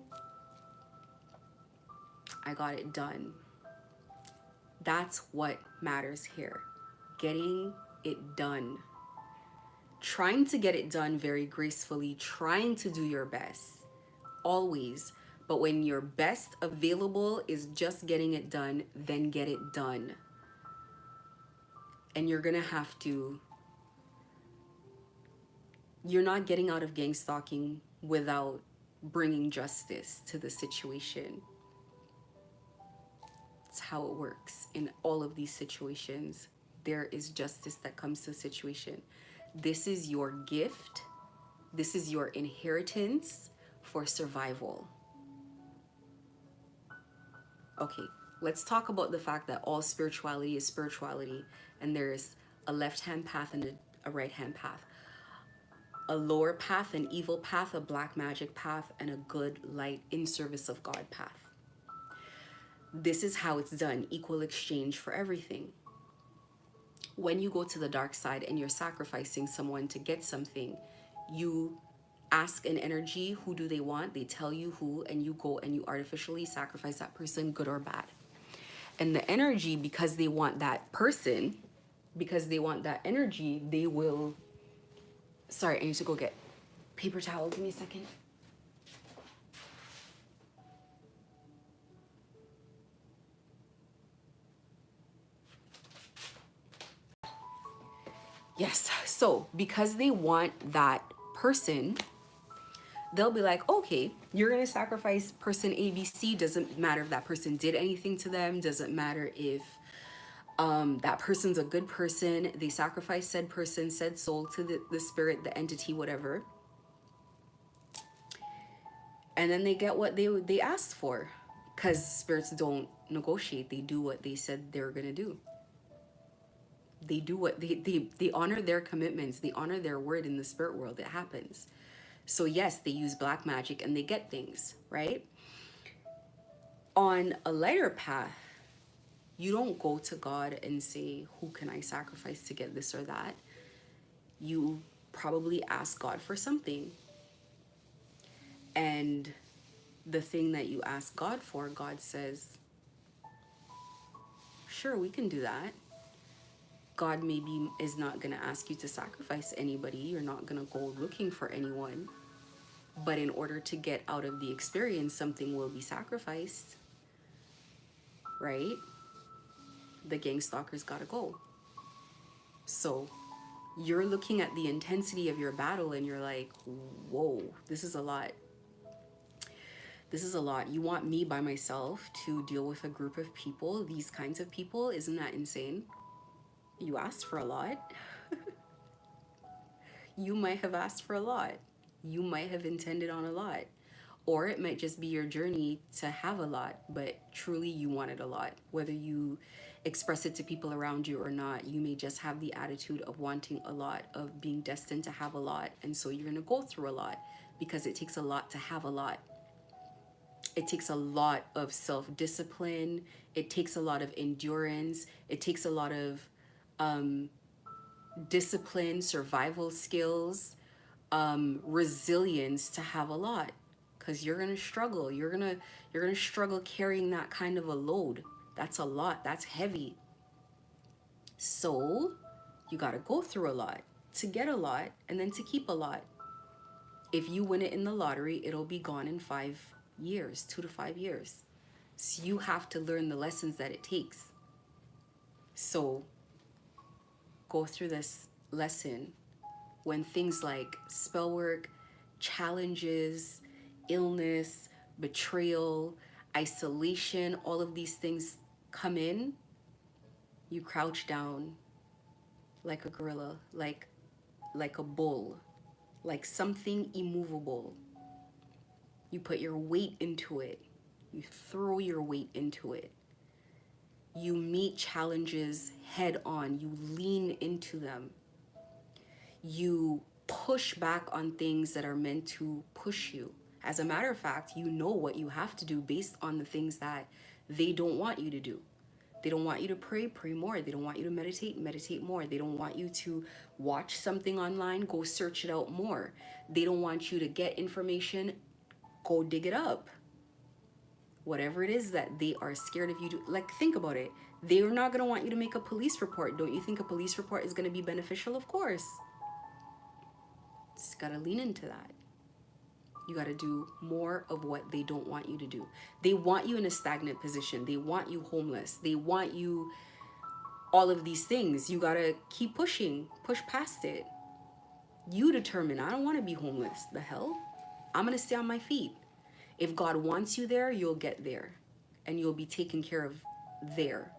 I got it done. That's what matters here. Getting it done. Trying to get it done very gracefully. Trying to do your best. Always. But when your best available is just getting it done, then get it done. And you're gonna have to, you're not getting out of gang stalking without bringing justice to the situation. It's how it works in all of these situations. There is justice that comes to the situation. This is your gift. This is your inheritance for survival. Okay, let's talk about the fact that all spirituality is spirituality, and there's a left-hand path and a right-hand path. A lower path, an evil path, a black magic path, and a good light in service of God path. This is how it's done, equal exchange for everything. When you go to the dark side and you're sacrificing someone to get something, you ask an energy, who do they want? They tell you who, and you go and you artificially sacrifice that person, good or bad. And the energy, because they want that person, because they want that energy, they will... Sorry, I need to go get paper towel. Give me a second. Yes, so because they want that person, they'll be like, okay, you're gonna sacrifice person ABC. Doesn't matter if that person did anything to them. Doesn't matter if that person's a good person. They sacrifice said person, said soul to the spirit, the entity, whatever. And then they get what they asked for, because spirits don't negotiate. They do what they said they were gonna do. They do what they honor their commitments. They honor their word in the spirit world. It happens. So yes, they use black magic and they get things, right? On a lighter path, you don't go to God and say, who can I sacrifice to get this or that? You probably ask God for something. And the thing that you ask God for, God says, sure, we can do that. God maybe is not going to ask you to sacrifice anybody. You're not going to go looking for anyone. But in order to get out of the experience, something will be sacrificed, right? The gang stalker's got to go. So you're looking at the intensity of your battle and you're like, whoa, this is a lot. This is a lot. You want me by myself to deal with a group of people, these kinds of people? Isn't that insane? You asked for a lot. You might have asked for a lot. You might have intended on a lot. Or it might just be your journey to have a lot, but truly you wanted a lot. Whether you express it to people around you or not, you may just have the attitude of wanting a lot, of being destined to have a lot. And so you're gonna go through a lot because it takes a lot to have a lot. It takes a lot of self-discipline. It takes a lot of endurance. It takes a lot of discipline, survival skills, resilience to have a lot, because you're gonna struggle. You're gonna struggle carrying that kind of a load. That's a lot. That's heavy. So you gotta go through a lot to get a lot and then to keep a lot. If you win it in the lottery, it'll be gone in 5 years, 2 to 5 years. So you have to learn the lessons that it takes. So go through this lesson when things like spell work, challenges, illness, betrayal, isolation, all of these things come in. You crouch down like a gorilla, like a bull, like something immovable. You put your weight into it. You throw your weight into it. You meet challenges head on. You lean into them. You push back on things that are meant to push you. As a matter of fact, you know what you have to do based on the things that they don't want you to do. They don't want you to pray more. They don't want you to meditate more. They don't want you to watch something online, go search it out more. They don't want you to get information, go dig it up. Whatever it is that they are scared of you to, like, think about it. They're not going to want you to make a police report. Don't you think a police report is going to be beneficial? Of course. Just got to lean into that. You got to do more of what they don't want you to do. They want you in a stagnant position. They want you homeless. They want you all of these things. You got to keep pushing, push past it. You determine, I don't want to be homeless. The hell? I'm going to stay on my feet. If God wants you there, you'll get there and you'll be taken care of there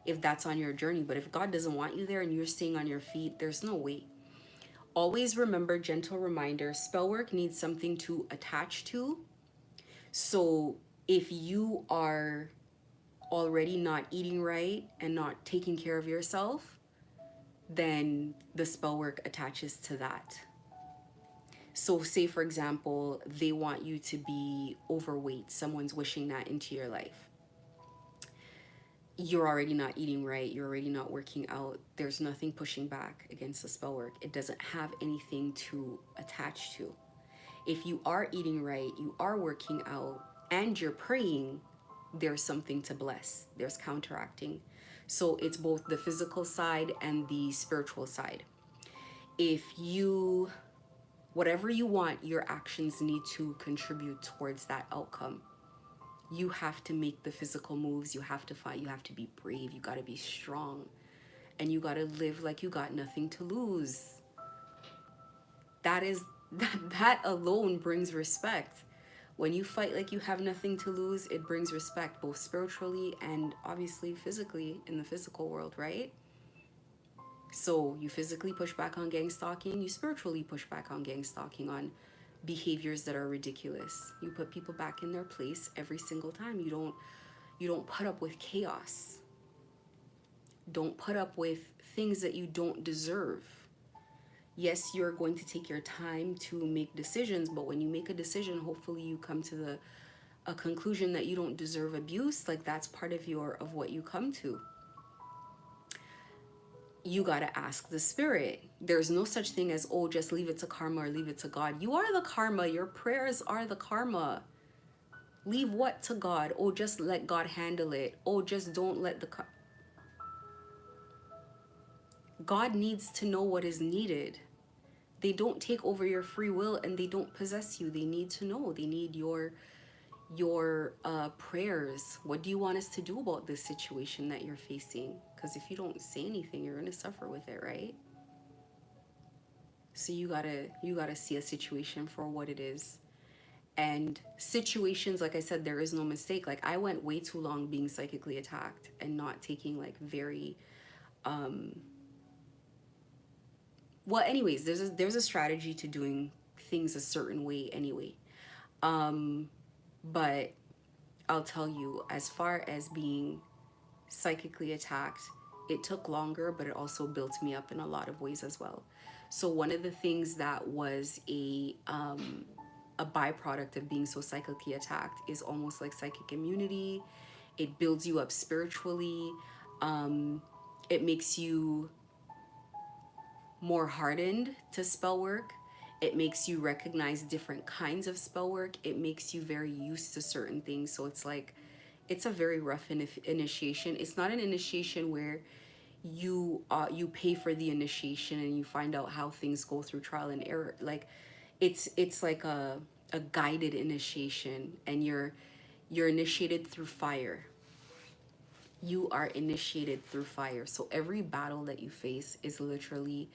if that's on your journey. But if God doesn't want you there and you're staying on your feet, there's no way. Always remember, gentle reminder, spell work needs something to attach to. So if you are already not eating right and not taking care of yourself, then the spell work attaches to that. So say, for example, they want you to be overweight. Someone's wishing that into your life. You're already not eating right. You're already not working out. There's nothing pushing back against the spell work. It doesn't have anything to attach to. If you are eating right, you are working out, and you're praying, there's something to bless. There's counteracting. So it's both the physical side and the spiritual side. If you, whatever you want, your actions need to contribute towards that outcome. You have to make the physical moves. You have to fight. You have to be brave. You got to be strong. And you got to live like you got nothing to lose. That alone brings respect. When you fight like you have nothing to lose, it brings respect, both spiritually and obviously physically in the physical world, right? So you physically push back on gang stalking, you spiritually push back on gang stalking, on behaviors that are ridiculous. You put people back in their place every single time. You don't put up with chaos. Don't put up with things that you don't deserve. Yes, you're going to take your time to make decisions, but when you make a decision, hopefully you come to a conclusion that you don't deserve abuse. Like, that's part of what you come to. You got to ask the spirit. There's no such thing as, oh, just leave it to karma or leave it to God. You are the karma. Your prayers are the karma. Leave what to God? Oh, just let God handle it. Oh, just don't let God needs to know what is needed. They don't take over your free will and they don't possess you. They need to know. They need your prayers. What do you want us to do about this situation that you're facing? Because if you don't say anything, you're gonna suffer with it, right? So you gotta see a situation for what it is. And situations, like I said, there is no mistake. Like, I went way too long being psychically attacked and not taking like very well, anyways, there's a strategy to doing things a certain way anyway. But I'll tell you, as far as being psychically attacked, it took longer, but it also built me up in a lot of ways as well. So one of the things that was a byproduct of being so psychically attacked is almost like psychic immunity. It builds you up spiritually. It makes you more hardened to spell work. It makes you recognize different kinds of spell work. It makes you very used to certain things. So it's like, it's a very rough initiation. It's not an initiation where you pay for the initiation and you find out how things go through trial and error. Like, it's like a guided initiation, and you're initiated through fire. You are initiated through fire. So every battle that you face is literally,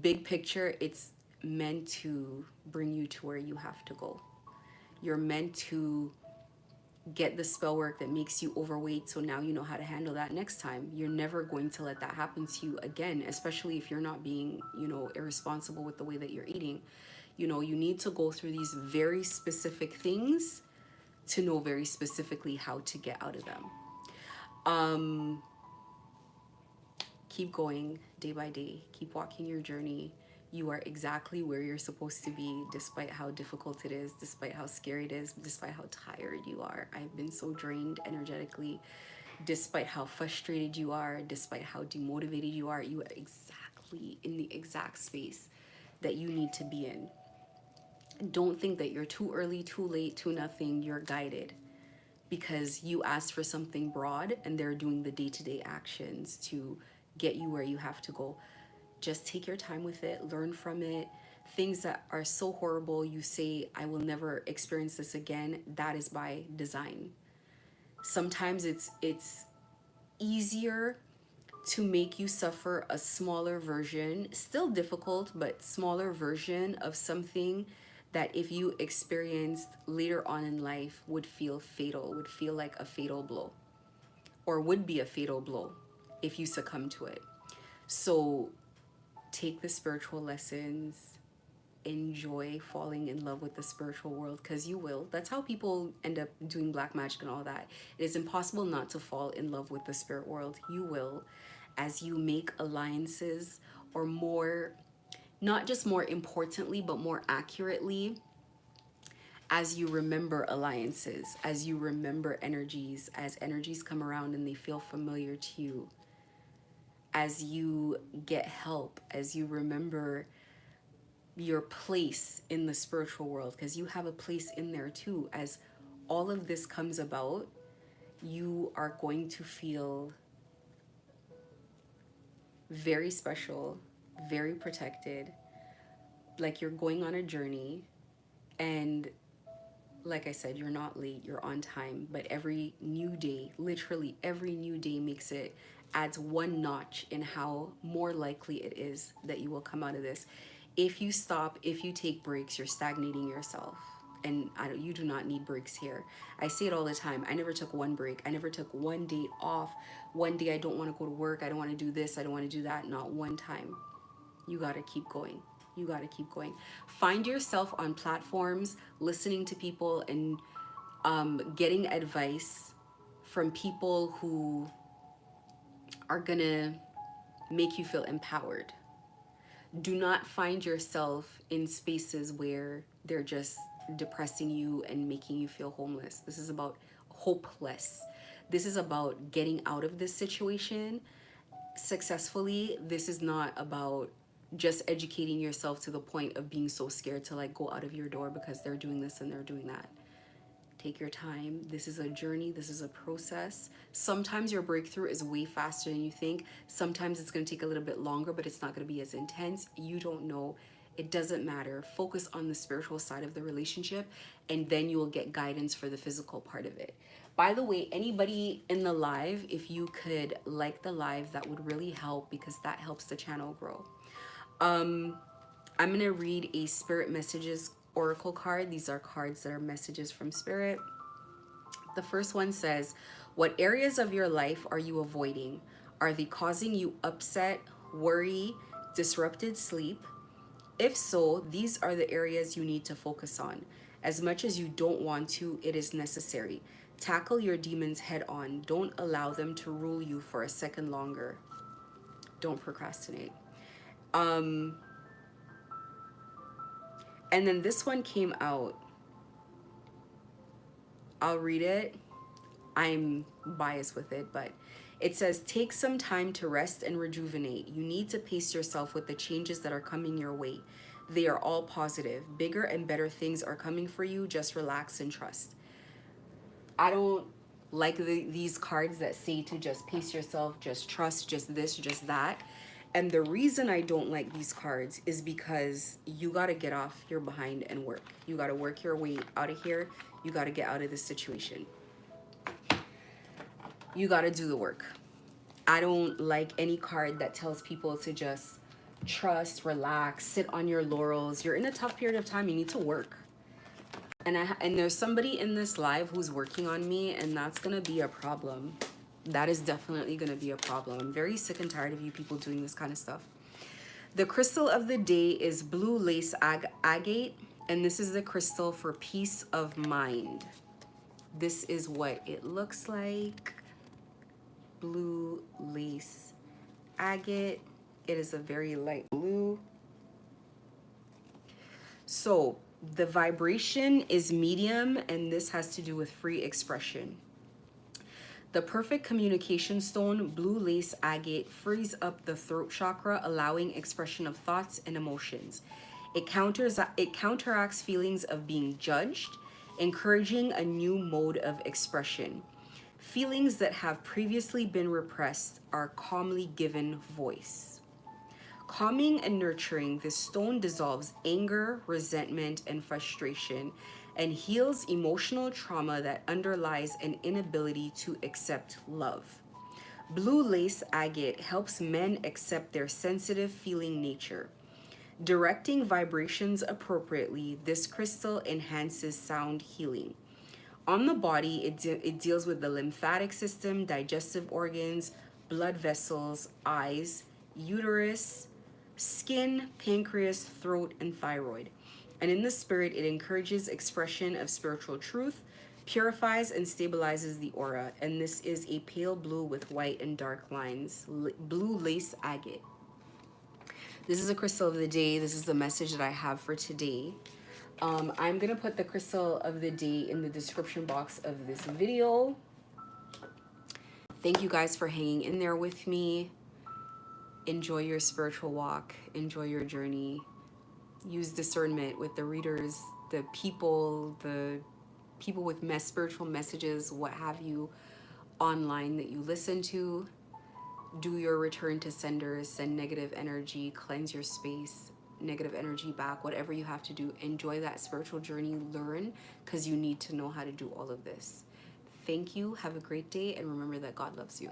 big picture, it's meant to bring you to where you have to go. You're meant to get the spell work that makes you overweight, so now you know how to handle that next time. You're never going to let that happen to you again, especially if you're not being, irresponsible with the way that you're eating. You need to go through these very specific things to know very specifically how to get out of them. Keep going day by day. Keep walking your journey. You are exactly where you're supposed to be, despite how difficult it is, despite how scary it is, despite how tired you are. I've been so drained energetically, despite how frustrated you are, despite how demotivated you are exactly in the exact space that you need to be in. Don't think that you're too early, too late, too nothing. You're guided because you asked for something broad and they're doing the day-to-day actions to get you where you have to go. Just take your time with it, learn from it. Things that are so horrible, you say, I will never experience this again. That is by design. Sometimes it's easier to make you suffer a smaller version, still difficult, but smaller version of something that if you experienced later on in life would feel fatal, would feel like a fatal blow, or would be a fatal blow if you succumb to it. So take the spiritual lessons, enjoy falling in love with the spiritual world, because you will. That's how people end up doing black magic and all that. It is impossible not to fall in love with the spirit world. You will, as you make alliances, or more, not just more importantly, but more accurately, as you remember alliances, as you remember energies, as energies come around and they feel familiar to you, as you get help, as you remember your place in the spiritual world, because you have a place in there too. As all of this comes about, you are going to feel very special, very protected, like you're going on a journey. And like I said, you're not late, you're on time. But every new day, literally every new day, adds one notch in how more likely it is that you will come out of this. If you stop, if you take breaks, you're stagnating yourself. And you do not need breaks here. I say it all the time. I never took one break. I never took one day off. One day I don't want to go to work. I don't want to do this. I don't want to do that. Not one time. You got to keep going. You got to keep going. Find yourself on platforms, listening to people and getting advice from people who are going to make you feel empowered. Do not find yourself in spaces where they're just depressing you and making you feel homeless. This is about hopeless. This is about getting out of this situation successfully. This is not about just educating yourself to the point of being so scared to like go out of your door because they're doing this and they're doing that. Take your time. This is a journey. This is a process. Sometimes your breakthrough is way faster than you think. Sometimes it's going to take a little bit longer, but it's not going to be as intense. You don't know. It doesn't matter. Focus on the spiritual side of the relationship, and then you will get guidance for the physical part of it. By the way, anybody in the live, if you could like the live, that would really help, because that helps the channel grow. I'm going to read a Spirit Messages Oracle card. These are cards that are messages from Spirit. The first one says, what areas of your life are you avoiding? Are they causing you upset, worry, disrupted sleep? If so, these are the areas you need to focus on. As much as you don't want to, it is necessary. Tackle your demons head on. Don't allow them to rule you for a second longer. Don't procrastinate. And then this one came out. I'll read it. I'm biased with it, but it says, take some time to rest and rejuvenate. You need to pace yourself with the changes that are coming your way. They are all positive. Bigger and better things are coming for you. Just relax and trust. I don't like these cards that say to just pace yourself, just trust, just this, just that. And the reason I don't like these cards is because you got to get off your behind and work. You got to work your way out of here. You got to get out of this situation. You got to do the work. I don't like any card that tells people to just trust, relax, sit on your laurels. You're in a tough period of time. You need to work. And there's somebody in this live who's working on me, and that's going to be a problem. That is definitely going to be a problem. I'm very sick and tired of you people doing this kind of stuff. The crystal of the day is blue lace agate, and this is the crystal for peace of mind. This is what it looks like. Blue lace agate. It is a very light blue. So the vibration is medium, and this has to do with free expression. The perfect communication stone, blue lace agate, frees up the throat chakra, allowing expression of thoughts and emotions. It counteracts feelings of being judged, encouraging a new mode of expression. Feelings that have previously been repressed are calmly given voice. Calming and nurturing, this stone dissolves anger, resentment, and frustration, and heals emotional trauma that underlies an inability to accept love. Blue lace agate helps men accept their sensitive feeling nature. Directing vibrations appropriately, this crystal enhances sound healing. On the body, it deals with the lymphatic system, digestive organs, blood vessels, eyes, uterus, skin, pancreas, throat, and thyroid. And in the spirit, it encourages expression of spiritual truth, purifies and stabilizes the aura. And this is a pale blue with white and dark lines, blue lace agate. This is a crystal of the day. This is the message that I have for today. I'm gonna put the crystal of the day in the description box of this video. Thank you guys for hanging in there with me. Enjoy your spiritual walk. Enjoy your journey. Use discernment with the readers, the people with spiritual messages, what have you, online that you listen to. Do your return to senders, send negative energy, cleanse your space, negative energy back, whatever you have to do. Enjoy that spiritual journey, learn, because you need to know how to do all of this. Thank you. Have a great day, and remember that God loves you.